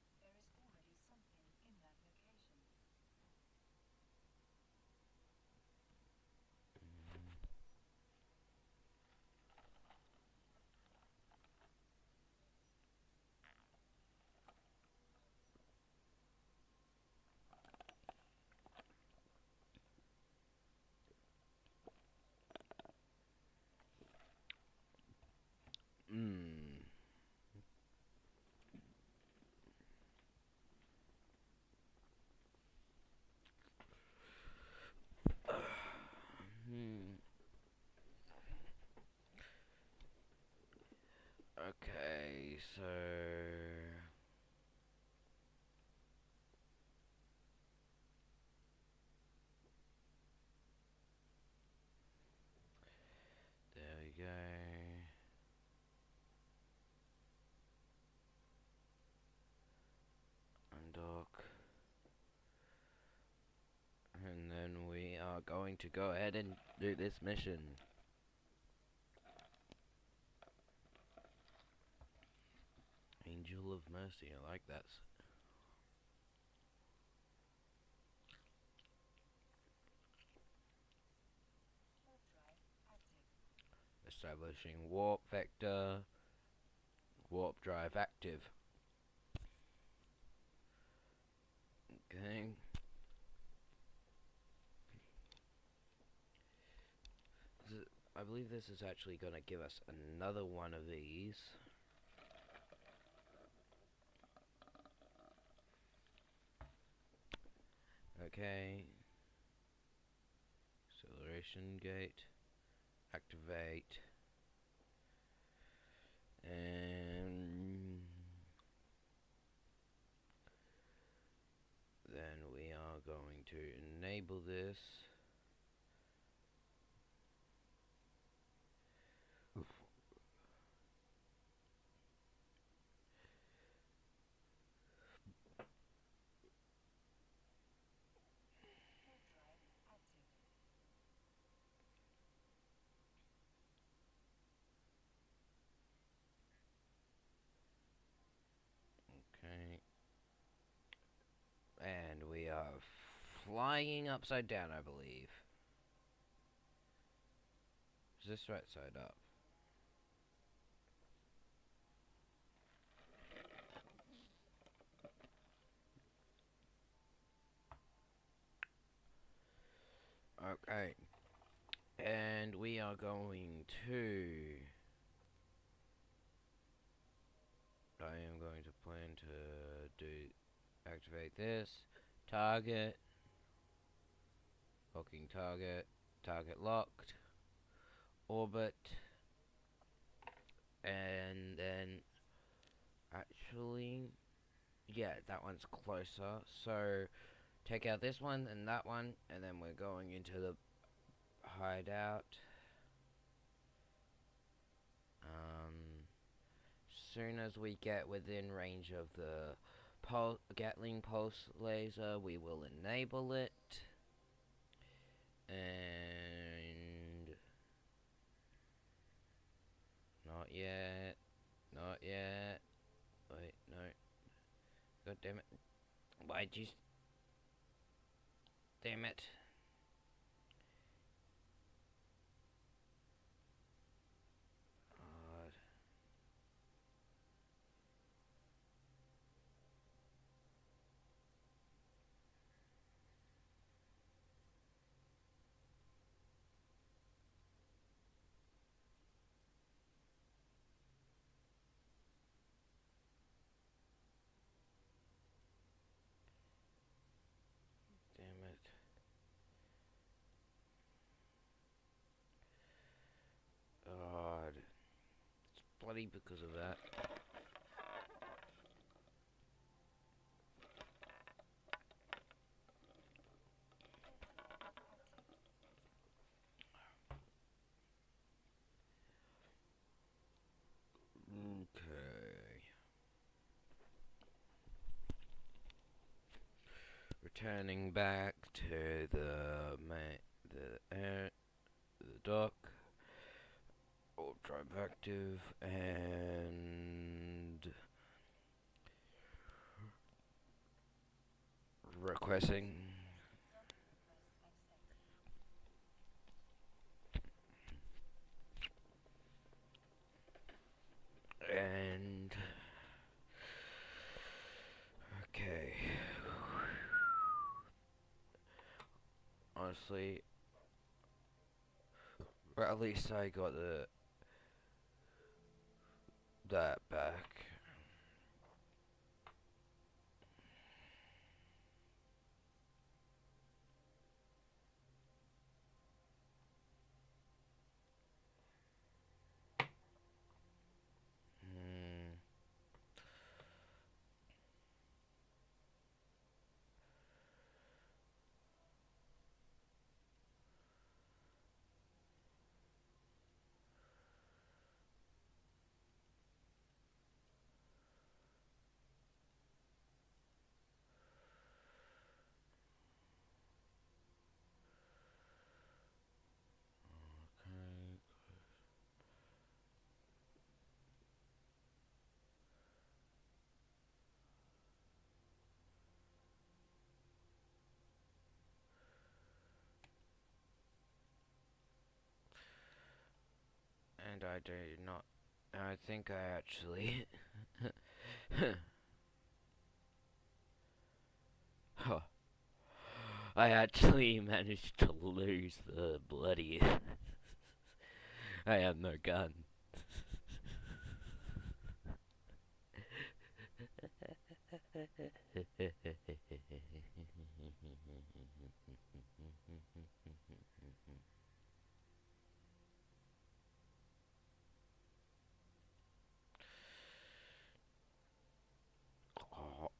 There is already something in that location. Hmm. Hmm. Okay, so there we go. Undock. And then we are going to go ahead and do this mission. Angel of Mercy, I like that. Warp drive active. Establishing warp vector. Warp drive active. Okay. I believe this is actually going to give us another one of these. Okay. Acceleration gate. Activate. And then we are going to enable this. Warp drive active. Okay. And we are flying upside down, I believe. Is this right side up? Okay. And we are going to... I am going to plan to activate this. Target. Locking target. Target locked. Orbit. And then... Actually... Yeah, that one's closer. So... Take out this one and that one. And then we're going into the hideout. Soon as we get within range of the Gatling pulse laser, we will enable it. And not yet. Not yet. Wait, no. God damn it. Why'd you... Damn it. bloody because of that. Okay. Returning back to the dock. Ultra active and requesting. And okay. Honestly, but at least I got that back. Hmm. Okay. And I did not. I think I actually. Huh. I actually managed to lose the bloody. I have no gun. Oh,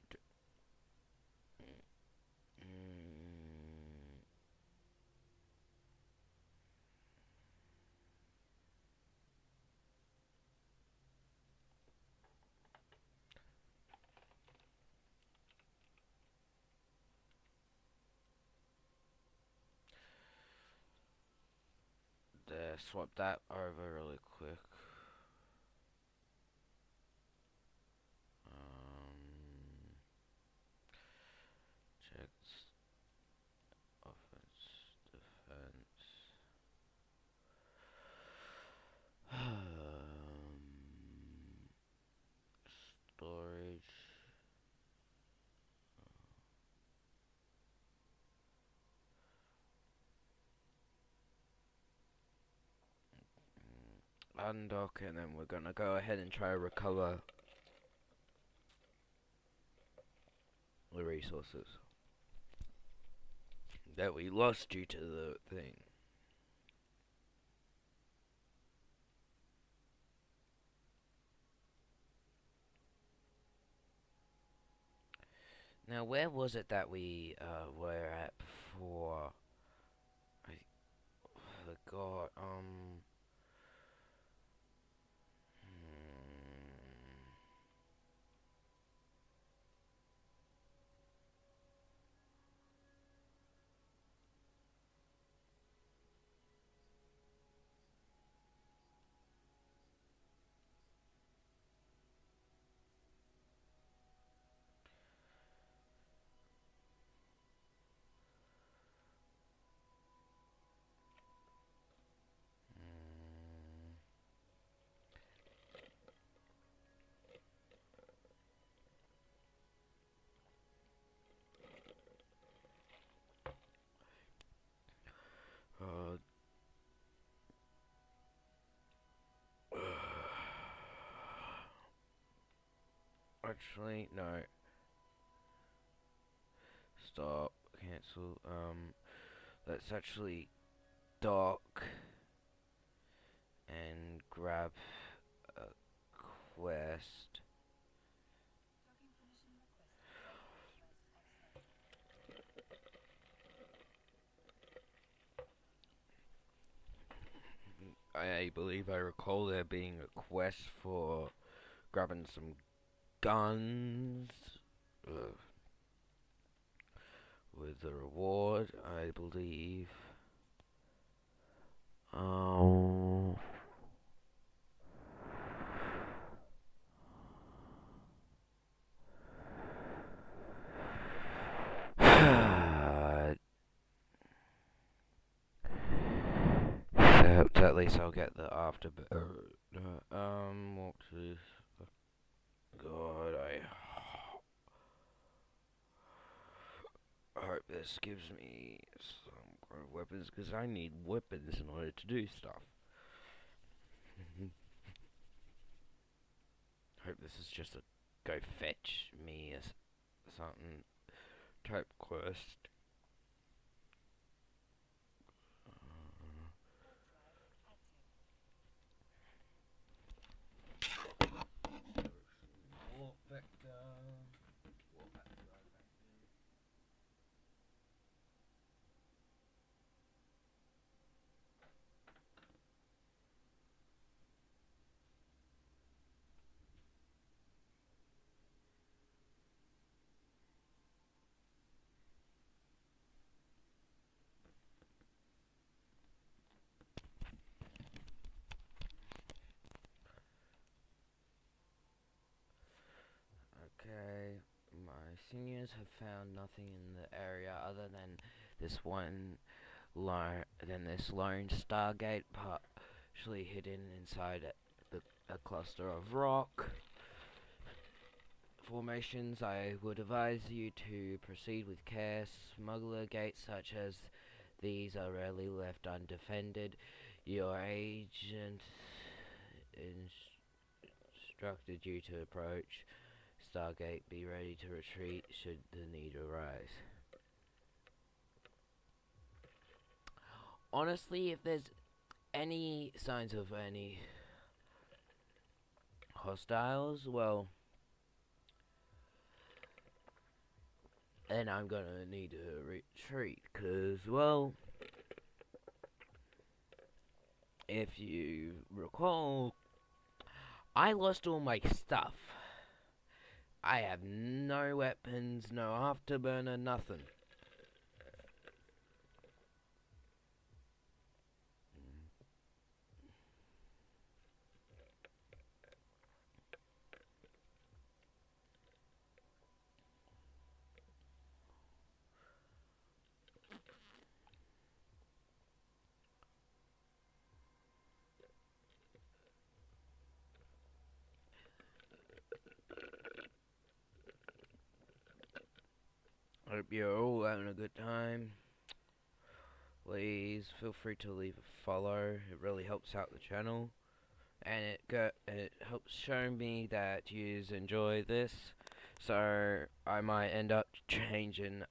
swap that over really quick. Checks offense, defense. Storage. Undock, and then we're gonna go ahead and try to recover the resources that we lost due to the thing. Now, where was it that we were at before? I forgot. Uh, actually, no. Stop. Cancel. Let's actually dock and grab quest. I believe I recall there being a quest for grabbing some guns with the reward, I believe. Oh. So at least I'll get the after. What is? God, I hope this gives me some kind of weapons, because I need weapons in order to do stuff. Hope this is just a go fetch me or something type quest. Warp vector. Warp vector. Okay, my seniors have found nothing in the area other than this one this lone Stargate partially hidden inside a cluster of rock formations. I would advise you to proceed with care. Smuggler gates such as these are rarely left undefended. Your agent instructed you to approach Stargate. Be ready to retreat should the need arise. Honestly, if there's any signs of any hostiles, well, then I'm gonna need to retreat, cause, well, if you recall, I lost all my stuff. I have no weapons, no afterburner, nothing. Hope you're all having a good time. Please feel free to leave a follow. It really helps out the channel, and it helps show me that you enjoy this. So I might end up changing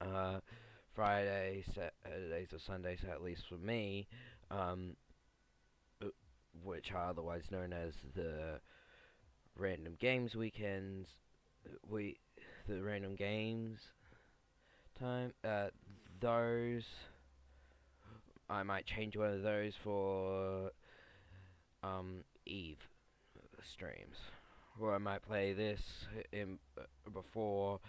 Fridays, Saturdays, or Sundays, at least for me, which are otherwise known as the random games weekends. The random games time. Those I might change one of those for Eve streams, or I might play this in before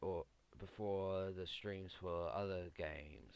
the streams for other games.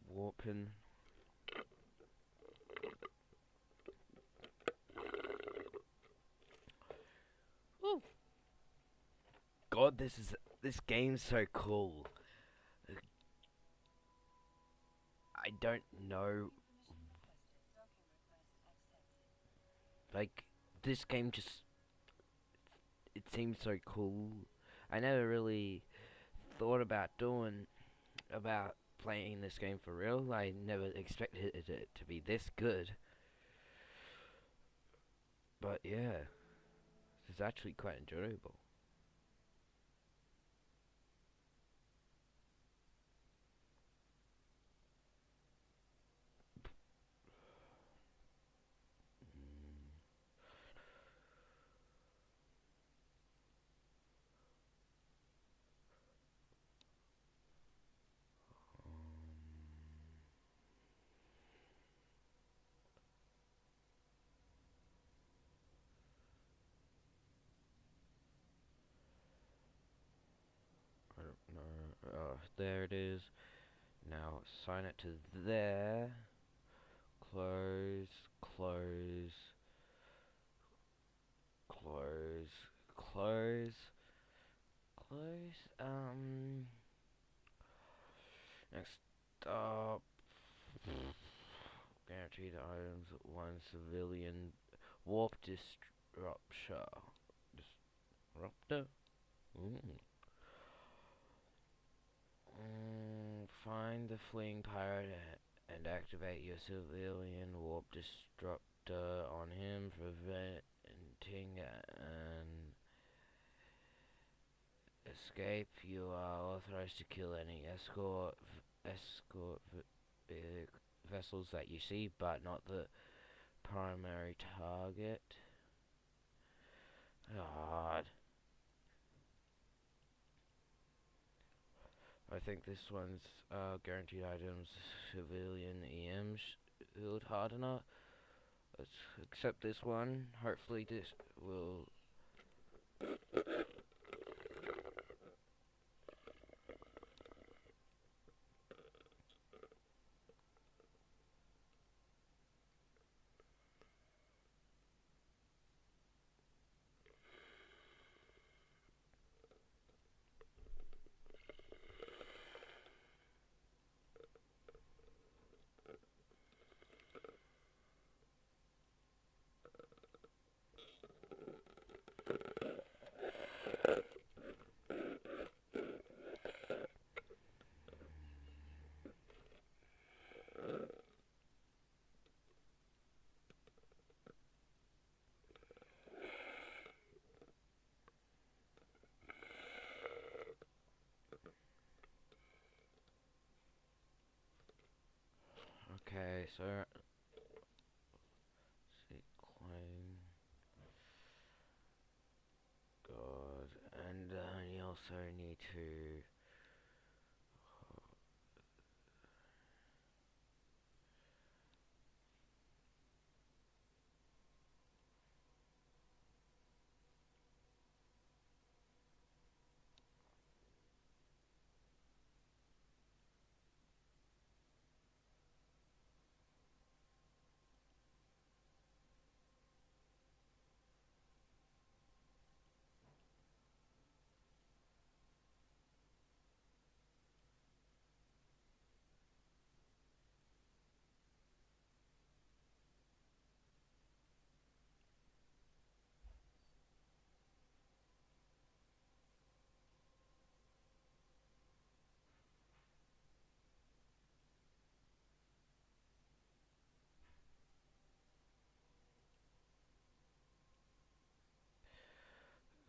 Warping. Ooh. God, this game's so cool. I don't know. Like, this game just, it seems so cool. I never really thought about playing this game for real. I never expected it to be this good. But yeah, it's actually quite enjoyable. I don't know. There it is. Now assign it to there. Close, close, close, close, close. Next up, guaranteed items. One civilian warp disruptor. Disruptor. Find the fleeing pirate and activate your civilian warp disruptor on him, preventing an escape. You are authorized to kill any escort vessels that you see, but not the primary target. God. I think this one's guaranteed items, civilian EM shield hardener. Let's accept this one. Hopefully this will... Okay, so... see, claim... God, and you also need to...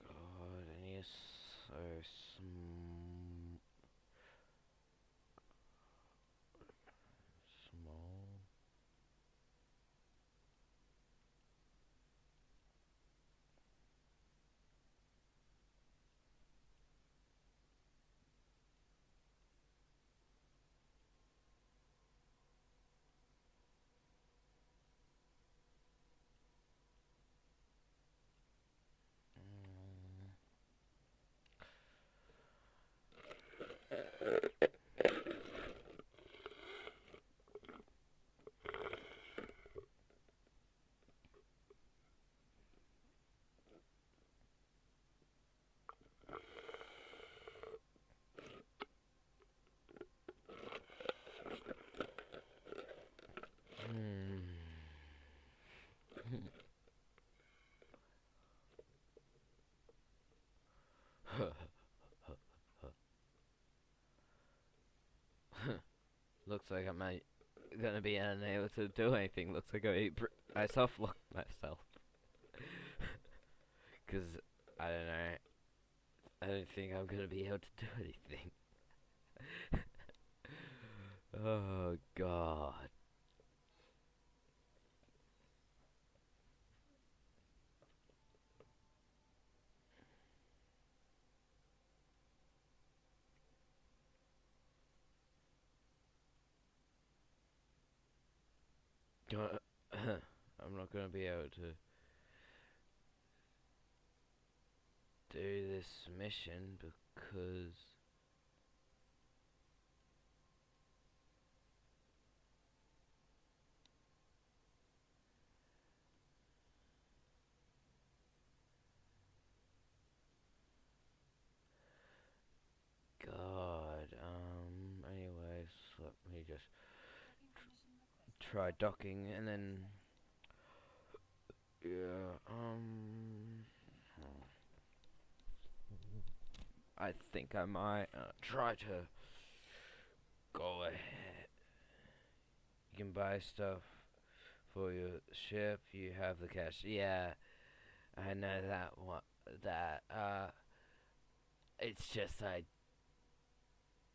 God, and he is so small. looks like I'm gonna be unable to do anything. Looks like I soft-locked myself. Because, I don't know. I don't think I'm gonna be able to do anything. Oh, God. I'm not gonna be able to do this mission because God, anyways, let me just try docking and then, yeah, I think I might try to go ahead. You can buy stuff for your ship, you have the cash. Yeah, I know that one, it's just I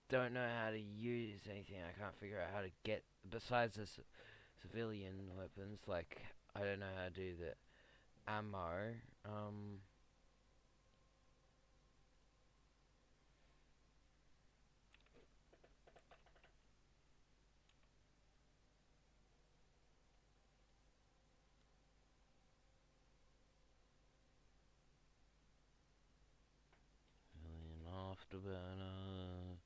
don't know how to use anything. I can't figure out how to get, besides the civilian weapons, like, I don't know how to do the ammo, civilian afterburner.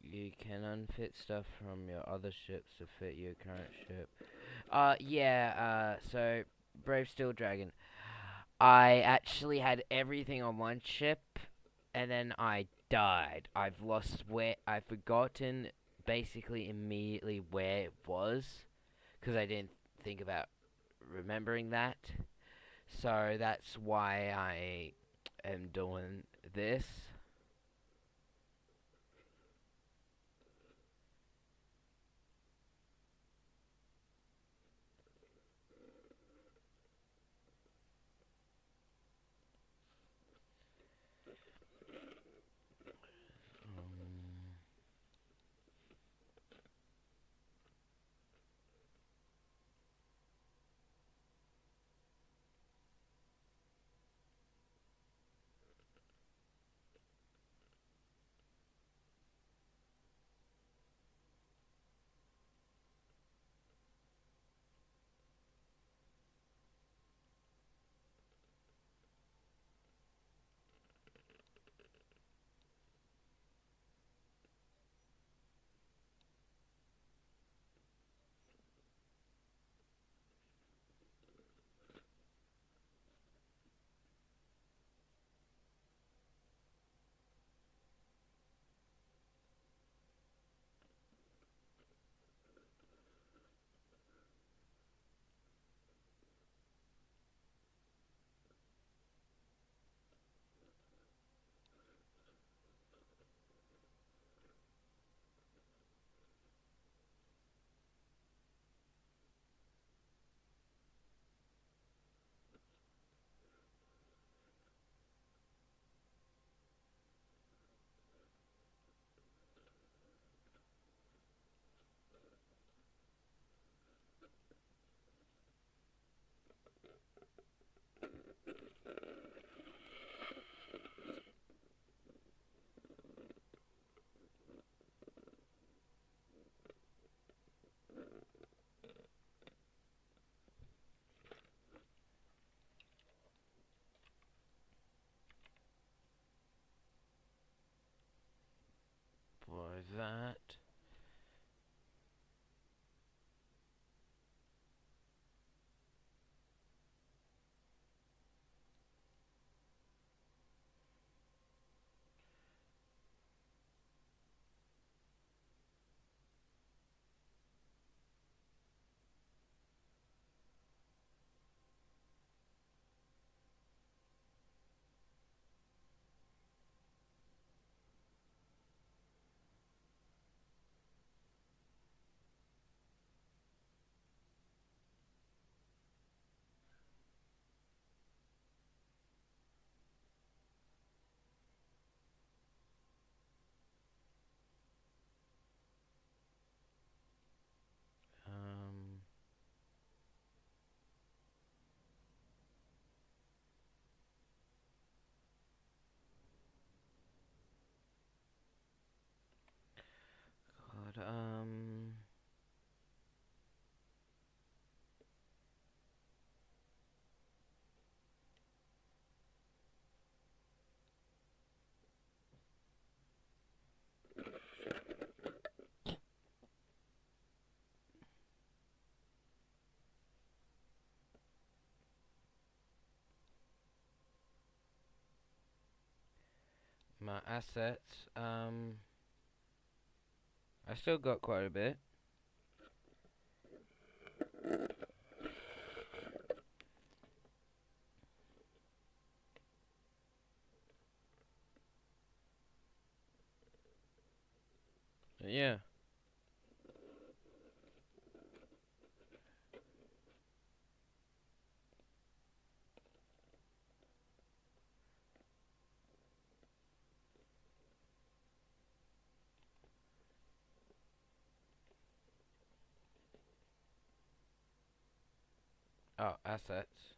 You can unfit stuff from your other ships to fit your current ship. Yeah, so Brave Steel Dragon. I actually had everything on one ship, and then I died. I've forgotten basically immediately where it was, because I didn't think about remembering that. So that's why I am doing this. For that. Um. God. My assets. I still got quite a bit. Yeah. Oh, assets.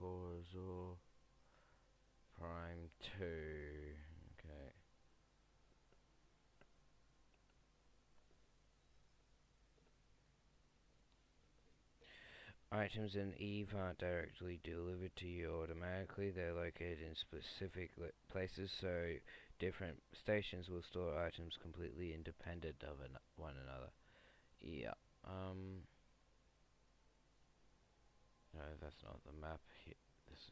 Corzor Prime 2. Okay. Items in Eve aren't directly delivered to you automatically. They're located in specific places, so different stations will store items completely independent of one another. Yeah. No, that's not the map. This is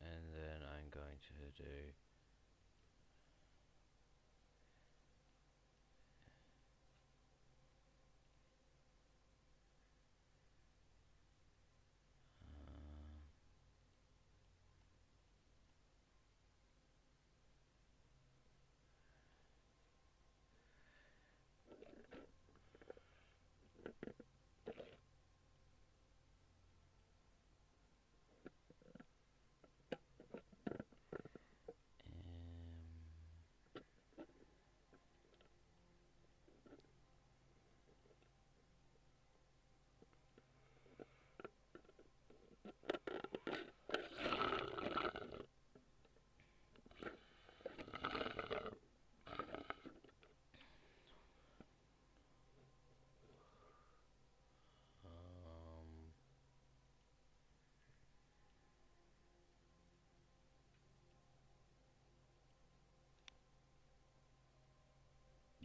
and then I'm going to do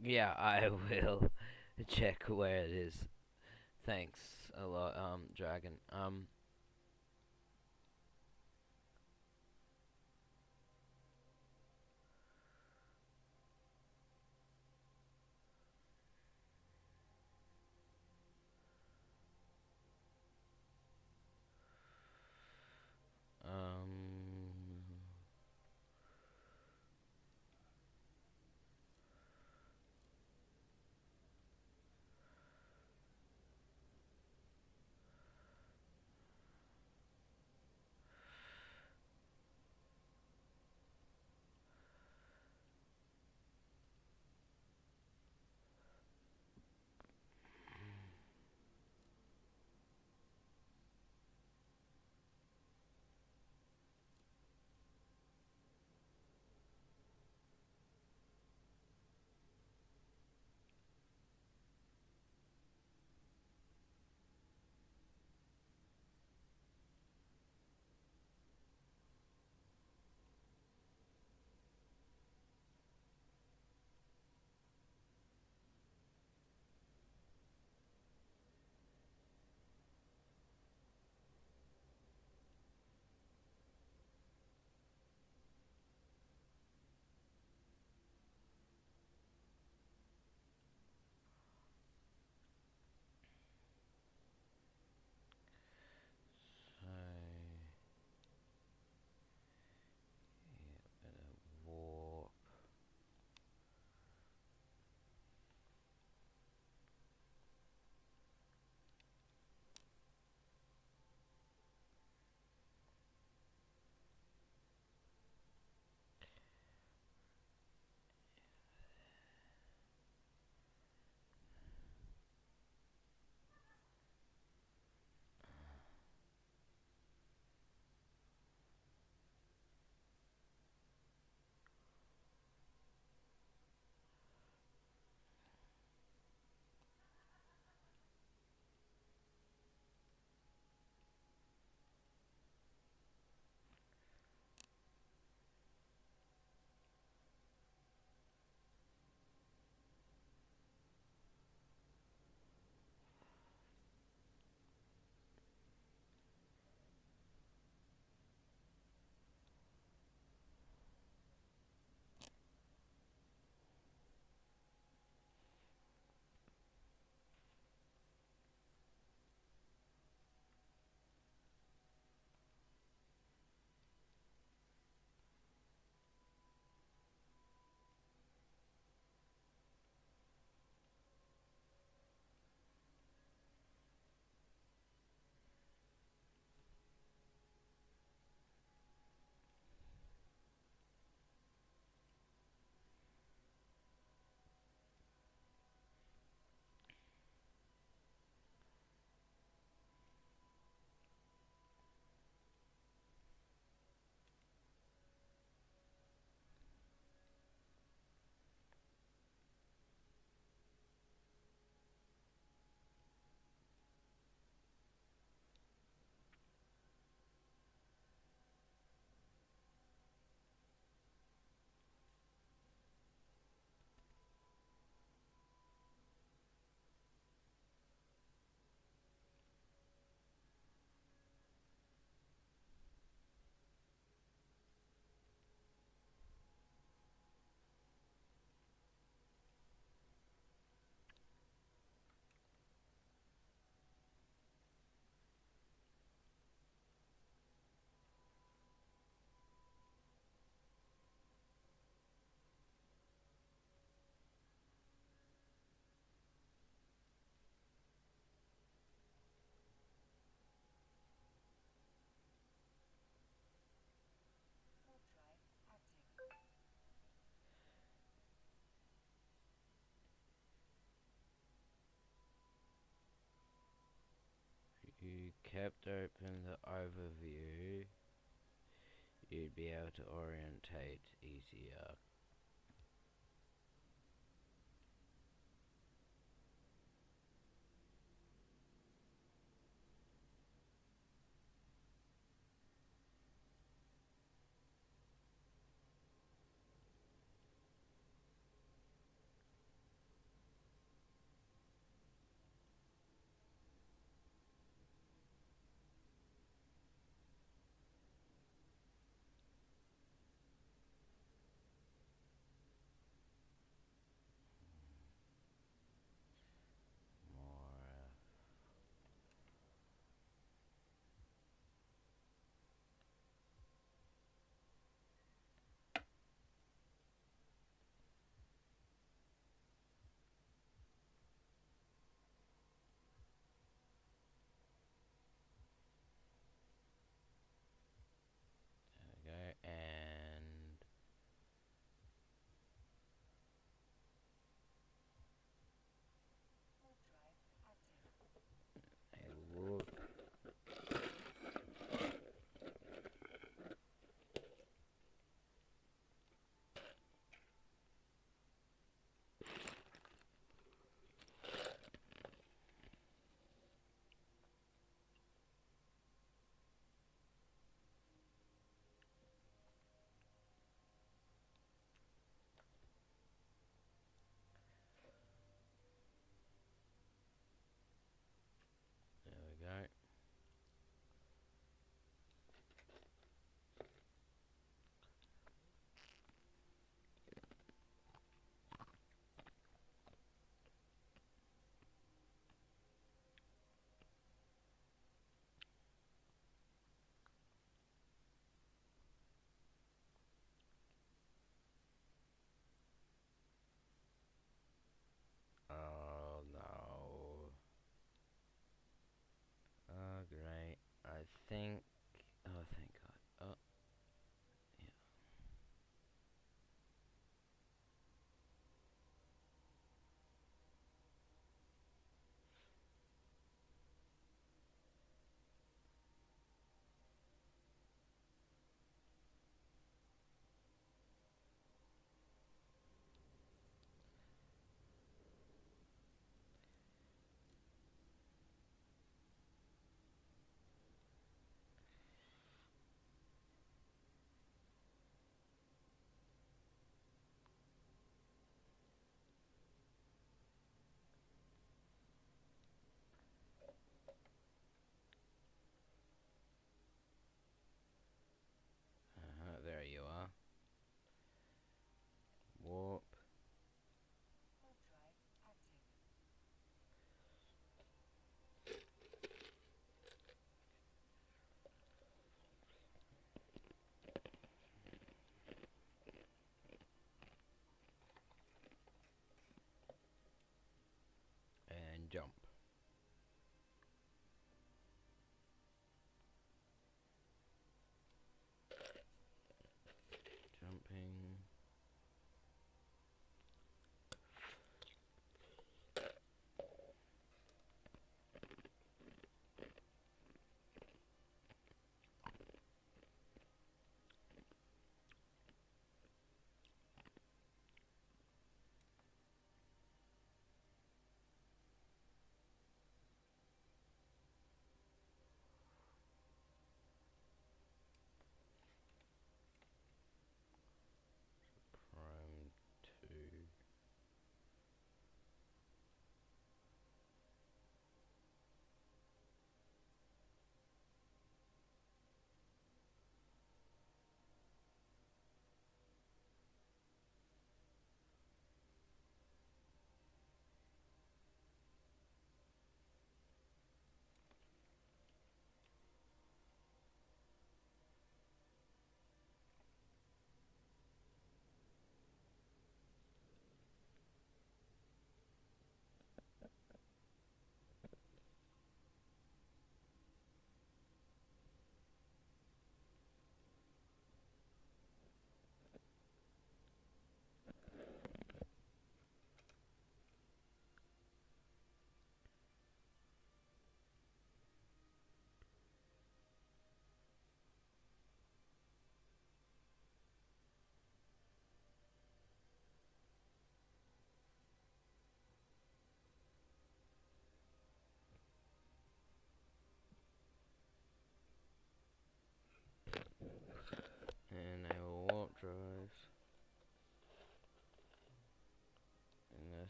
yeah, I will check where it is. Thanks a lot, Dragon. you kept open the overview, you'd be able to orientate easier. More. There we go, and Warp drive active. a look. There we go. Oh no. Oh great. I think. Oh thank God. Oh yeah.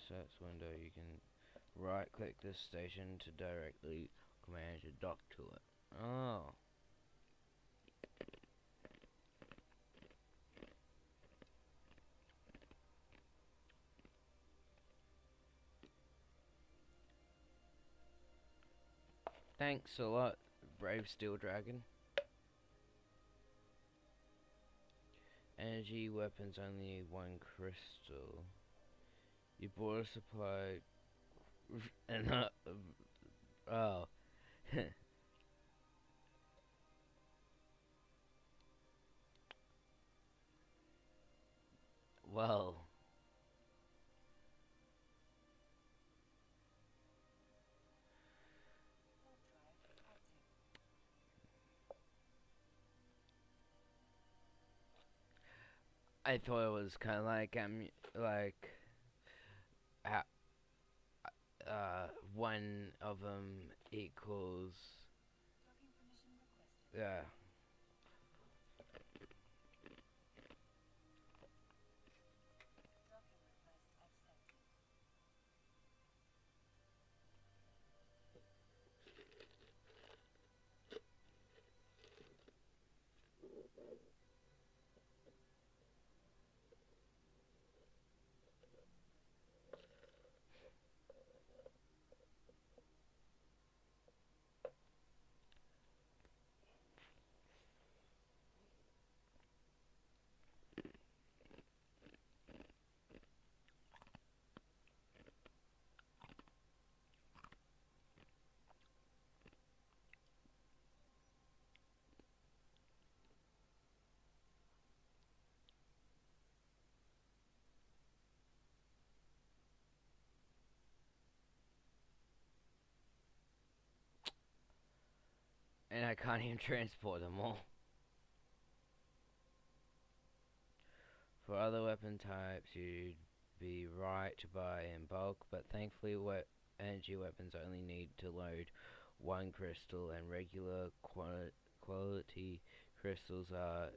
search window, you can right click this station to directly command your dock to it. Oh. Thanks a lot, Brave Steel Dragon. Energy weapons only need 1 crystal. You bought a supply and oh. Well. I thought it was kind of like one of them equals yeah. And I can't even transport them all. For other weapon types, you'd be right to buy in bulk, but thankfully energy weapons only need to load 1 crystal, and regular quality crystals are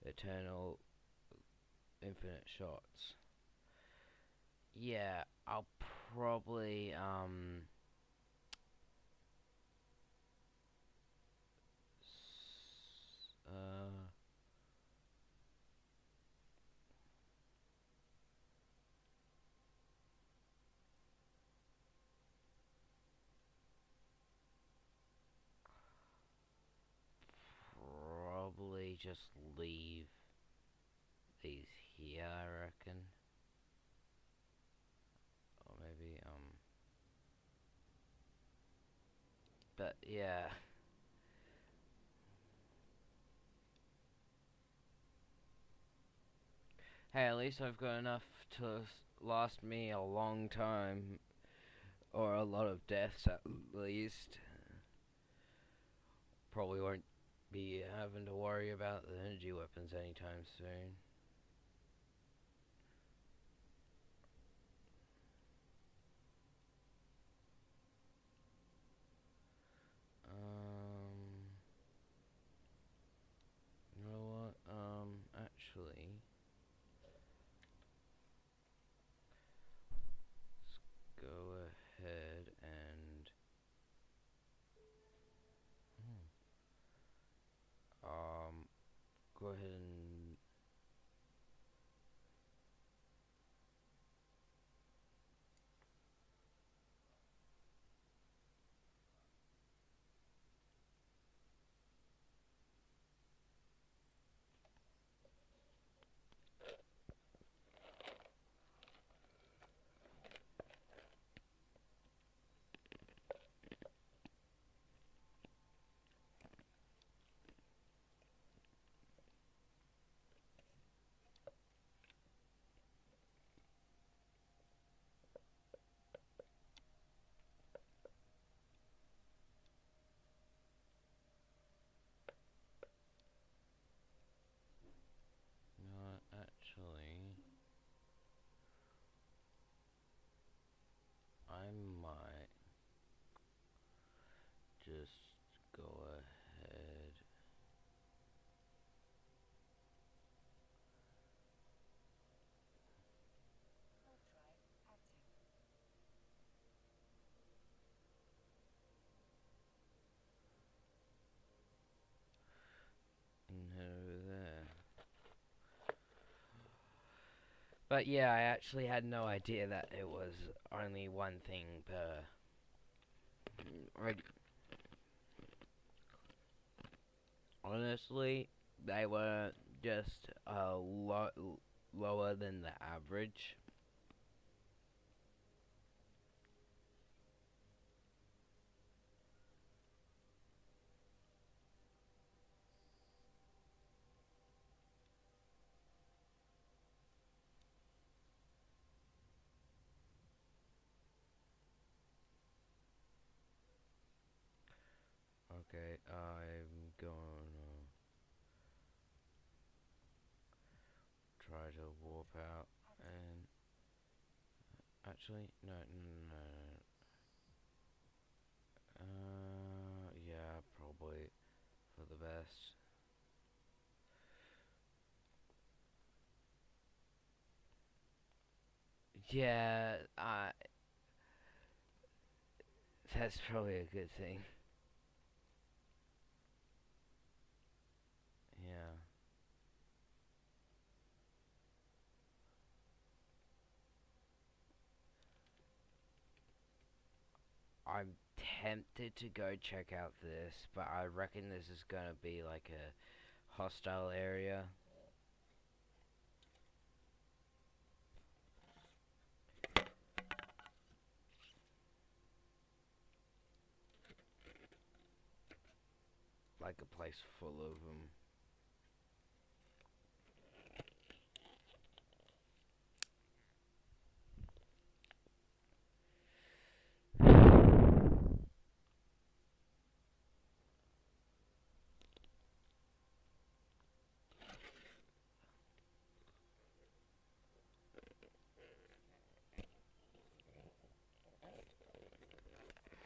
eternal infinite shots. Yeah, I'll probably probably just leave these here, I reckon. Or maybe but yeah. Hey, at least I've got enough to last me a long time, or a lot of deaths at least. Probably won't be having to worry about the energy weapons anytime soon. You know what? Actually, let's go ahead and go ahead and But yeah, I actually had no idea that it was only one thing per. Honestly, they were just lower than the average. Okay, I'm gonna try to warp out and actually no. Yeah, probably for the best. Yeah, that's probably a good thing. Yeah. I'm tempted to go check out this, but I reckon this is gonna be like a hostile area. Like a place full of them.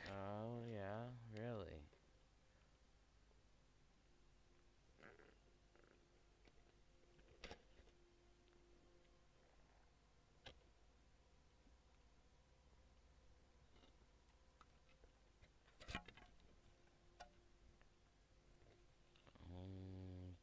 Oh, yeah, really? Mm,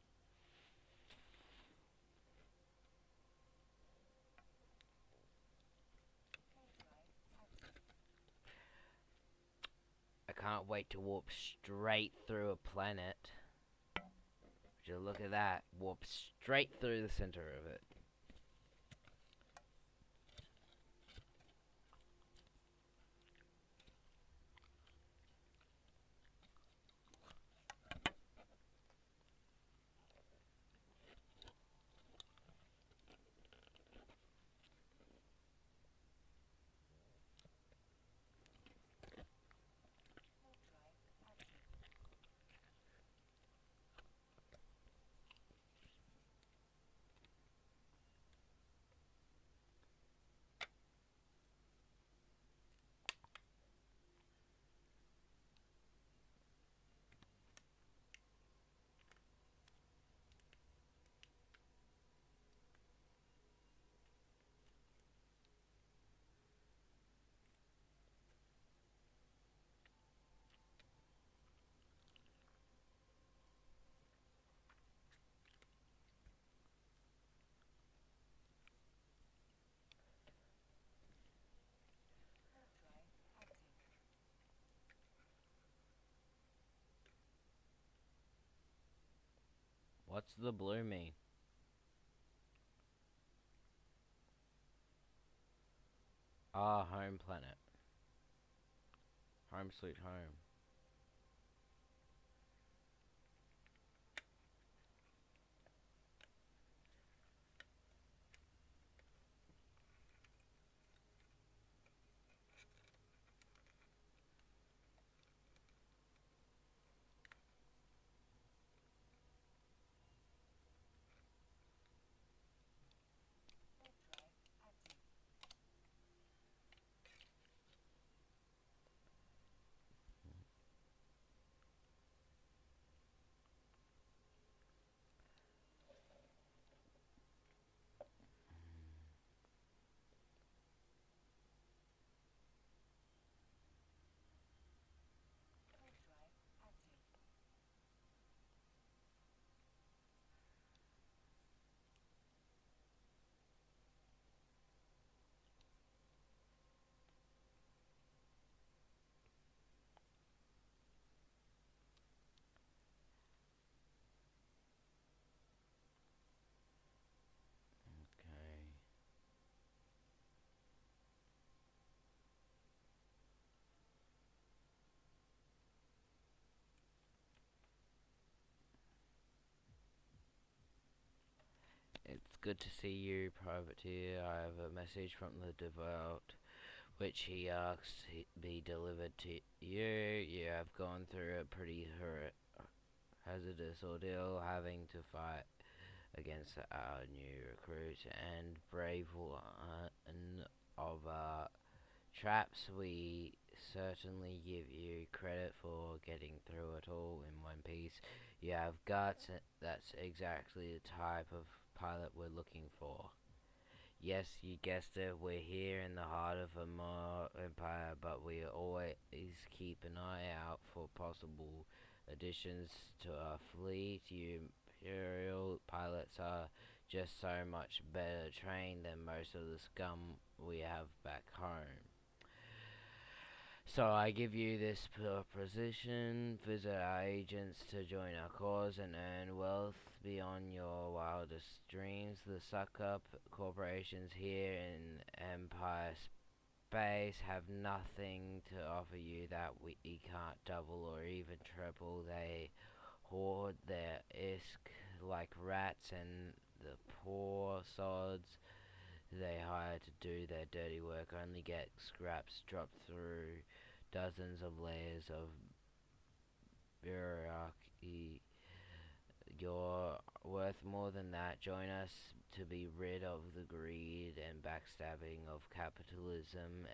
I can't wait to warp straight through a planet. Would you look at that? Warp straight through the center of it. What's the blue mean? Ah, home planet. Home sweet home. good to see you, Privateer. I have a message from the Devout, which he asks be delivered to you. You have gone through a pretty hazardous ordeal, having to fight against our new recruits and brave one of our traps. We certainly give you credit for getting through it all in one piece. You have guts. That's exactly the type of pilot we're looking for. Yes, you guessed it, we're here in the heart of a Maw Empire, but we always keep an eye out for possible additions to our fleet. You Imperial pilots are just so much better trained than most of the scum we have back home. So I give you this proposition: visit our agents to join our cause and earn wealth beyond your wildest dreams. The suck-up corporations here in Empire Space have nothing to offer you that we can't double or even triple. They hoard their isk like rats, and the poor sods they hire to do their dirty work only get scraps dropped through dozens of layers of bureaucracy. You're worth more than that. Join us to be rid of the greed and backstabbing of capitalism,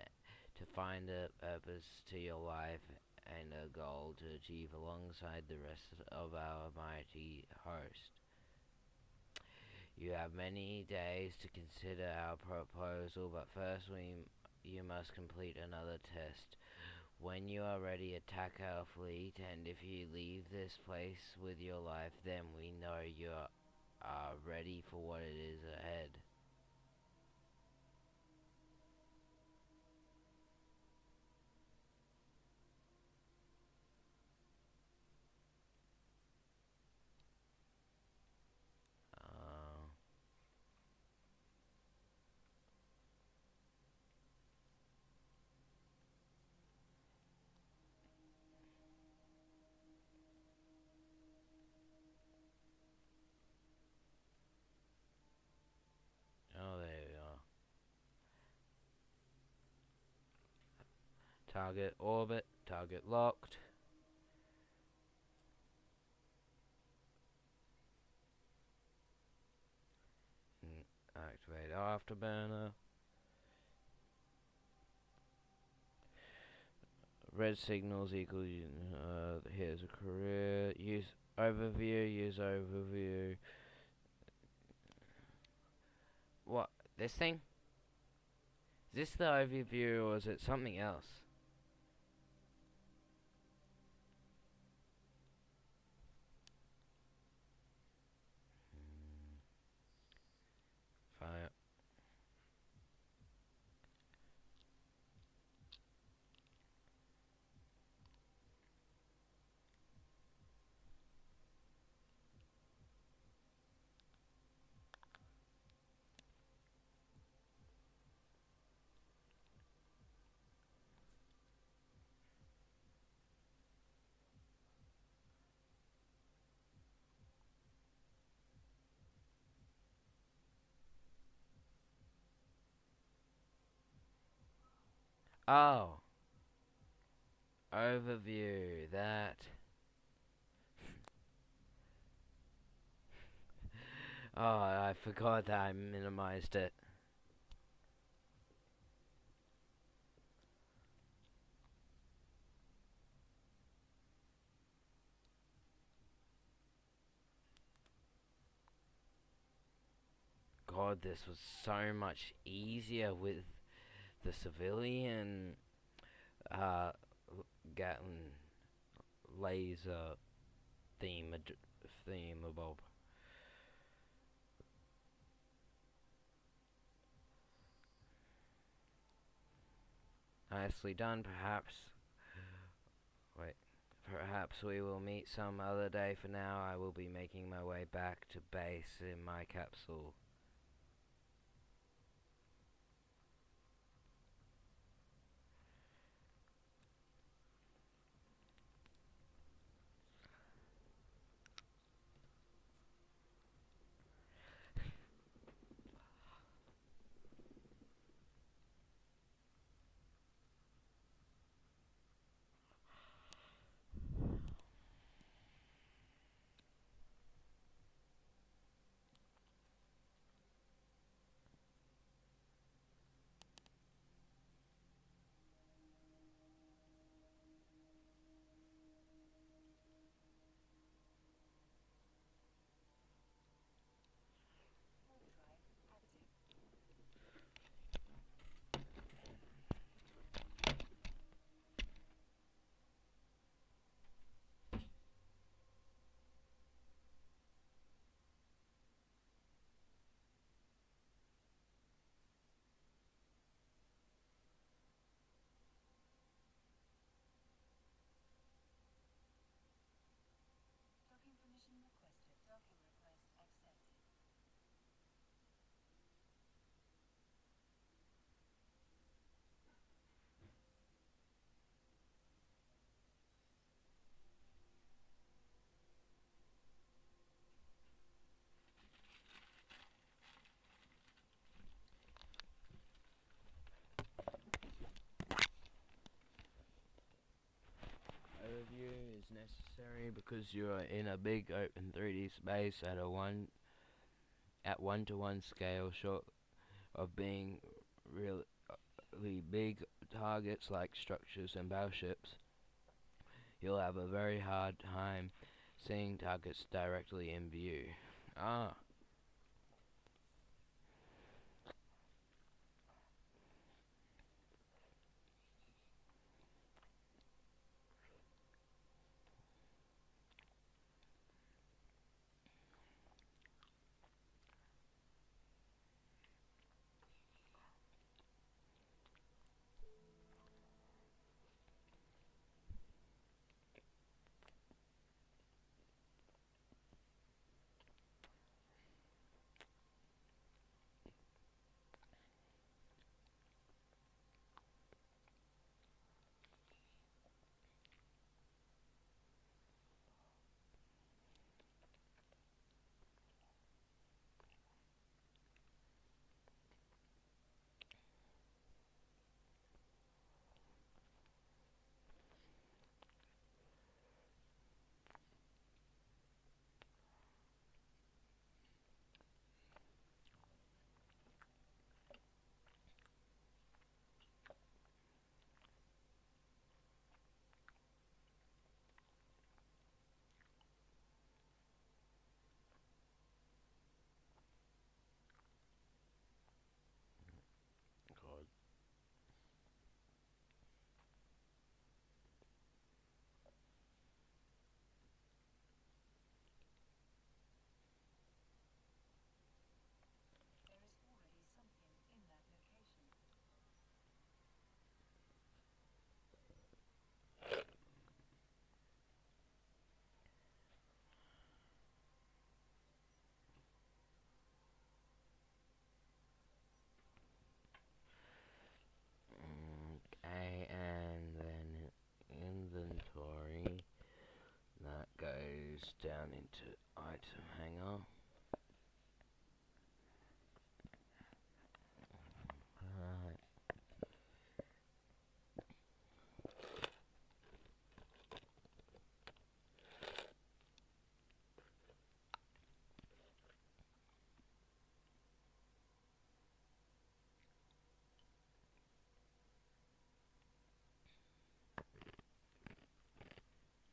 to find a purpose to your life and a goal to achieve alongside the rest of our mighty host. You have many days to consider our proposal, but first you must complete another test. When you are ready, attack our fleet, and if you leave this place with your life, then we know you are ready for what it is ahead. Oh, there we are. Target orbit, target locked. Activate afterburner. Red signals equal, here's a career. Use overview. What, this thing? Is this the overview or is it something else? Fire. Oh. Overview, that. Oh, I forgot that I minimized it. God, this was so much easier with the civilian Gatling laser theme-abob. Nicely done, perhaps. Wait. Perhaps we will meet some other day. For now, I will be making my way back to base in my capsule. necessary because you are in a big open 3D space at 1-to-1 scale, short of being really big targets like structures and battleships. You'll have a very hard time seeing targets directly in view. Ah. God. There is already something in that location. Okay, and then inventory. That goes down into item hanger. Right.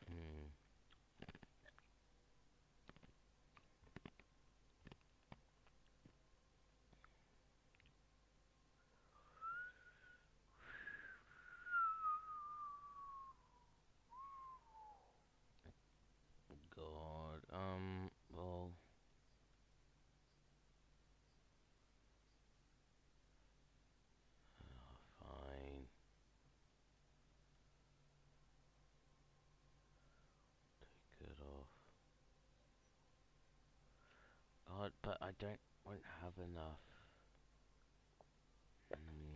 Hmm. God. Well. Fine. Take it off. God, but I won't have enough. Hmm.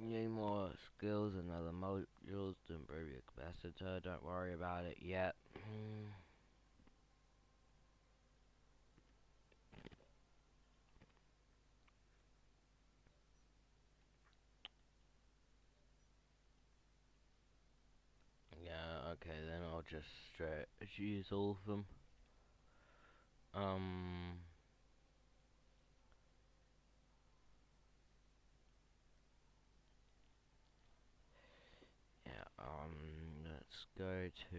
Need more skills and other modules to improve your capacitor. Don't worry about it yet. Yeah, okay, then I'll just straight use all of them. Yeah, let's go to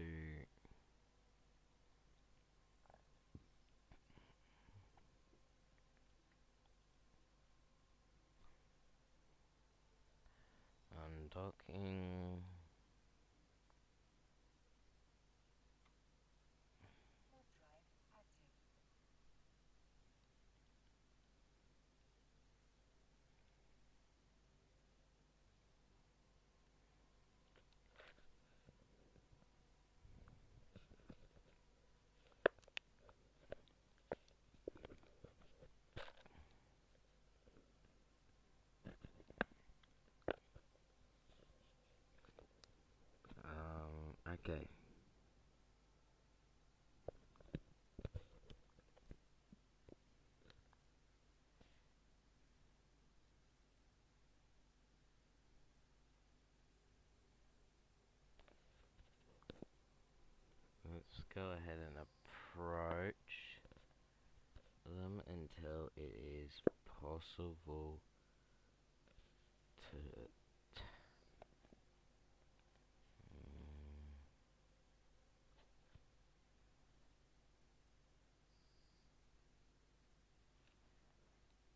undocking. Okay. Let's go ahead and approach them until it is possible to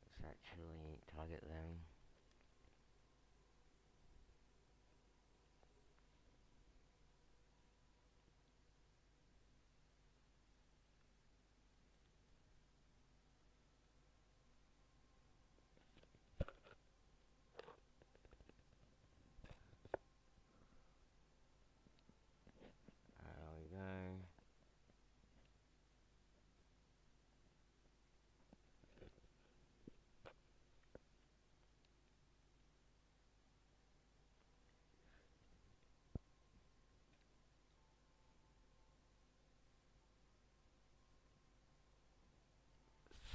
let's actually target them. There we go.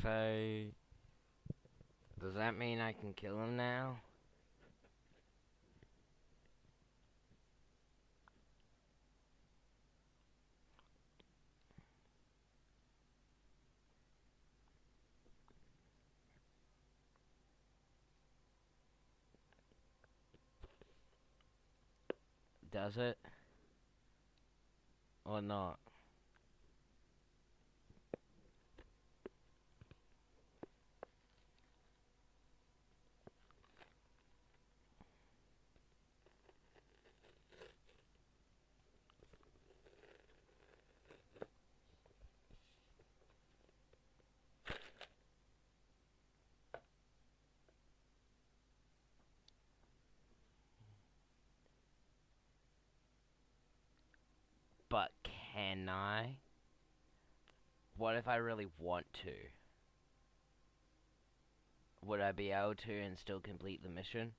So, does that mean I can kill him now? Does it? Or not? But can I? What if I really want to? Would I be able to and still complete the mission?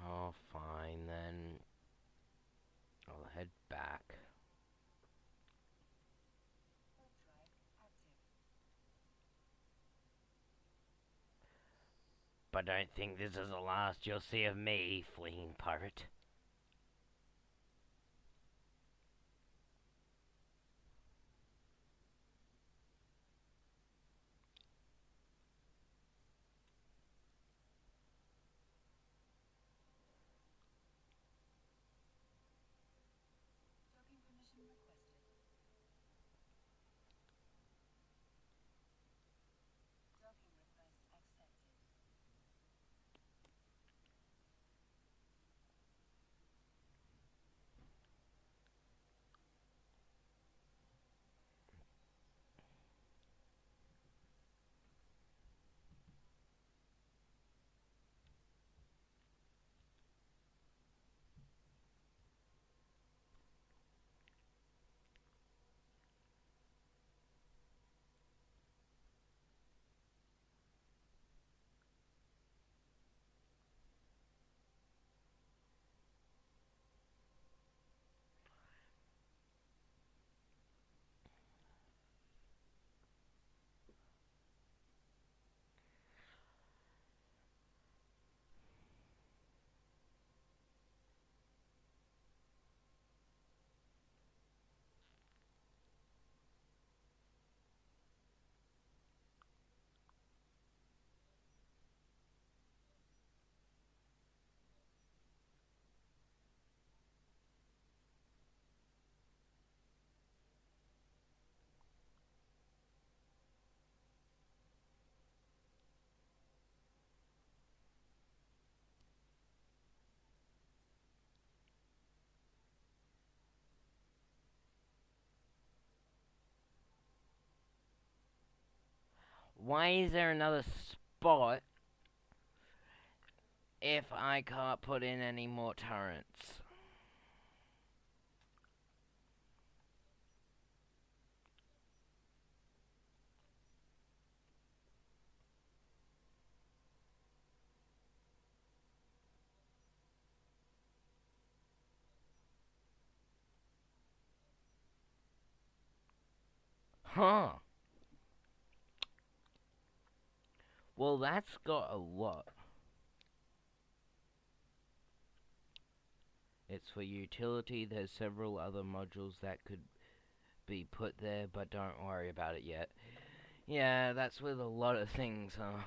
Oh, fine then. I'll head back. But don't think this is the last you'll see of me, fleeing pirate. Docking permission requested. Docking request accepted. Why is there another spot if I can't put in any more turrets? Huh. Well, that's got a lot. It's for utility. There's several other modules that could be put there, but don't worry about it yet. Yeah, that's with a lot of things, huh?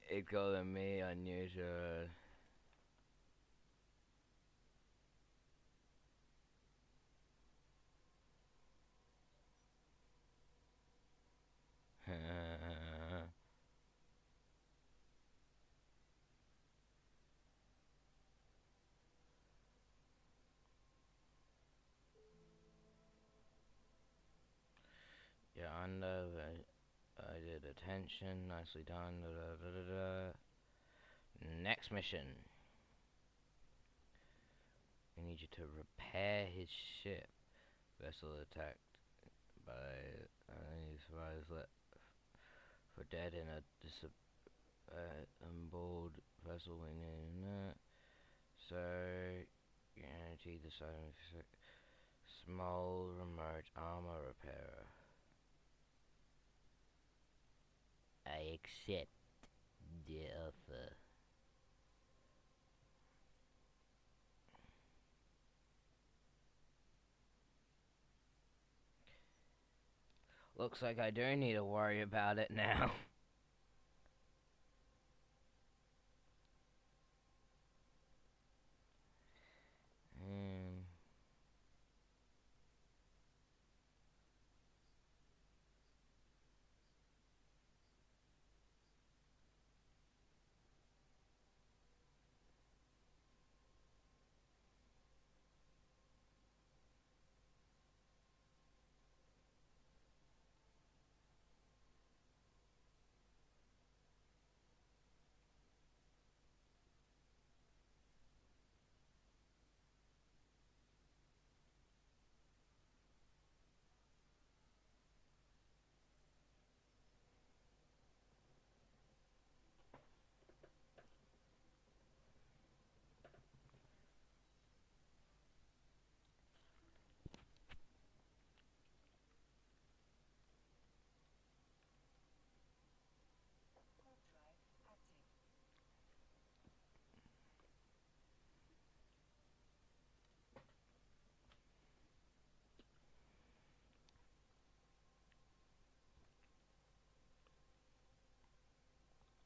It calling me unusual. Yeah, I did attention, nicely done. Da, da, da, da, da. Next mission. We need you to repair his ship. Vessel attacked by survivors let for dead in a onboard vessel. So guarantee the small remote armor repairer. I accept the offer. Looks like I do need to worry about it now.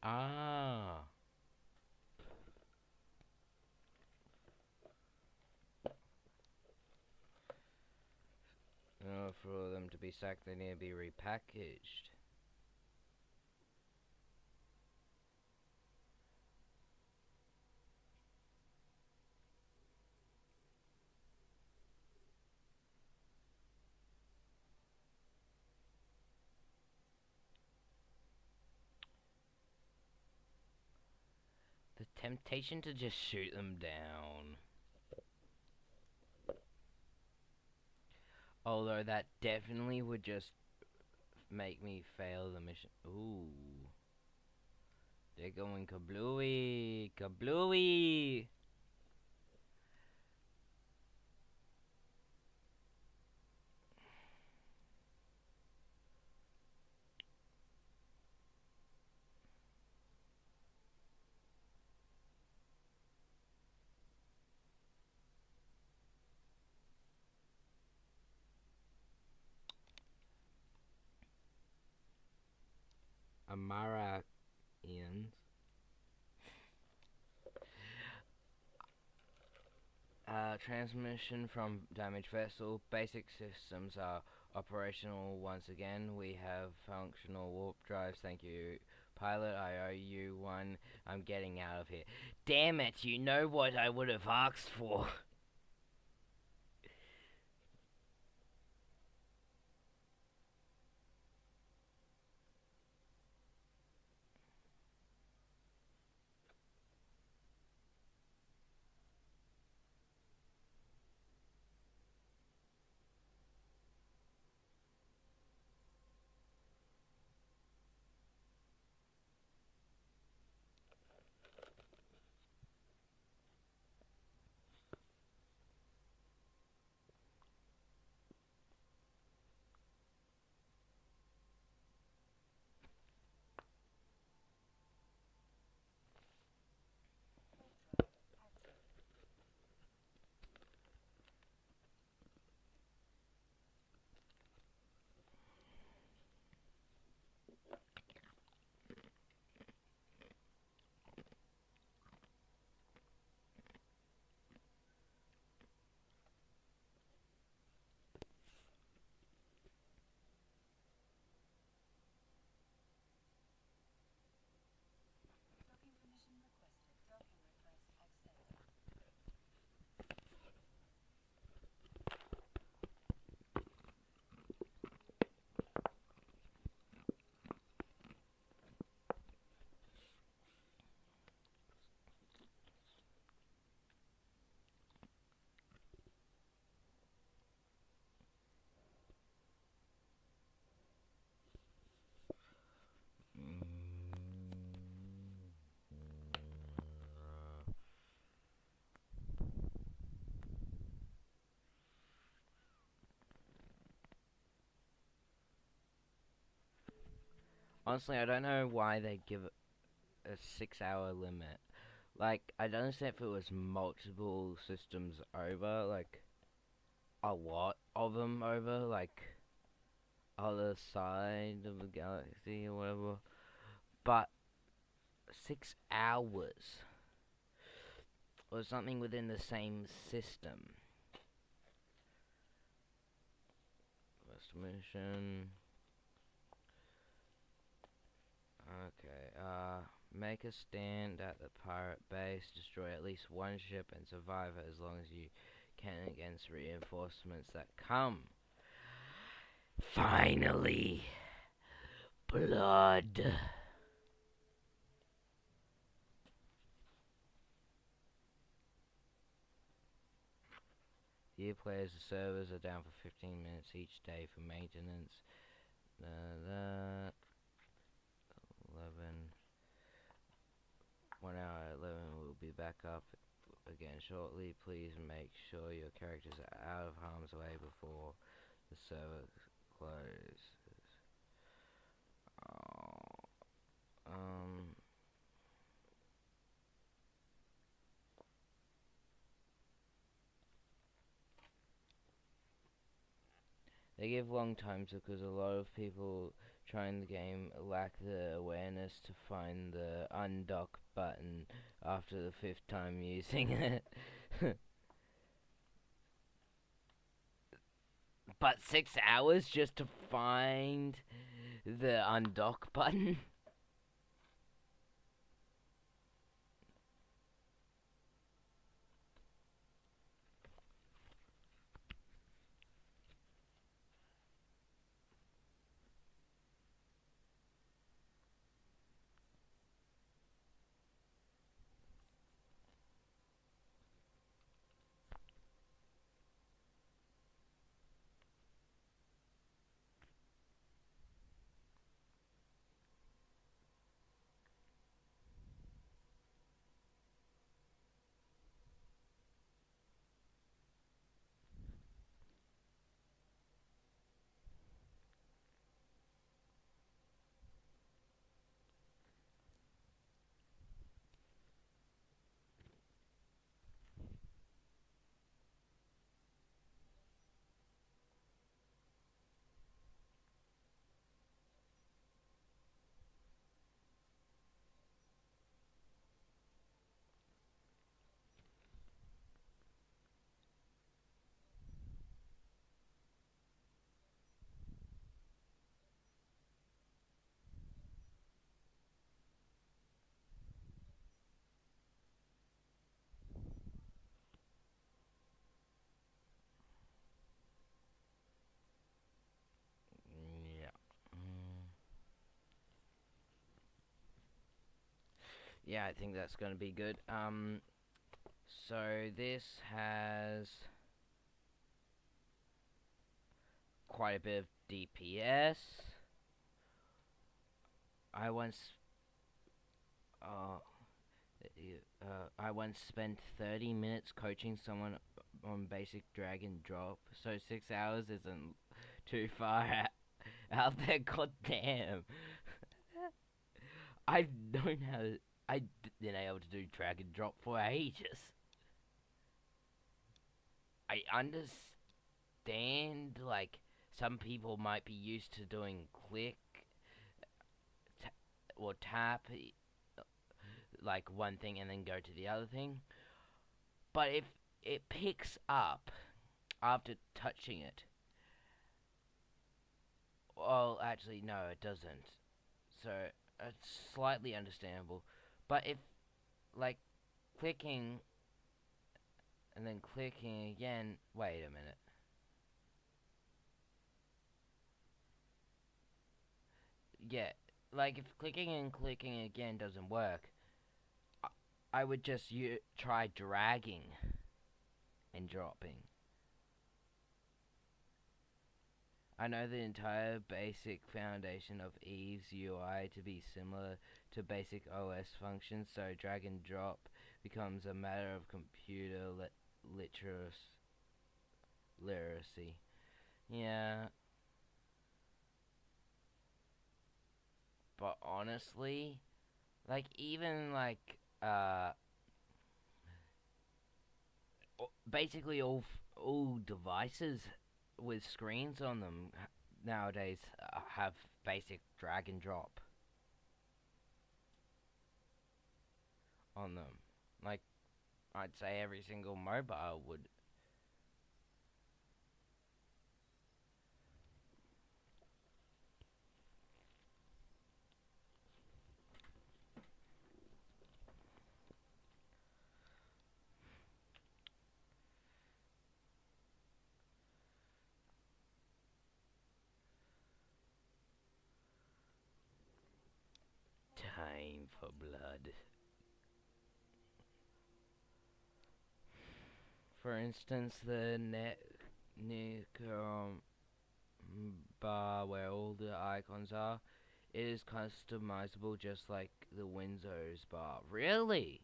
Ah. No, for them to be sacked, they need to be repackaged. The temptation to just shoot them down. Although that definitely would just make me fail the mission. Ooh. They're going kablooey. Kablooey! Amarakians. Transmission from damaged vessel. Basic systems are operational once again. We have functional warp drives. Thank you, pilot. I owe you one. I'm getting out of here. Damn it, you know what I would have asked for. Docking permission requested. Docking request accepted. Honestly, I don't know why they give it a 6-hour limit. Like, I don't understand if it was multiple systems over, like, a lot of them over, like, other side of the galaxy or whatever. But 6 hours or something within the same system. First mission. Okay, make a stand at the pirate base, destroy at least one ship and survive it as long as you can against reinforcements that come. Finally! Blood! Here players, the servers are down for 15 minutes each day for maintenance. 11. 1 hour at 11 will be back up again shortly. Please make sure your characters are out of harm's way before the server closes. They give long times because a lot of people trying the game lack the awareness to find the undock button after the 5th time using it. But 6 hours just to find the undock button? yeah, I think that's going to be good. So this has quite a bit of DPS. I once spent 30 minutes coaching someone on basic drag and drop, so 6 hours isn't too far out there. God damn. I've known how I've been able to do drag and drop for ages. I understand, like, some people might be used to doing click or tap, like one thing and then go to the other thing. But if it picks up after touching it, well, actually, no, it doesn't. So it's slightly understandable. But if, like, clicking and then clicking again, wait a minute. Yeah, like if clicking and clicking again doesn't work, I would just try dragging and dropping. I know the entire basic foundation of Eve's UI to be similar to basic OS functions, so drag and drop becomes a matter of computer literacy. Yeah. But honestly, like, even, like, basically all devices with screens on them nowadays have basic drag and drop on them. Like, I'd say every single mobile would. Time for blood. For instance, the Nick bar where all the icons are, it is customizable just like the Windows bar. Really?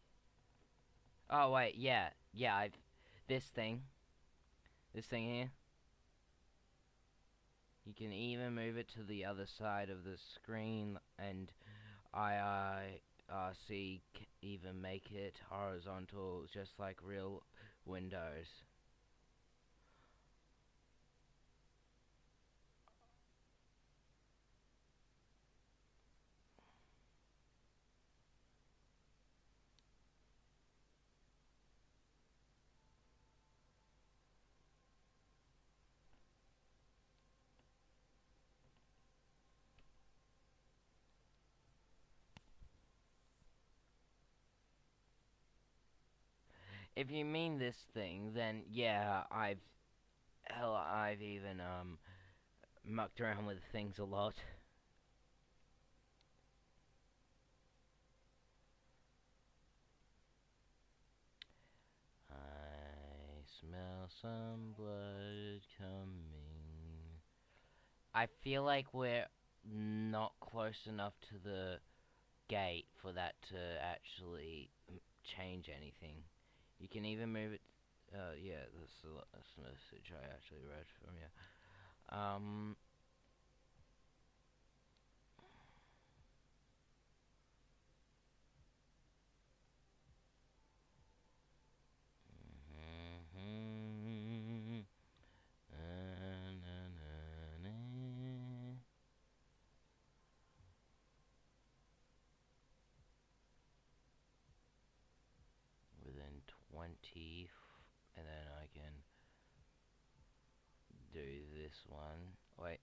Oh wait, yeah, I've this thing here. You can even move it to the other side of the screen, and IIRC even make it horizontal, just like real Windows. If you mean this thing, then yeah, I've even mucked around with things a lot. I smell some blood coming. I feel like we're not close enough to the gate for that to actually change anything. You can even move it. Yeah, that's a message I actually read from you. Within 20, and then I can do this one. Wait.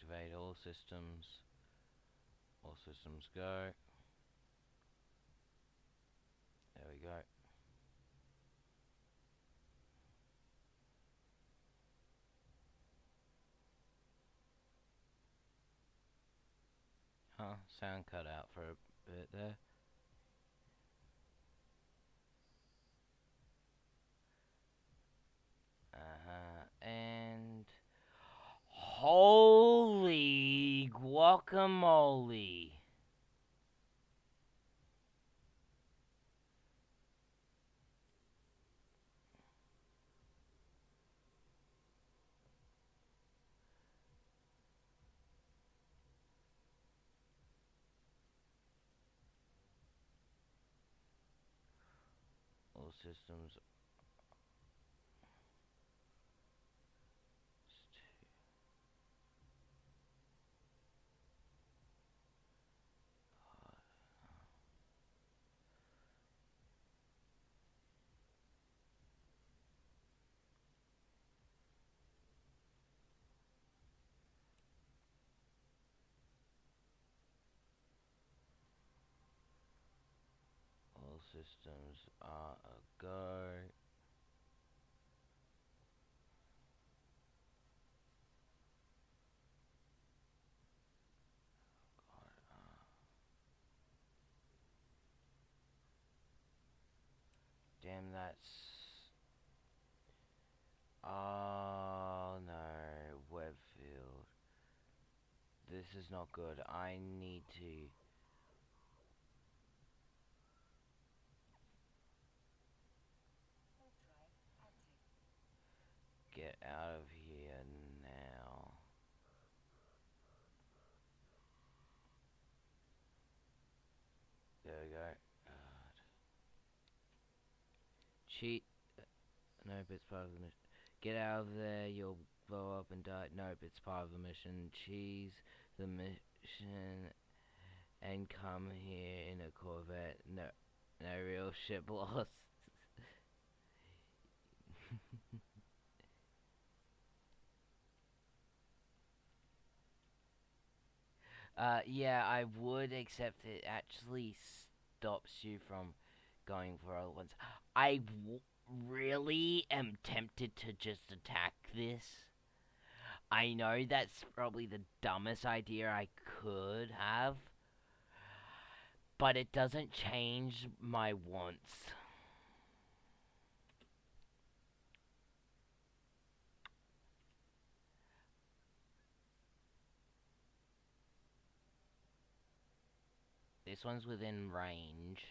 activate all systems. All systems go. There we go. Huh, sound cut out for a bit there. And holy guacamole. All systems. All systems are a go. Damn, that's... Oh no, Webfield. This is not good. I need to... get out of here now. There we go. Cheat. Nope, it's part of the mission. Get out of there, you'll blow up and die. Nope, it's part of the mission. Cheese the mission and come here in a Corvette. No, no real ship loss. Yeah, I would, except it actually stops you from going for other ones. I really am tempted to just attack this. I know that's probably the dumbest idea I could have, but it doesn't change my wants. This one's within range.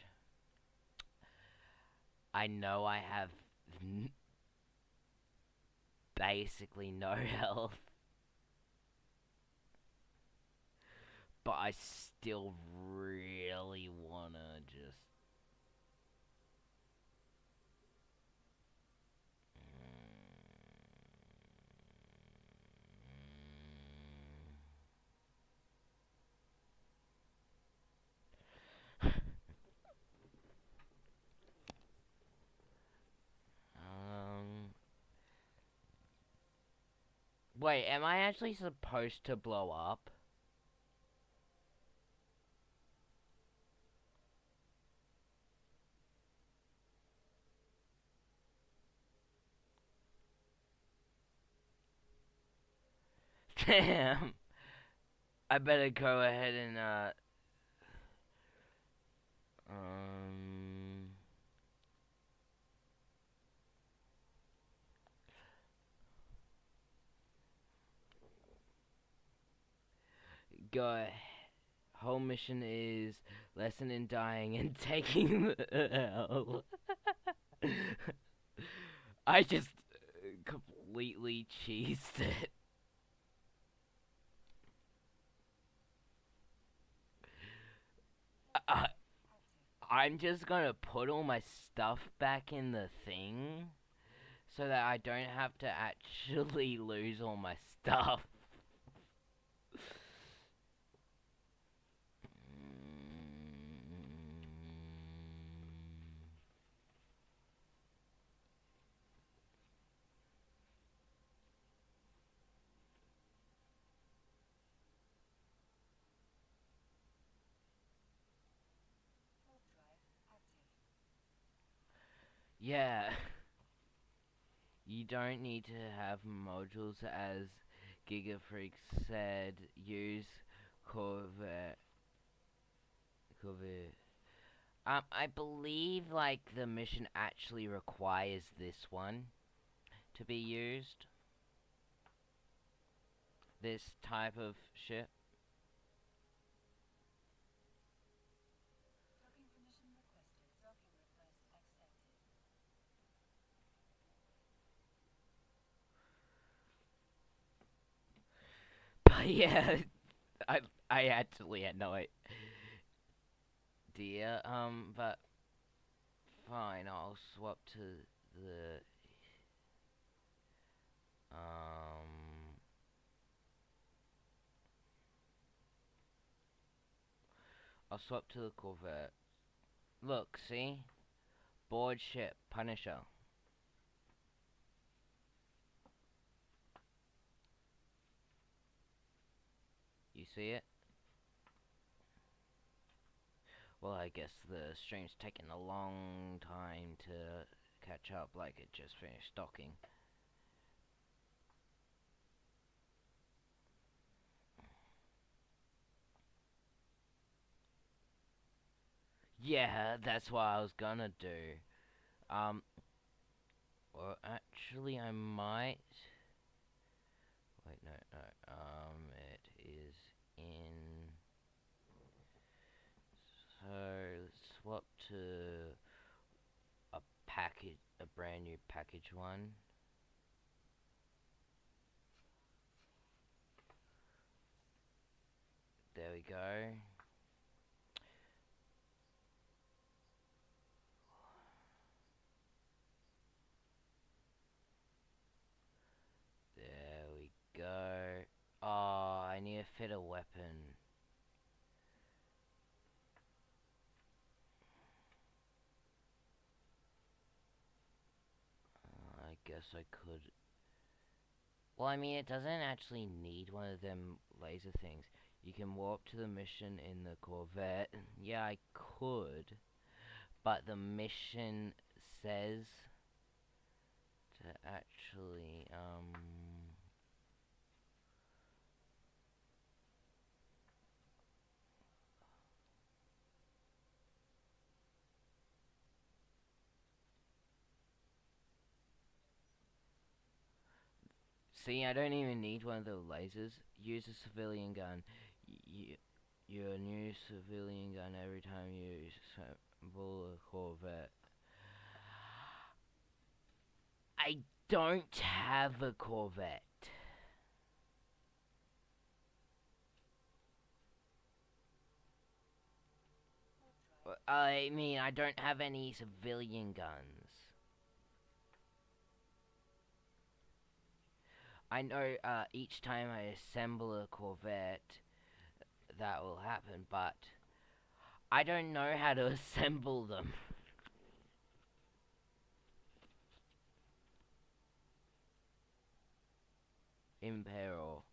I know I have basically no health, but I still really wanna just... Wait, am I actually supposed to blow up? Damn. I better go ahead and, go ahead. Whole mission is lesson in dying and taking the L. I just completely cheesed it. I'm just gonna put all my stuff back in the thing so that I don't have to actually lose all my stuff. Yeah. You don't need to have modules, as Gigafreak said. Use Corvette. I believe like the mission actually requires this one to be used. This type of ship. Docking permission requested. Docking request accepted. But yeah, I actually had no idea. But fine, I'll swap to the I'll swap to the Corvette. Look, see? Board ship, Punisher. You see it? Well, I guess the stream's taking a long time to catch up, like it just finished docking. Yeah, that's what I was gonna do. Well, actually, I might. Wait, no. It is in. So let's swap to a brand new package one. There we go. There we go. Oh, I need to fit a weapon. I guess I could. Well, I mean, it doesn't actually need one of them laser things. You can warp to the mission in the Corvette. Yeah, I could. But the mission says to actually, see, I don't even need one of the lasers. Use a civilian gun. Your new civilian gun every time you assemble a Corvette. I don't have a Corvette. I mean, I don't have any civilian guns. I know each time I assemble a Corvette, that will happen, but I don't know how to assemble them. Imperial.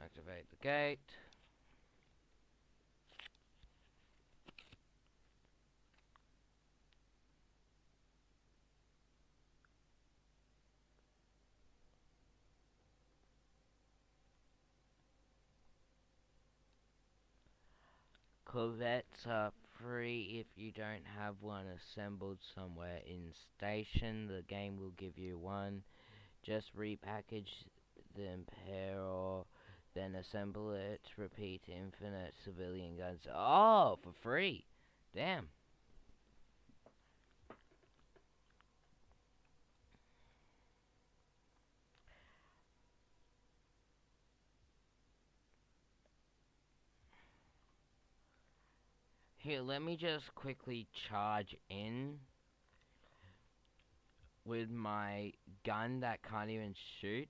Activate the gate. Corvettes are free if you don't have one assembled somewhere in station. The game will give you one. Just repackage the Imperial, then assemble it. Repeat infinite civilian guns. Oh, for free. Damn. Here, let me just quickly charge in with my gun that can't even shoot.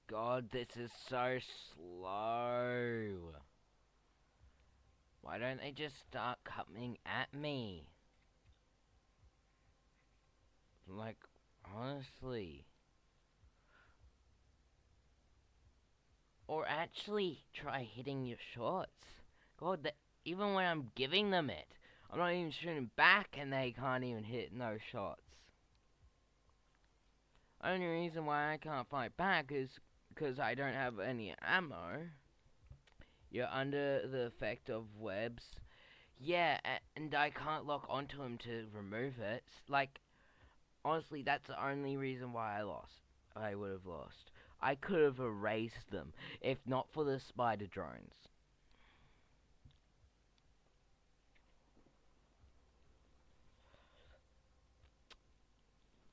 God, this is so slow. Why don't they just start coming at me? Like, honestly. Or actually try hitting your shots. God, even when I'm giving them it, I'm not even shooting back and they can't even hit no shots. Only reason why I can't fight back is because I don't have any ammo. You're under the effect of webs. Yeah, and I can't lock onto him to remove it. Like, honestly, that's the only reason why I would have lost. I could have erased them, if not for the spider drones.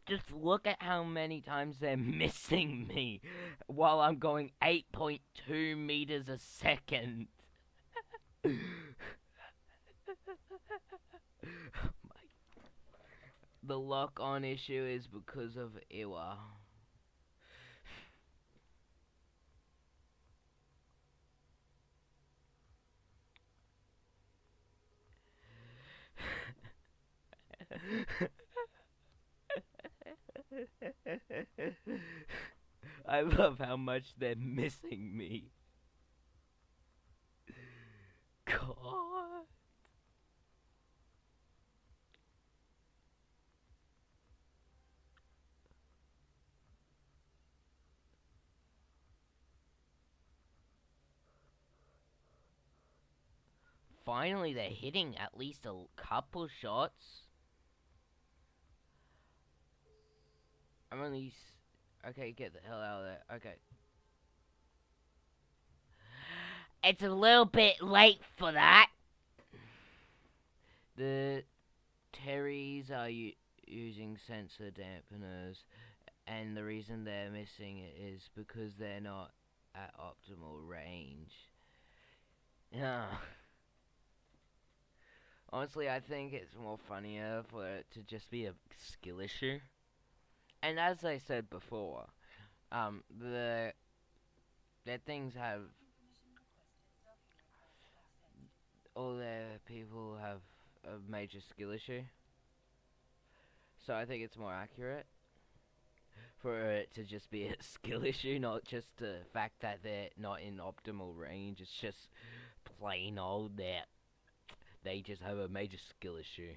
Just look at how many times they're missing me while I'm going 8.2 meters a second. The lock-on issue is because of Iwa. I love how much they're missing me. God. Finally, they're hitting at least a couple shots. I'm only... Okay, get the hell out of there. Okay. It's a little bit late for that. The Terries are using sensor dampeners, and the reason they're missing it is because they're not at optimal range. Yeah. Honestly, I think it's more funnier for it to just be a skill issue. And as I said before, their things have... all their people have a major skill issue. So I think it's more accurate for it to just be a skill issue, not just the fact that they're not in optimal range. It's just plain old that they just have a major skill issue.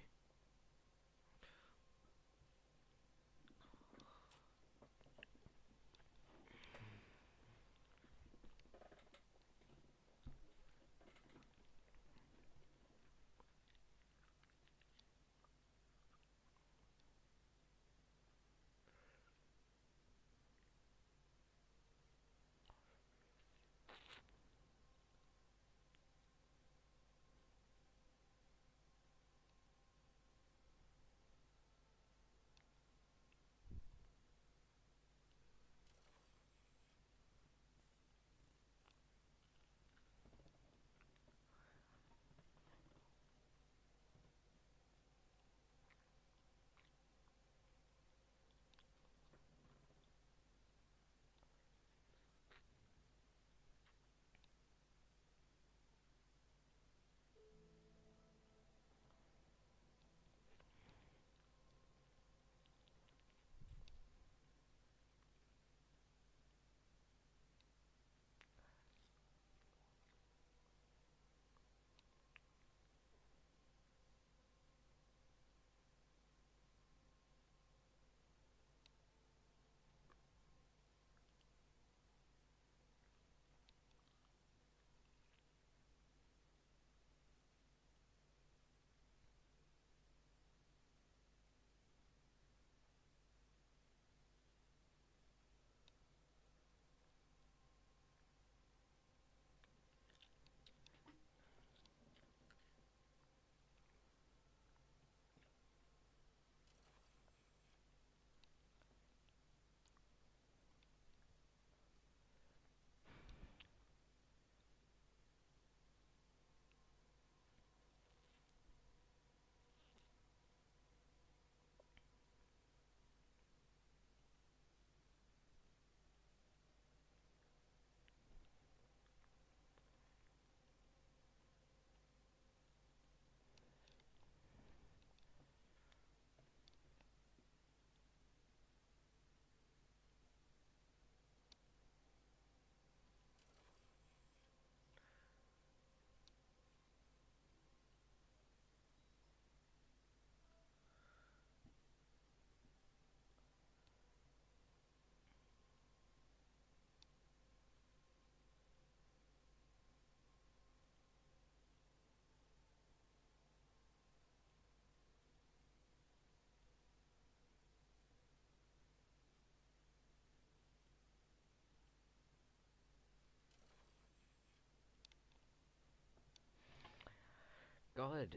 god.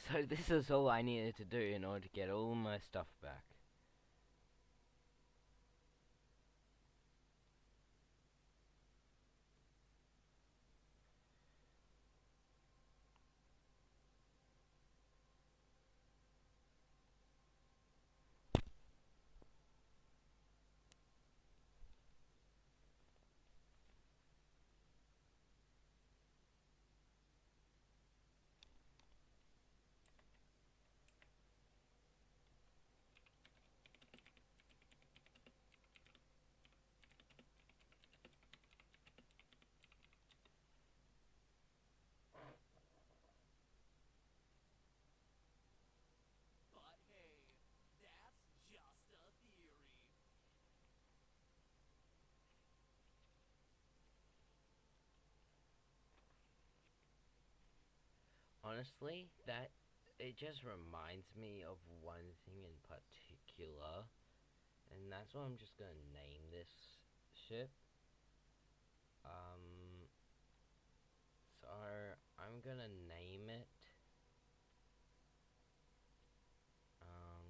So this is all I needed to do in order to get all my stuff back. But hey, that's just a theory. Honestly, that it just reminds me of one thing in particular, and that's why I'm just gonna name this ship. So I'm gonna name it. Um,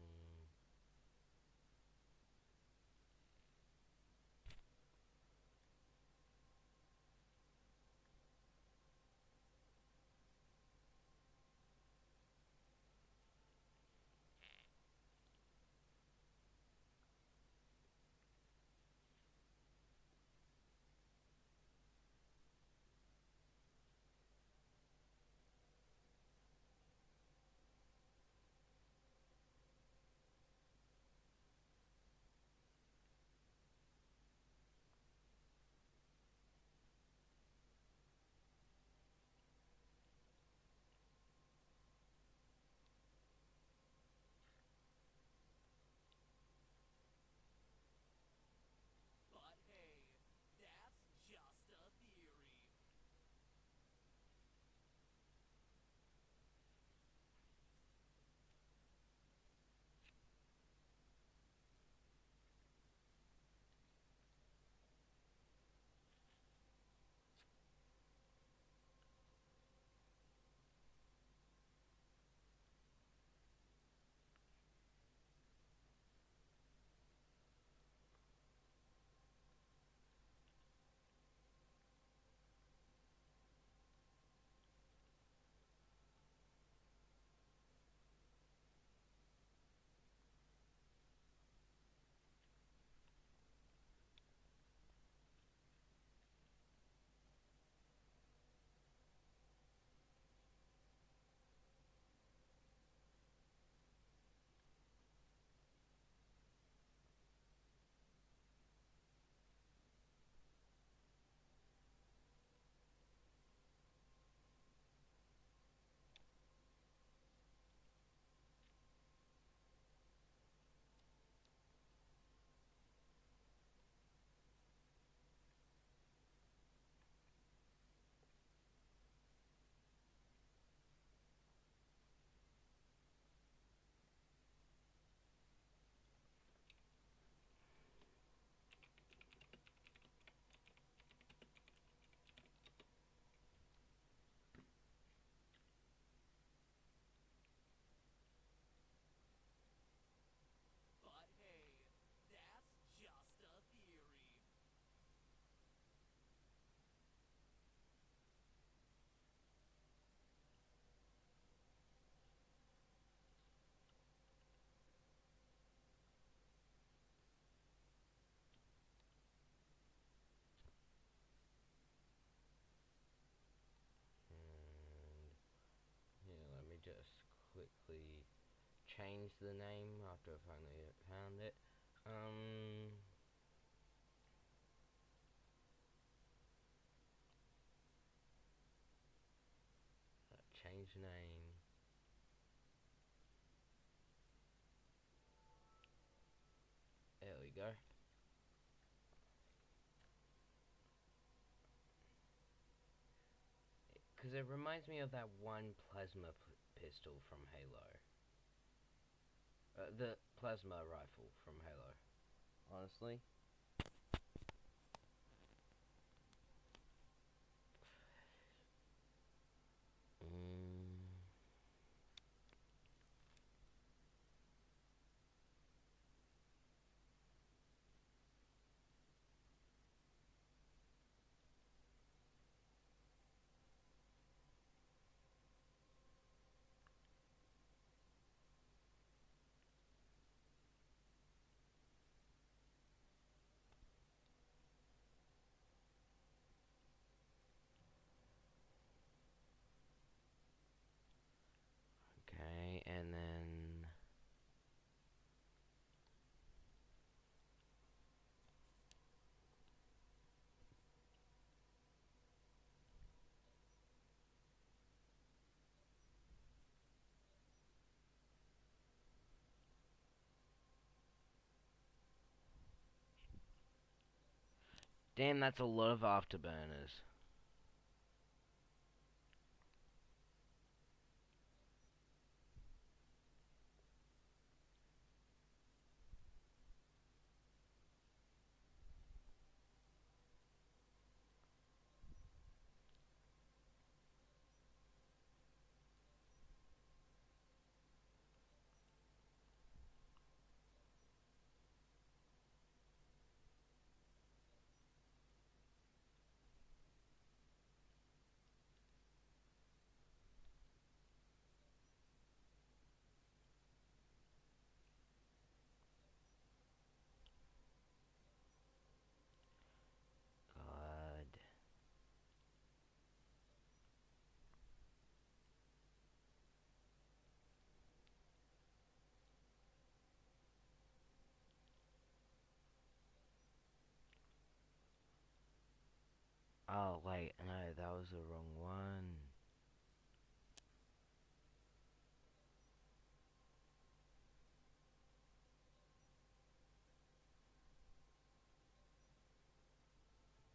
But hey, that's just a theory. But hey, that's just a theory. and yeah, let me just quickly change the name after I finally found it. Change name. There we go. Because it reminds me of that one plasma pistol from Halo. The plasma rifle from Halo. Honestly. Damn, that's a lot of afterburners. God. Oh, wait, no, that was the wrong one.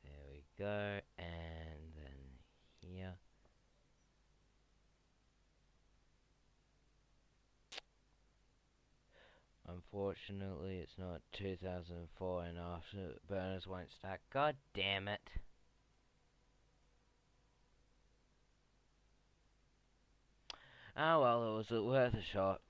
There we go, and then here. Unfortunately, it's not 2004 and afterburners won't stack. God damn it. Oh well, it was worth a shot.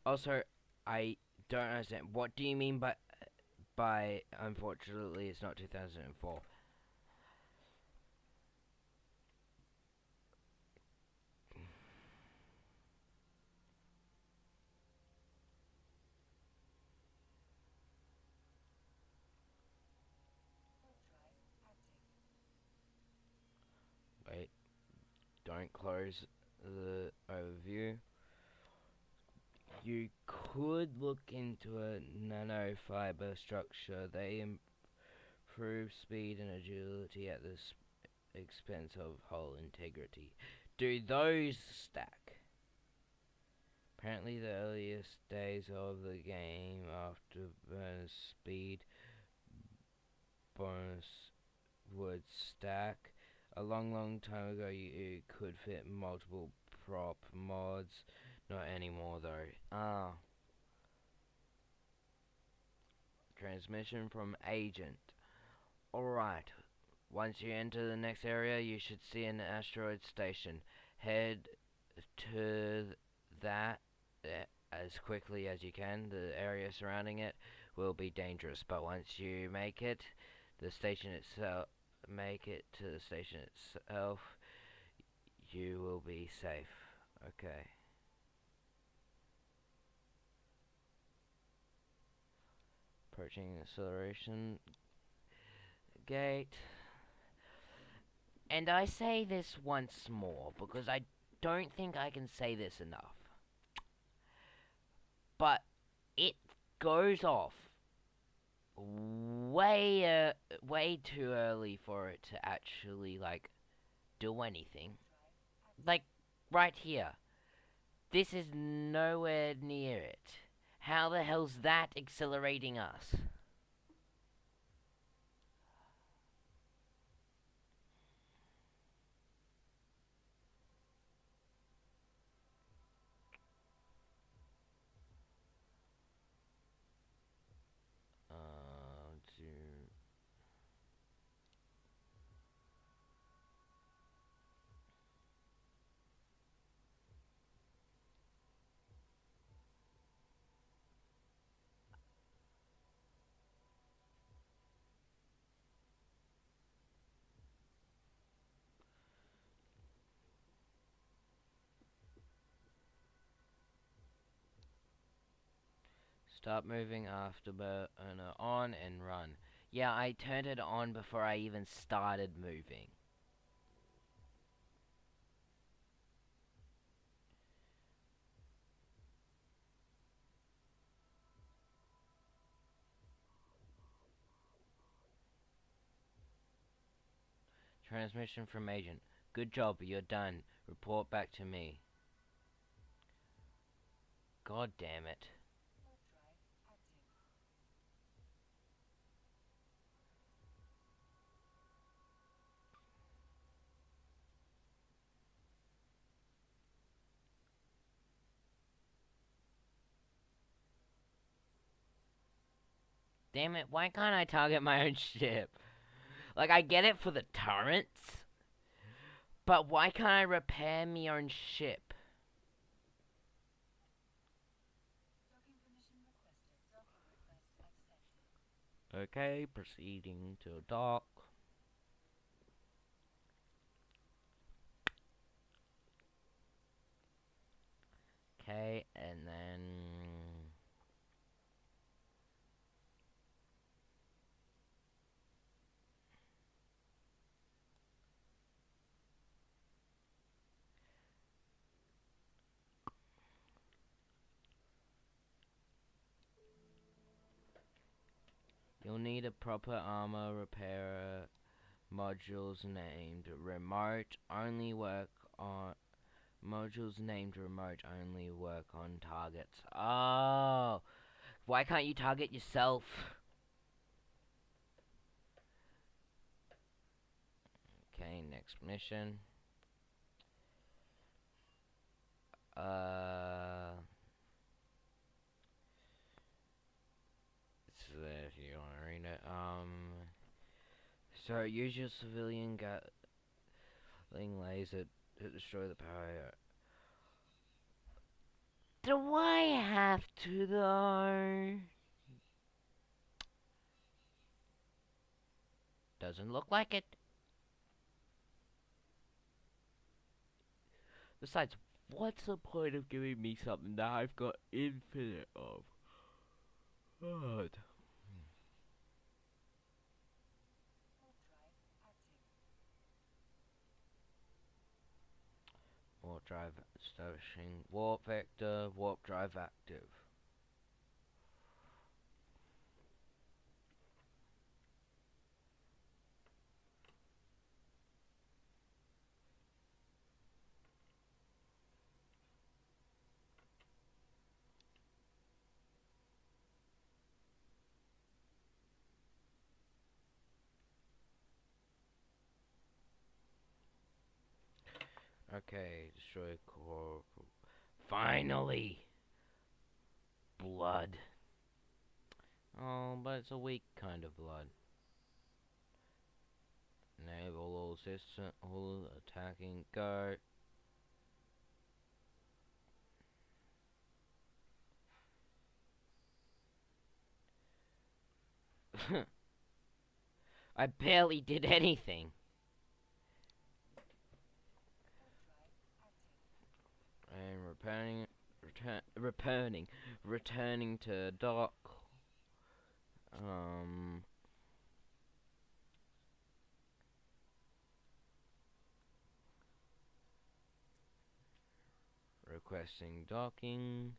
Also, I don't understand. What do you mean by unfortunately it's not 2004? Wait, don't close the overview. You could look into a nanofiber structure. They improve speed and agility at the expense of hull integrity. Do those stack? Apparently the earliest days of the game afterburner speed bonus would stack. A long time ago you could fit multiple prop mods. Not anymore though. Transmission from agent. Alright. Once you enter the next area you should see an asteroid station. Head to that as quickly as you can. The area surrounding it will be dangerous, but once you make it to the station itself, you will be safe. Okay. Approaching the acceleration gate. And I say this once more because I don't think I can say this enough. But it goes off way too early for it to actually like do anything. Like right here. This is nowhere near it. How the hell's that accelerating us? To Start moving afterburner on and run. Yeah, I turned it on before I even started moving. Transmission from agent. Good job, you're done. Report back to me. God damn it. Damn it, why can't I target my own ship? Like, I get it for the turrets, but why can't I repair my own ship? Okay, proceeding to dock. Okay, and then... You'll need a proper armor repair modules named remote only work on targets. Oh, why can't you target yourself? Okay, next mission. So if you want to read it, so use your civilian gatling laser to destroy the power. Do I have to though? Doesn't look like it. Besides, what's the point of giving me something that I've got infinite of? God. Warp drive establishing. Warp vector, warp drive active. Okay, destroy core. Finally! Blood. Oh, but it's a weak kind of blood. Enable all system, all attacking, go. I barely did anything. And returning to dock. Requesting docking.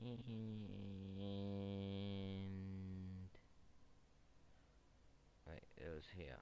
And wait, it was here.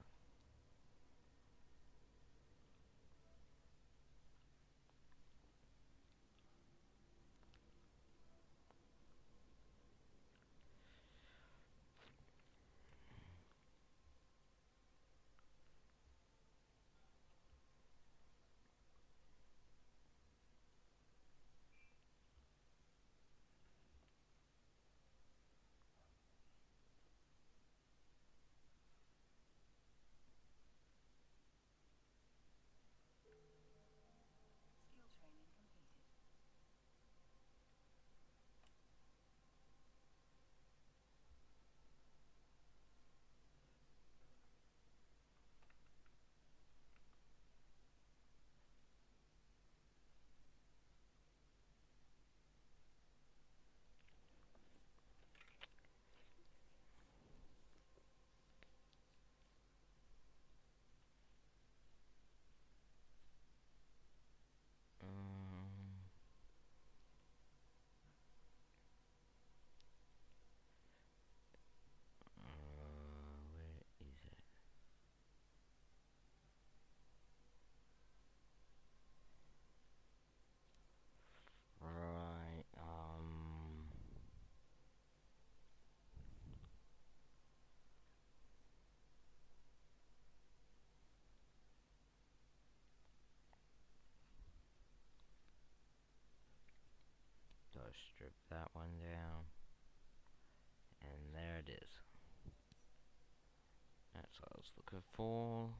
that one down. And there it is. That's what I was looking for.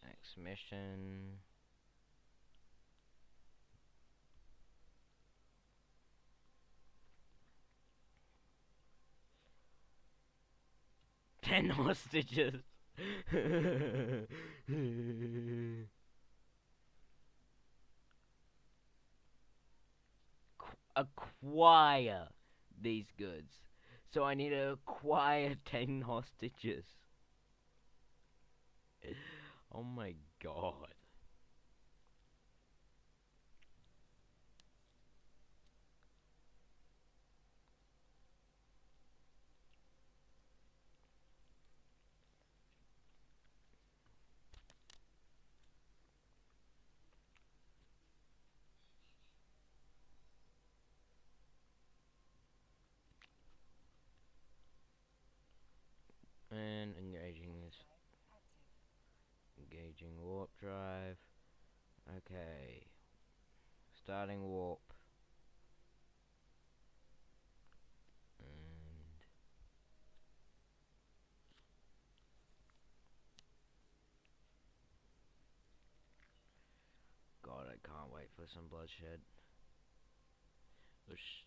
Next mission. Ten hostages. Acquire these goods. So I need to acquire 10 hostages. Oh my god. And engaging this. Engaging warp drive. Okay. Starting warp. And God, I can't wait for some bloodshed. Which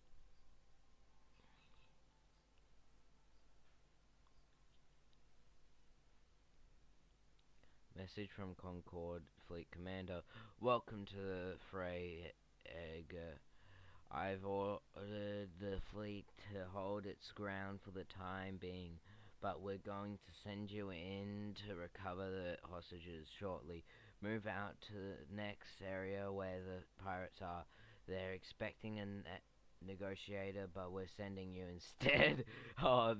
message from Concord Fleet Commander. Welcome to the fray, Edgar. I've ordered the fleet to hold its ground for the time being, but we're going to send you in to recover the hostages shortly. Move out to the next area where the pirates are. They're expecting a negotiator, but we're sending you instead. Oh,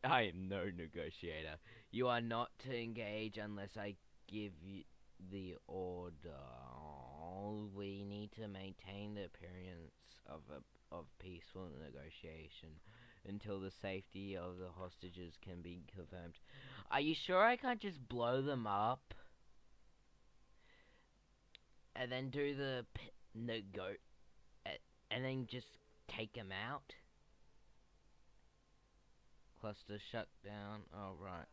I am no negotiator. You are not to engage unless I give you the order. We need to maintain the appearance of peaceful negotiation until the safety of the hostages can be confirmed. Are you sure I can't just blow them up and then do the and then just take them out? Cluster shutdown. Oh right.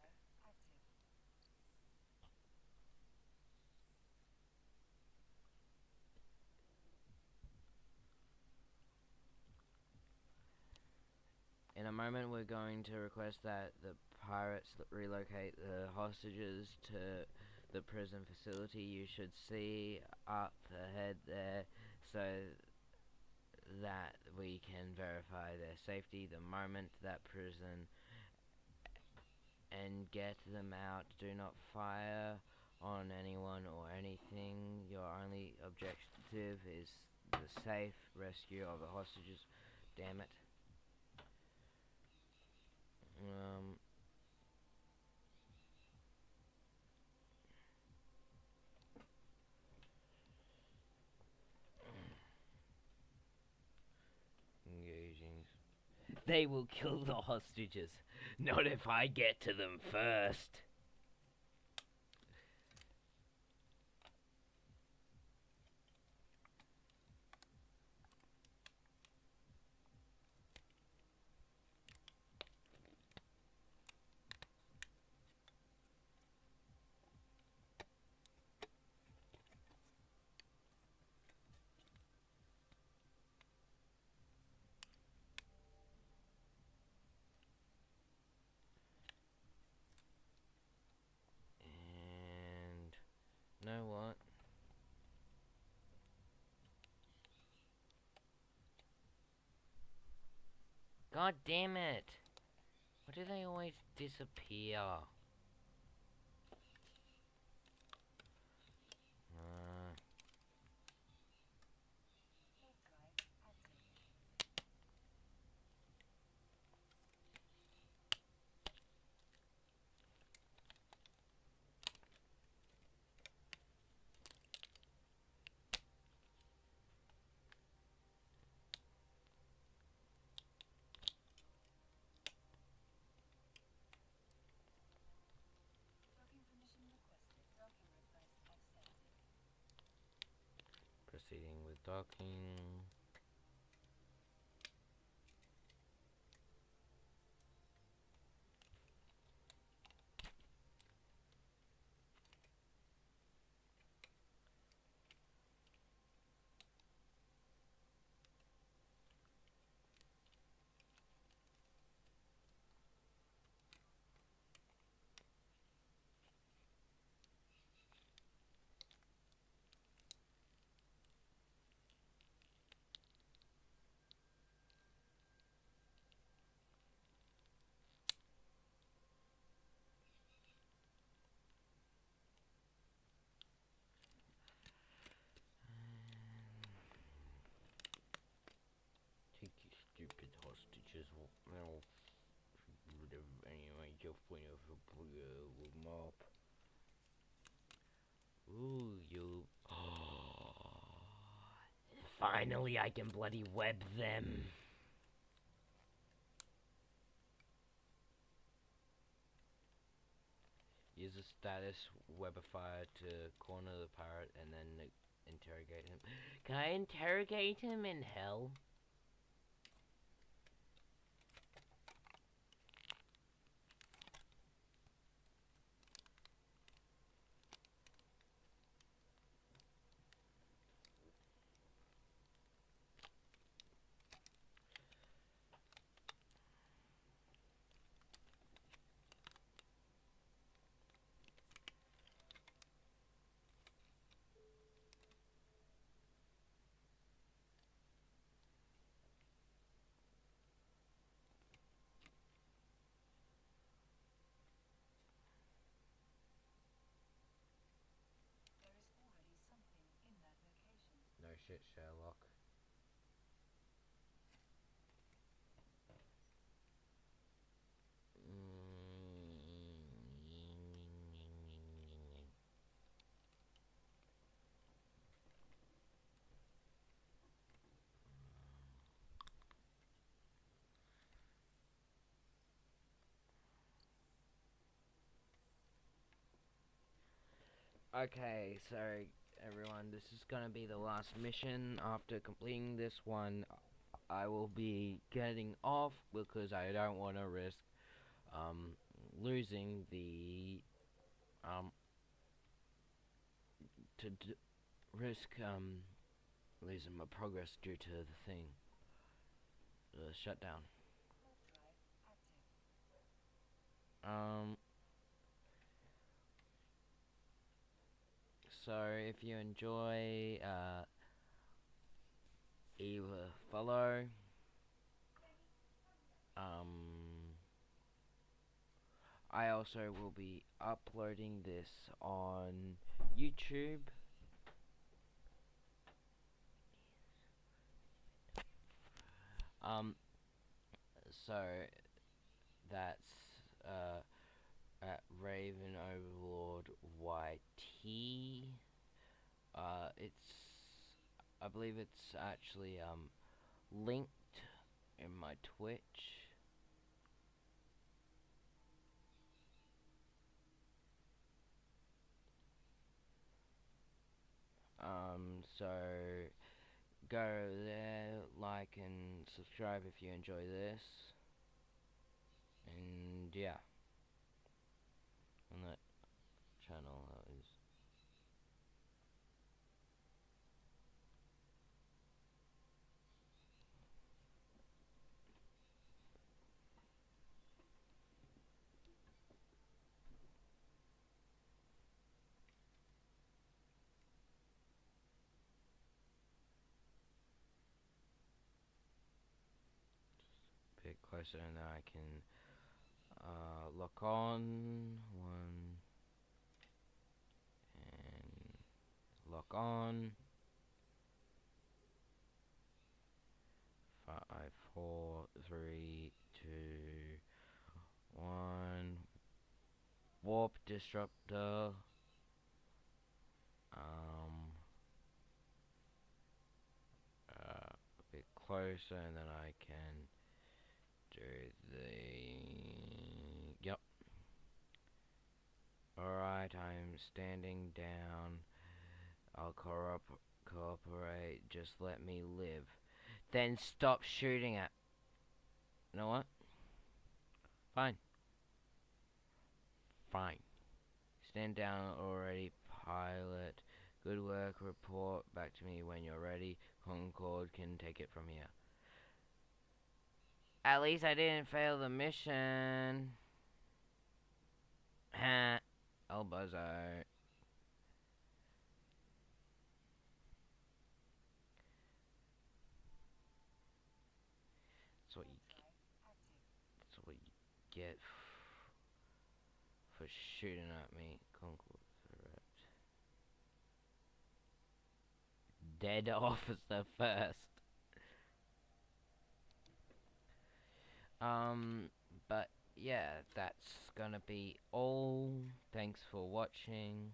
In a moment, we're going to request that the pirates relocate the hostages to the prison facility. You should see up ahead there so that we can verify their safety. The moment that prison and get them out. Do not fire on anyone or anything. Your only objective is the safe rescue of the hostages. Damn it. Engaging. They will kill the hostages. Not if I get to them first. Know what? God damn it! Why do they always disappear? Proceeding with docking. Take you stupid hostages. Well, anyway, you're point of a mop. Ooh, you. Finally, I can bloody web them. Use a status webifier to corner the pirate and then interrogate him. Can I interrogate him in hell? There is already something in that location. No shit, Sherlock. Okay, so everyone, this is gonna be the last mission. After completing this one, I will be getting off because I don't want to risk losing the risk losing my progress due to the thing, the shutdown. Warp drive active. So if you enjoy, either follow, I also will be uploading this on YouTube. So that's at Raven Overlord YT. I believe it's actually linked in my Twitch. So go there, like and subscribe if you enjoy this. And yeah. On that channel is a bit closer and then I can lock on one and lock on 5, 4, 3, 2, 1. Warp disruptor. A bit closer and then I can do the yep. Alright, I'm standing down. I'll cooperate. Just let me live. Then stop shooting at. You know what? Fine. Fine. Stand down already, pilot. Good work. Report back to me when you're ready. Concord can take it from here. At least I didn't fail the mission. Ha. El Bozo. That's what you get for shooting at me. Concord threat. Dead officer first. But yeah, that's gonna be all. Thanks for watching.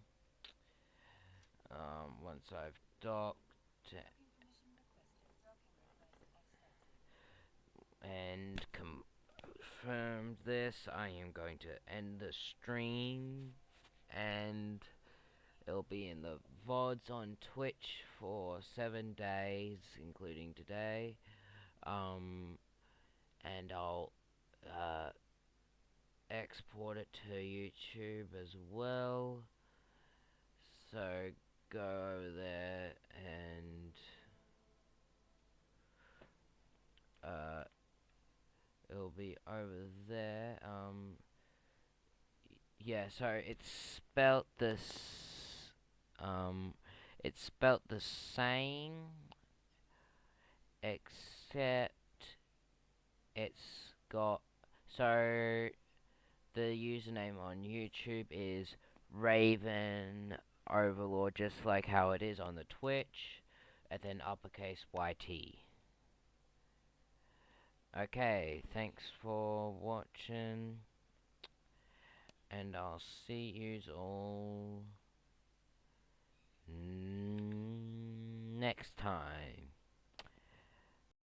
Once I've docked and confirmed this, I am going to end the stream, and it'll be in the VODs on Twitch for 7 days, including today. And I'll export it to YouTube as well. So go over there and it'll be over there. Yeah, so it's spelt the same, except it's got, so the username on YouTube is Raven Overlord, just like how it is on the Twitch, and then uppercase YT. Okay, thanks for watching, and I'll see yous all next time.